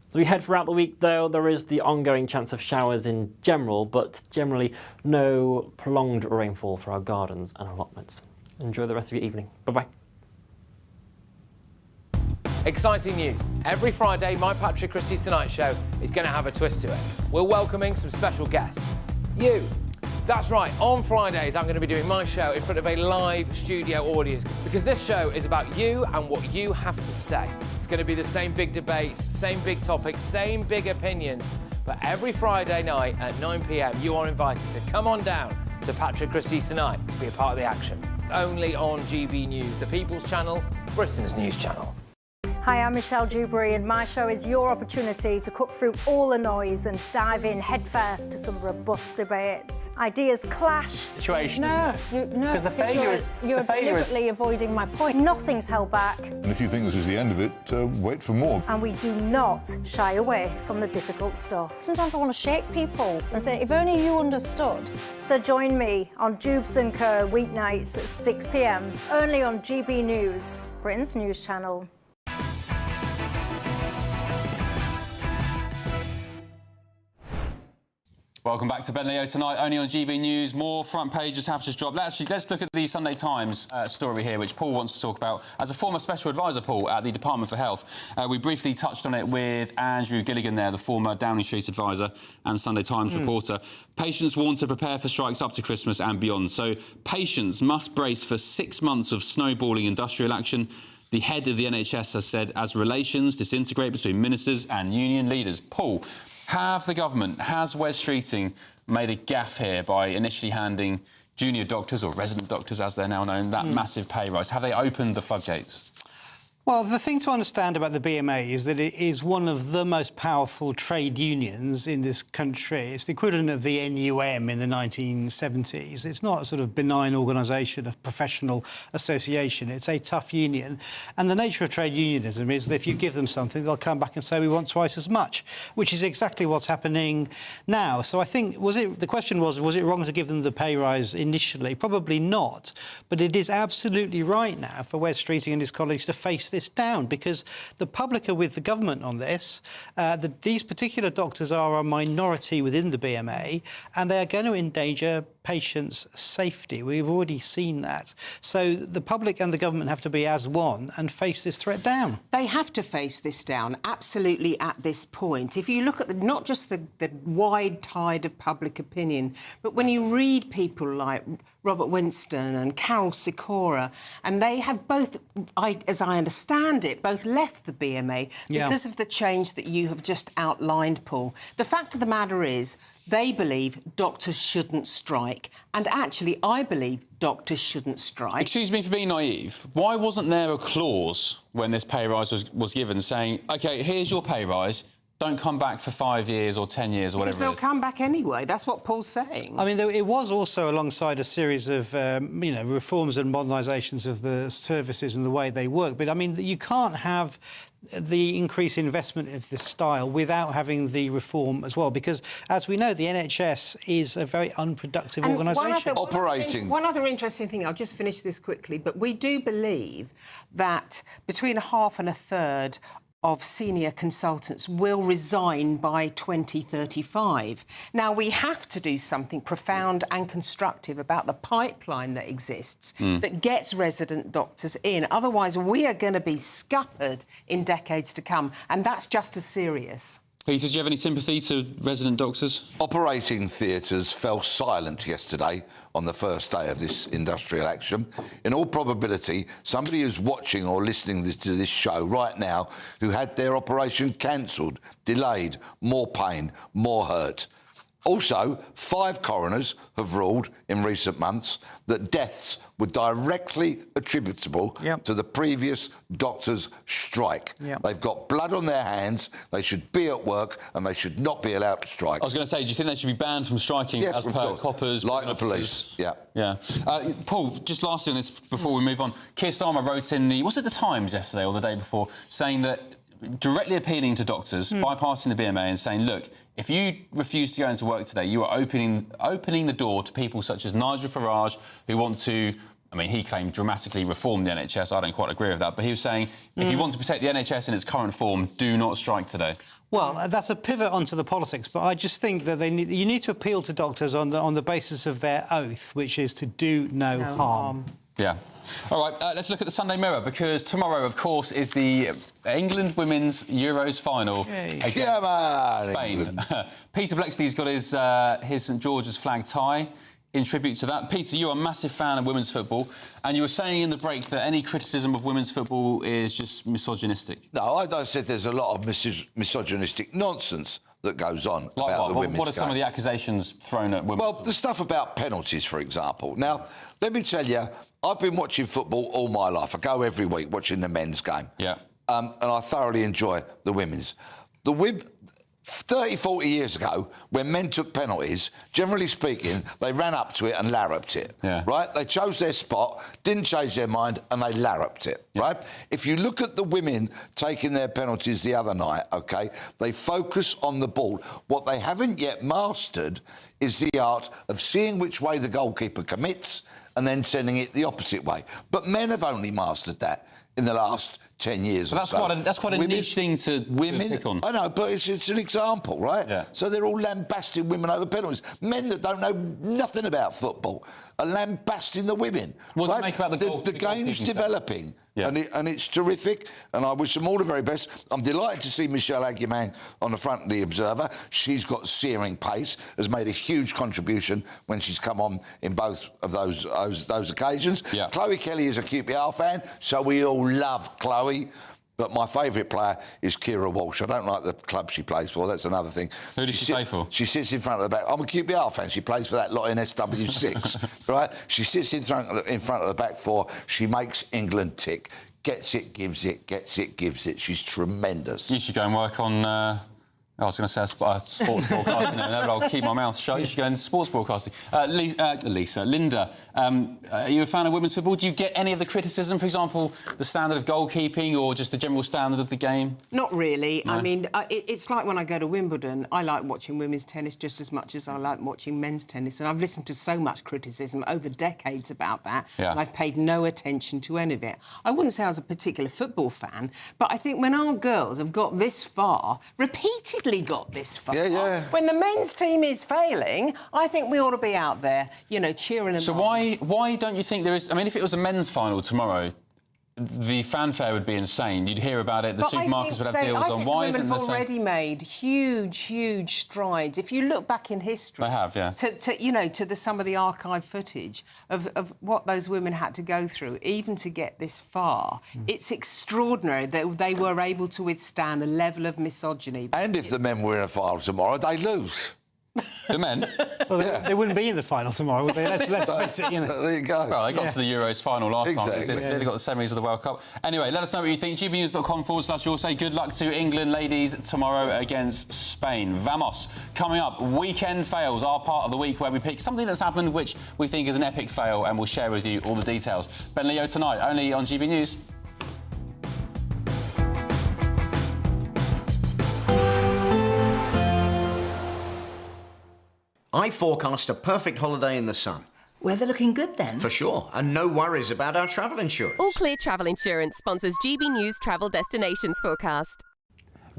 As we head throughout the week though, there is the ongoing chance of showers in general, but generally no prolonged rainfall for our gardens and allotments. Enjoy the rest of your evening. Bye-bye. Exciting news. Every Friday, my Patrick Christie's Tonight Show is going to have a twist to it. We're welcoming some special guests. You. That's right, on Fridays I'm going to be doing my show in front of a live studio audience because this show is about you and what you have to say. It's going to be the same big debates, same big topics, same big opinions, but every Friday night at 9 p.m. you are invited to come on down to Patrick Christie's Tonight to be a part of the action. Only on GB News, the People's Channel, Britain's news channel. Hi, I'm Michelle Dewberry, and my show is your opportunity to cut through all the noise and dive in headfirst to some robust debates. Ideas clash. Situation, isn't it? Because the failure is... You're deliberately avoiding my point. Nothing's held back. And if you think this is the end of it, wait for more. And we do not shy away from the difficult stuff. Sometimes I want to shake people and say, if only you understood. So join me on Dubes & Co. weeknights at 6 p.m. only on GB News, Britain's news channel. Welcome back to Ben Leo tonight, only on GB News. More front pages have just dropped. Let's look at the Sunday Times story here, which Paul wants to talk about. As a former special advisor, Paul, at the Department for Health, we briefly touched on it with Andrew Gilligan there, the former Downing Street advisor and Sunday Times reporter. Patients warned to prepare for strikes up to Christmas and beyond. So patients must brace for 6 months of snowballing industrial action. The head of the NHS has said as relations disintegrate between ministers and union leaders. Paul, has Wes Streeting made a gaffe here by initially handing junior doctors, or resident doctors as they're now known, that massive pay rise? Have they opened the floodgates? Well, the thing to understand about the BMA is that it is one of the most powerful trade unions in this country. It's the equivalent of the NUM in the 1970s. It's not a sort of benign organisation, a professional association. It's a tough union. And the nature of trade unionism is that if you give them something, they'll come back and say, we want twice as much, which is exactly what's happening now. So I think, the question was it wrong to give them the pay rise initially? Probably not. But it is absolutely right now for Wes Streeting and his colleagues to face this down, because the public are with the government on this. These particular doctors are a minority within the BMA, and they are going to endanger patients' safety. We've already seen that. So the public and the government have to be as one and face this threat down. They have to face this down, absolutely, at this point. If you look at not just the wide tide of public opinion, but when you read people like Robert Winston and Carol Sikora, and they have both, as I understand it, both left the BMA because of the change that you have just outlined, Paul. The fact of the matter is, they believe doctors shouldn't strike, and actually, I believe doctors shouldn't strike. Excuse me for being naive. Why wasn't there a clause when this pay rise was given saying, OK, here's your pay rise, don't come back for 5 years or 10 years or whatever Because they'll come back anyway. That's what Paul's saying. I mean, it was also alongside a series of, reforms and modernisations of the services and the way they work. But, I mean, you can't have the increased investment of this style without having the reform as well, because, as we know, the NHS is a very unproductive organisation. One other interesting thing, I'll just finish this quickly, but we do believe that between a half and a third of senior consultants will resign by 2035. Now, we have to do something profound and constructive about the pipeline that exists that gets resident doctors in. Otherwise, we are going to be scuppered in decades to come, and that's just as serious. Peter, do you have any sympathy to resident doctors? Operating theatres fell silent yesterday on the first day of this industrial action. In all probability, somebody who's watching or listening to this show right now who had their operation cancelled, delayed, more pain, more hurt. Also, 5 coroners have ruled in recent months that deaths were directly attributable to the previous doctors' strike. They've got blood on their hands, they should be at work, and they should not be allowed to strike. I was going to say, do you think they should be banned from striking as per coppers? Like the police, Yeah. Paul, just lastly on this, before we move on, Keir Starmer wrote in the Times yesterday or the day before, saying that, directly appealing to doctors, bypassing the BMA and saying, look, if you refuse to go into work today, you are opening the door to people such as Nigel Farage, who want to, I mean, he claimed dramatically reform the NHS. I don't quite agree with that. But he was saying, if you want to protect the NHS in its current form, do not strike today. Well, that's a pivot onto the politics, but I just think that you need to appeal to doctors on the basis of their oath, which is to do no harm. Yeah. All right, let's look at the Sunday Mirror, because tomorrow, of course, is the England Women's Euros final against Spain. Peter Blexley's got his St George's flag tie in tribute to that. Peter, you're a massive fan of women's football, and you were saying in the break that any criticism of women's football is just misogynistic. No, I said there's a lot of misogynistic nonsense that goes on like about the women's What are some of the accusations thrown at women? Well, the stuff about penalties, for example. Now, let me tell you, I've been watching football all my life. I go every week watching the men's game. Yeah. And I thoroughly enjoy the women's. 30, 40 years ago, when men took penalties, generally speaking, they ran up to it and larruped it, right? They chose their spot, didn't change their mind, and they larruped it, right? If you look at the women taking their penalties the other night, OK, they focus on the ball. What they haven't yet mastered is the art of seeing which way the goalkeeper commits and then sending it the opposite way. But men have only mastered that in the last 10 years but or so. That's quite a niche thing to pick on. I know, but it's an example, right? Yeah. So they're all lambasting women over penalties. Men that don't know nothing about football are lambasting the women. What do you make about the game's developing, and it's terrific, and I wish them all the very best. I'm delighted to see Michelle Aguiman on the front of the Observer. She's got searing pace, has made a huge contribution when she's come on in both of those occasions. Yeah. Chloe Kelly is a QPR fan, so we all love Chloe. But my favourite player is Kira Walsh. I don't like the club she plays for, that's another thing. Who does she play for? She sits in front of the back. I'm a QPR fan. She plays for that lot in SW6, right? She sits in front of the back four. She makes England tick. Gets it, gives it, gets it, gives it. She's tremendous. You should go and work on... I was going to say sports broadcasting, but I'll keep my mouth shut. You should go into sports broadcasting. Linda, are you a fan of women's football? Do you get any of the criticism, for example, the standard of goalkeeping or just the general standard of the game? Not really. No. I mean, it's like when I go to Wimbledon, I like watching women's tennis just as much as I like watching men's tennis. And I've listened to so much criticism over decades about that, and I've paid no attention to any of it. I wouldn't say I was a particular football fan, but I think when our girls have got this far, repeatedly got this far. When the men's team is failing, I think we ought to be out there, you know, cheering them on. Why don't you think there is... I mean, if it was a men's final tomorrow, the fanfare would be insane. You'd hear about it, the supermarkets would have deals on. Why isn't the women have already made huge strides. If you look back in history... They have, yeah. To some of the archive footage of what those women had to go through, even to get this far. It's extraordinary that they were able to withstand a level of misogyny. And if the men were in a final tomorrow, they lose. The men? Well, they wouldn't be in the final tomorrow, would they? Let's face it, you know. There you go. Well, they got to the Euros final last time. Exactly. They got the semis of the World Cup. Anyway, let us know what you think. GBNews.com/you'll say good luck to England ladies tomorrow against Spain. Vamos. Coming up, weekend fails, our part of the week where we pick something that's happened which we think is an epic fail, and we'll share with you all the details. Ben Leo tonight, only on GB News. I forecast a perfect holiday in the sun. Weather looking good then? For sure, and no worries about our travel insurance. All Clear Travel Insurance sponsors GB News Travel Destinations forecast.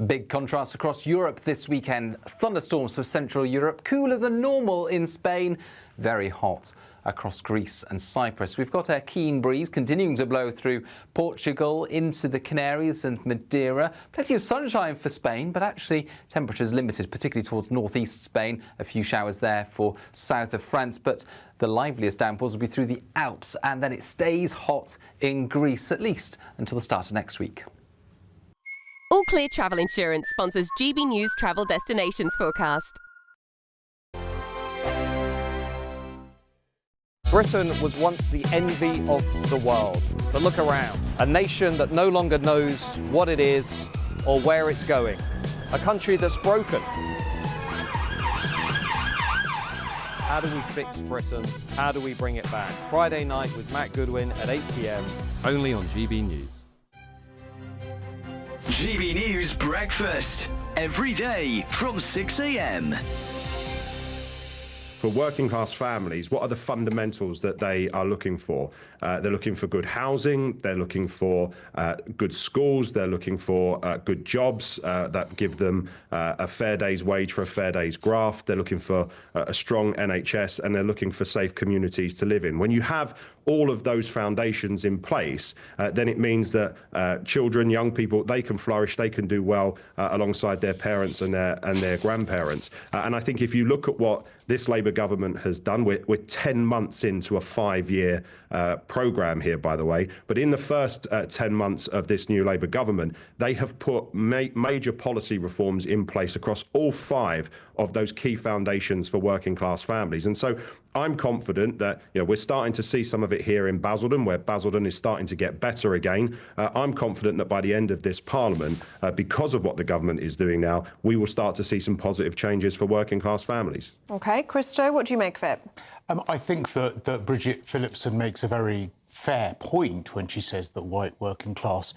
Big contrast across Europe this weekend. Thunderstorms for Central Europe, cooler than normal in Spain, very hot across Greece and Cyprus. We've got a keen breeze continuing to blow through Portugal into the Canaries and Madeira. Plenty of sunshine for Spain, but actually temperatures limited, particularly towards northeast Spain. A few showers there for south of France, but the liveliest downpours will be through the Alps, and then it stays hot in Greece, at least until the start of next week. All Clear Travel Insurance sponsors GB News Travel Destinations forecast. Britain was once the envy of the world, but look around. A nation that no longer knows what it is or where it's going. A country that's broken. How do we fix Britain? How do we bring it back? Friday night with Matt Goodwin at 8 p.m, only on GB News. GB News Breakfast, every day from 6 a.m. For working class families, what are the fundamentals that they are looking for? They're looking for good housing, they're looking for good schools, they're looking for good jobs that give them a fair day's wage for a fair day's graft, they're looking for a strong NHS, and they're looking for safe communities to live in. When you have all of those foundations in place, then it means that children, young people, they can flourish, they can do well alongside their parents and their grandparents. And I think if you look at what this Labour government has done, we're 10 months into a 5-year programme here, by the way, but in the first 10 months of this new Labour government, they have put major policy reforms in place across all 5 of those key foundations for working class families. And so I'm confident that we're starting to see some of it here in Basildon, where Basildon is starting to get better again. I'm confident that by the end of this Parliament, because of what the government is doing now, we will start to see some positive changes for working class families. OK, Christo, what do you make of it? I think that Bridget Phillipson makes a very fair point when she says that white working class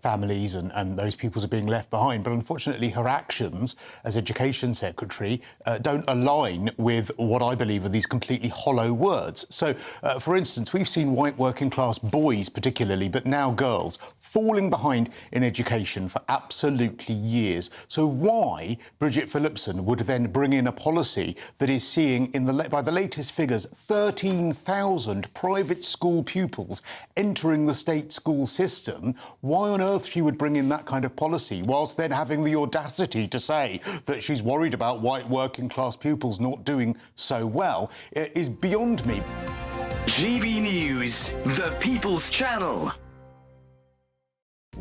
families and those peoples are being left behind. But unfortunately, her actions as Education Secretary don't align with what I believe are these completely hollow words. So, for instance, we've seen white working class boys particularly, but now girls, falling behind in education for absolutely years. So why Bridget Phillipson would then bring in a policy that is seeing, by the latest figures, 13,000 private school pupils entering the state school system, why on earth she would bring in that kind of policy, whilst then having the audacity to say that she's worried about white working class pupils not doing so well, is beyond me. GB News, the People's Channel.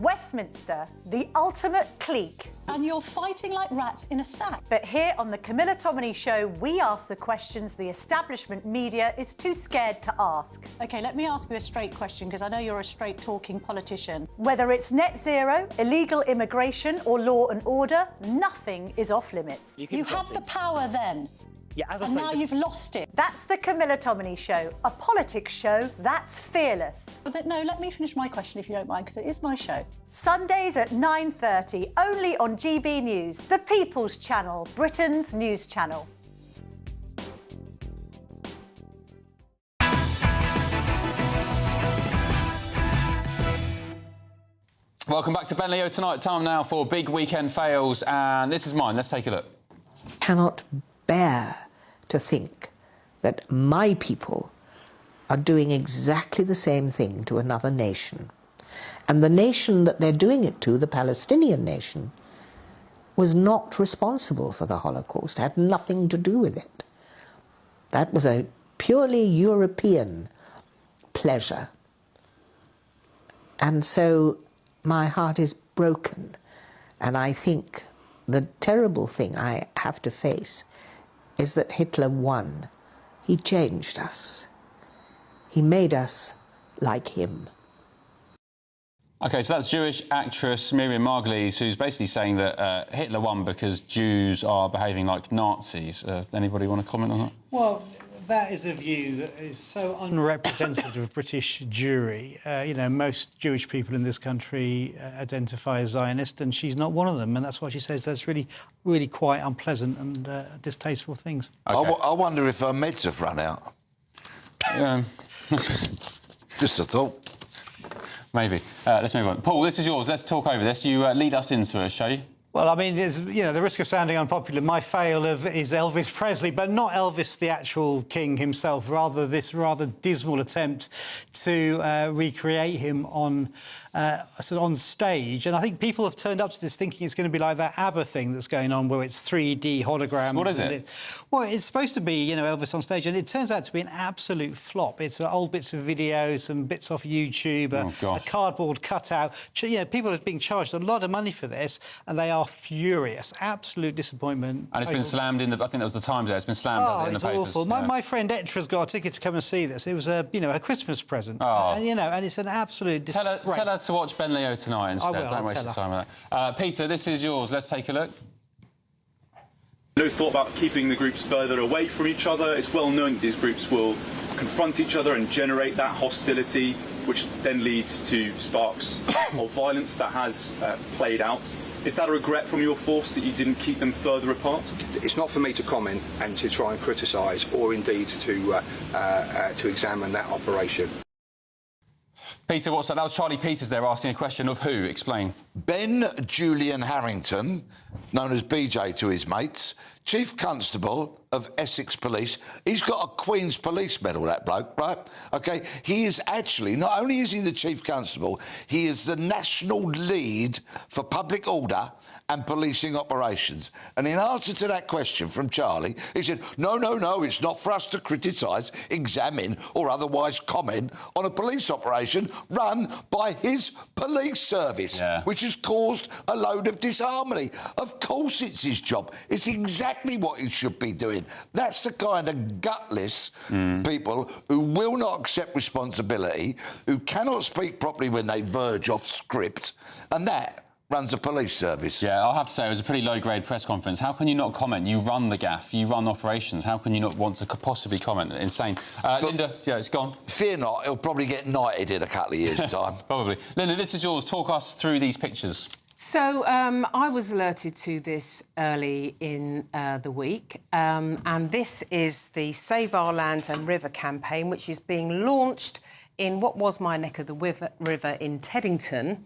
Westminster, the ultimate clique. And you're fighting like rats in a sack. But here on the Camilla Tominey Show, we ask the questions the establishment media is too scared to ask. OK, let me ask you a straight question, because I know you're a straight-talking politician. Whether it's net zero, illegal immigration or law and order, nothing is off limits. You had the power then. Yeah, as I and say, now you've lost it. That's the Camilla Tominey Show, a politics show that's fearless. But no, let me finish my question if you don't mind, because it is my show. Sundays at 9:30, only on GB News, the People's Channel, Britain's news channel. Welcome back to Ben Leo Tonight. Time now for big weekend fails, and this is mine. Let's take a look. Cannot bear to think that my people are doing exactly the same thing to another nation. And the nation that they're doing it to, the Palestinian nation, was not responsible for the Holocaust, had nothing to do with it. That was a purely European pleasure. And so my heart is broken, and I think the terrible thing I have to face is that Hitler won. He changed us. He made us like him. OK, so that's Jewish actress Miriam Margolyes, who's basically saying that Hitler won because Jews are behaving like Nazis. Anybody want to comment on that? Well, that is a view that is so unrepresentative of British Jewry. You know, most Jewish people in this country identify as Zionist, and she's not one of them, and that's why she says that's really, really quite unpleasant and distasteful things. Okay. I wonder if her meds have run out. Just a thought. Maybe. Let's move on. Paul, this is yours. Let's talk over this. You lead us into it, shall you? Well, I mean, you know, the risk of sounding unpopular, my fail is Elvis Presley, but not Elvis, the actual king himself, rather this rather dismal attempt to recreate him on sort of on stage. And I think people have turned up to this thinking it's going to be like that ABBA thing that's going on, where it's 3D holograms. What is it? Well, it's supposed to be, you know, Elvis on stage, and it turns out to be an absolute flop. It's old bits of video, some bits off YouTube, a cardboard cutout. You know, people are being charged a lot of money for this, and they are furious. Absolute disappointment. And it's been slammed in the... I think that was the Times there. It's been slammed in the papers. Oh, it's awful. Yeah. My friend Etra's got a ticket to come and see this. It was a Christmas present. Oh. And, you know, and it's an absolute disgrace. Tell her to watch Ben Leo tonight instead. Don't waste your time on that. Peter, this is yours. Let's take a look. No thought about keeping the groups further away from each other. It's well known that these groups will confront each other and generate that hostility, which then leads to sparks of violence that has played out. Is that a regret from your force that you didn't keep them further apart? It's not for me to comment and to try and criticise, or indeed to examine that operation. Peter, what's that? That was Charlie Peters there asking a question of who? Explain. Ben Julian Harrington, known as BJ to his mates, Chief Constable of Essex Police. He's got a Queen's Police medal, that bloke, right? OK, he is actually, not only is he the Chief Constable, he is the national lead for public order and policing operations. And in answer to that question from Charlie, he said, no, it's not for us to criticise, examine or otherwise comment on a police operation run by his police service, which has caused a load of disharmony. Of course it's his job. It's exactly what he should be doing. That's the kind of gutless people who will not accept responsibility, who cannot speak properly when they verge off script, and that runs a police service. Yeah, I'll have to say, it was a pretty low-grade press conference. How can you not comment? You run the gaff, you run operations. How can you not want to possibly comment? Insane. Linda, yeah, it's gone. Fear not, he'll probably get knighted in a couple of years' time. Probably. Linda, this is yours. Talk us through these pictures. So I was alerted to this early in the week, and this is the Save Our Lands and River campaign, which is being launched in what was my neck of the river in Teddington,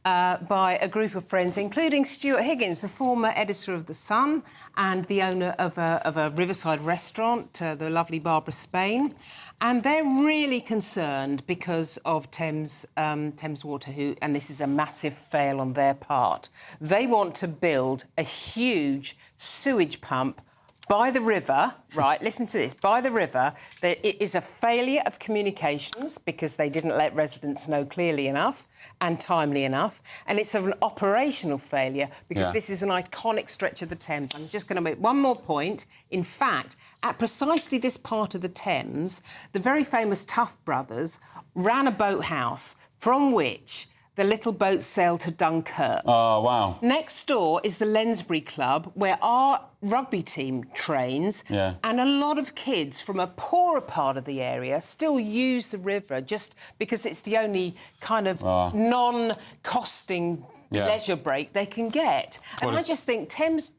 by a group of friends, including Stuart Higgins, the former editor of The Sun and the owner of a riverside restaurant, the lovely Barbara Spain. And they're really concerned because of Thames Water, and this is a massive fail on their part. They want to build a huge sewage pump by the river, right, listen to this, by the river, it is a failure of communications because they didn't let residents know clearly enough and timely enough, and it's an operational failure because this is an iconic stretch of the Thames. I'm just going to make one more point. In fact, at precisely this part of the Thames, the very famous Tough brothers ran a boathouse from which the little boats sailed to Dunkirk. Oh, wow. Next door is the Lensbury Club, where our rugby team trains, Yeah. and a lot of kids from a poorer part of the area still use the river just because it's the only kind of non-costing leisure break they can get. And I just think Thames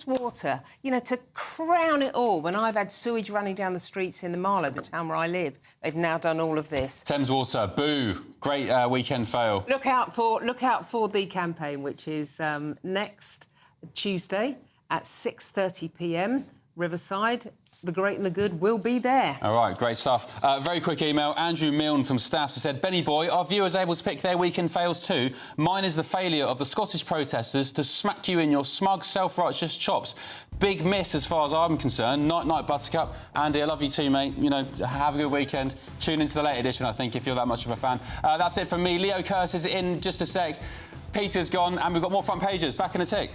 Water, you know, to crown it all, when I've had sewage running down the streets in the Marlow, the town where I live, they've now done all of this. Thames Water, boo. Great weekend fail. Look out for the campaign, which is next Tuesday at 6:30 p.m. Riverside. The great and the good will be there. All right, great stuff. Very quick email. Andrew Milne from Staffs said, Benny boy, are viewers able to pick their weekend fails too? Mine is the failure of the Scottish protesters to smack you in your smug, self-righteous chops. Big miss as far as I'm concerned. Night, night, Buttercup. Andy, I love you too, mate. You know, have a good weekend. Tune into the late edition, I think, if you're that much of a fan. That's it from me. Leo Curse is in just a sec. Peter's gone, and we've got more front pages. Back in a tick.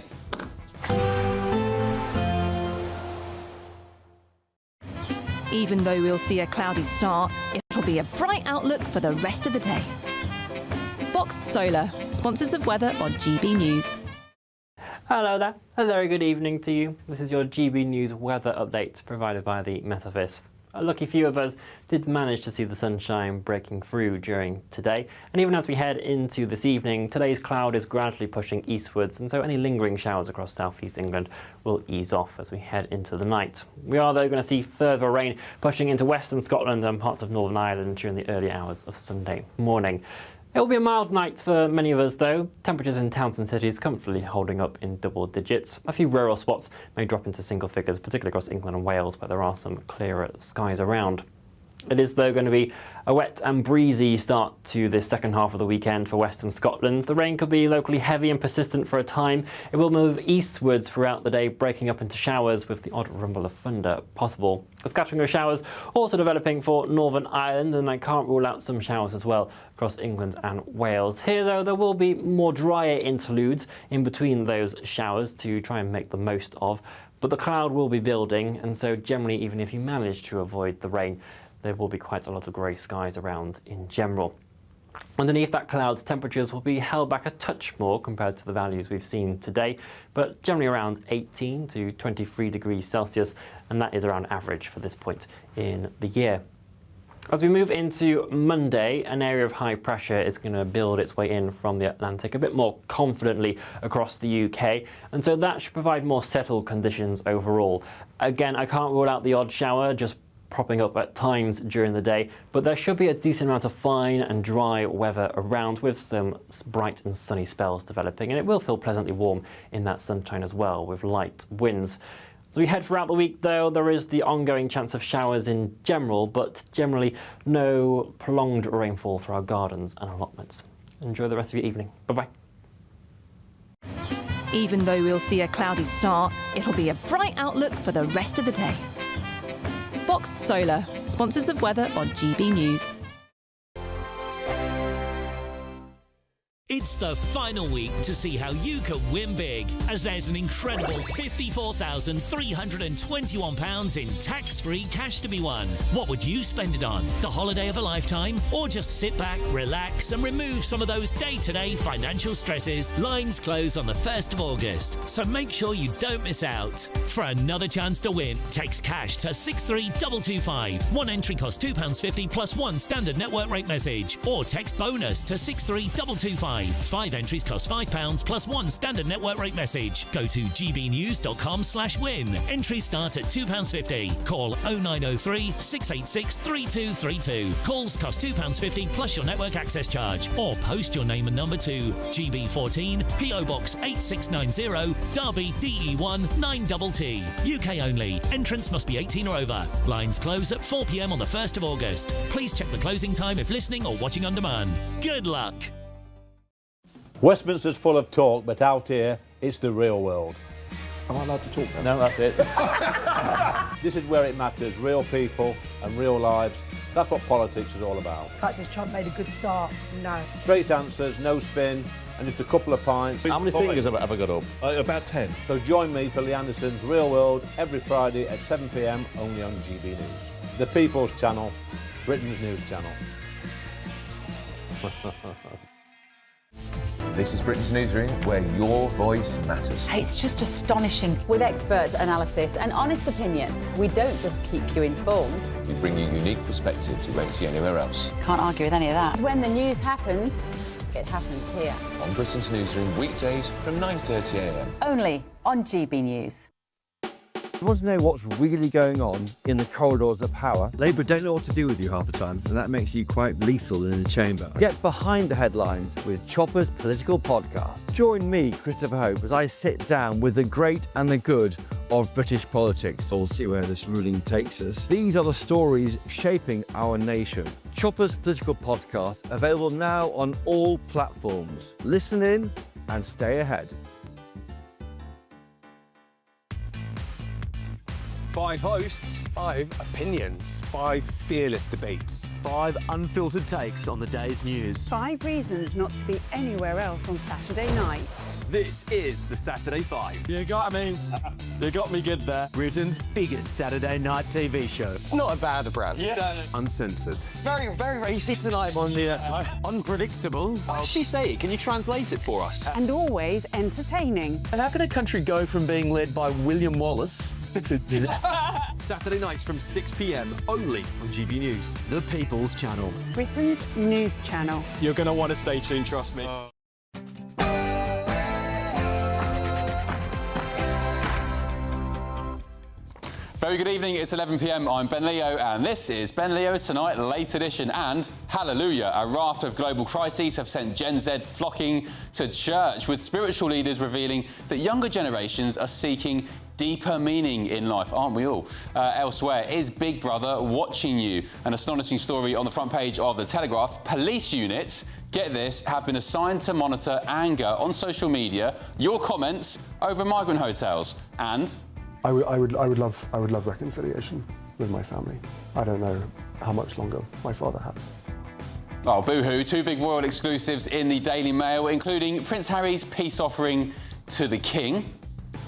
Even though we'll see a cloudy start, it'll be a bright outlook for the rest of the day. Boxed Solar, sponsors of weather on GB News. Hello there, a very good evening to you. This is your GB News weather update provided by the Met Office. A lucky few of us did manage to see the sunshine breaking through during today, and even as we head into this evening, today's cloud is gradually pushing eastwards, and so any lingering showers across southeast England will ease off as we head into the night. We are though going to see further rain pushing into western Scotland and parts of Northern Ireland during the early hours of Sunday morning. It will be a mild night for many of us though, temperatures in towns and cities comfortably holding up in double digits. A few rural spots may drop into single figures, particularly across England and Wales, where there are some clearer skies around. It is though going to be a wet and breezy start to this second half of the weekend for western Scotland. The rain could be locally heavy and persistent for a time. It will move eastwards throughout the day, breaking up into showers with the odd rumble of thunder possible. A scattering of showers also developing for Northern Ireland, and I can't rule out some showers as well across England and Wales. Here though, there will be more drier interludes in between those showers to try and make the most of. But the cloud will be building, and so generally, even if you manage to avoid the rain, there will be quite a lot of grey skies around in general. Underneath that cloud, temperatures will be held back a touch more compared to the values we've seen today, but generally around 18 to 23 degrees Celsius, and that is around average for this point in the year. As we move into Monday, an area of high pressure is going to build its way in from the Atlantic a bit more confidently across the UK, and so that should provide more settled conditions overall. Again, I can't rule out the odd shower just propping up at times during the day, but there should be a decent amount of fine and dry weather around with some bright and sunny spells developing, and it will feel pleasantly warm in that sunshine as well with light winds. As we head throughout the week though, there is the ongoing chance of showers in general, but generally no prolonged rainfall for our gardens and allotments. Enjoy the rest of your evening. Bye-bye. Even though we'll see a cloudy start, it'll be a bright outlook for the rest of the day. Boxed Solar, sponsors of weather on GB News. It's the final week to see how you can win big, as there's an incredible £54,321 in tax-free cash to be won. What would you spend it on? The holiday of a lifetime? Or just sit back, relax and remove some of those day-to-day financial stresses? Lines close on the 1st of August, so make sure you don't miss out. For another chance to win, text cash to 63225. One entry costs £2.50 plus one standard network rate message, or text bonus to 63225. 5 entries cost £5 plus one standard network rate message. Go to gbnews.com/win. Entries start at £2.50. Call 0903 686 3232. Calls cost £2.50 plus your network access charge. Or post your name and number to GB14 PO Box 8690 Derby DE1 9TT. UK only. Entrance must be 18 or over. Lines close at 4 p.m. on the 1st of August. Please check the closing time if listening or watching on demand. Good luck. Westminster's full of talk, but out here, it's the real world. Am I allowed to talk now? No, that's it. This is where it matters, real people and real lives. That's what politics is all about. In fact, has Trump made a good start? No. Straight answers, no spin, and just a couple of pints. How many fingers have I got up? About 10. So join me for Lee Anderson's Real World every Friday at 7 p.m. only on GB News. The People's Channel, Britain's news channel. This is Britain's Newsroom, where your voice matters. It's just astonishing. With expert analysis and honest opinion, we don't just keep you informed. We bring you unique perspectives you won't see anywhere else. Can't argue with any of that. When the news happens, it happens here. On Britain's Newsroom, weekdays from 9:30 a.m. Only on GB News. You want to know what's really going on in the corridors of power? Labour don't know what to do with you half the time, and that makes you quite lethal in the chamber. Get behind the headlines with Chopper's Political Podcast. Join me, Christopher Hope, as I sit down with the great and the good of British politics. We'll see where this ruling takes us. These are the stories shaping our nation. Chopper's Political Podcast, available now on all platforms. Listen in and stay ahead. 5 hosts, 5 opinions, 5 fearless debates, 5 unfiltered takes on the day's news. 5 reasons not to be anywhere else on Saturday night. This is the Saturday 5. You got me good there. Britain's biggest Saturday night TV show. It's not a bad brand. Yeah. Uncensored. Very, very racy tonight on the unpredictable. What did she say? Can you translate it for us? And always entertaining. And how can a country go from being led by William Wallace Saturday nights from 6 p.m. only on GB News. The People's Channel. Britain's news channel. You're going to want to stay tuned, trust me. Very good evening, it's 11 p.m. I'm Ben Leo, and this is Ben Leo's Tonight Late Edition. And hallelujah, a raft of global crises have sent Gen Z flocking to church, with spiritual leaders revealing that younger generations are seeking deeper meaning in life, aren't we all? Elsewhere, is Big Brother watching you? An astonishing story on the front page of The Telegraph. Police units, get this, have been assigned to monitor anger on social media, your comments over migrant hotels, and I would love reconciliation with my family. I don't know how much longer my father has. Oh, boo-hoo. 2 big royal exclusives in the Daily Mail, including Prince Harry's peace offering to the King.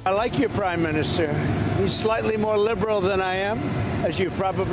I like your Prime Minister. He's slightly more liberal than I am, as you probably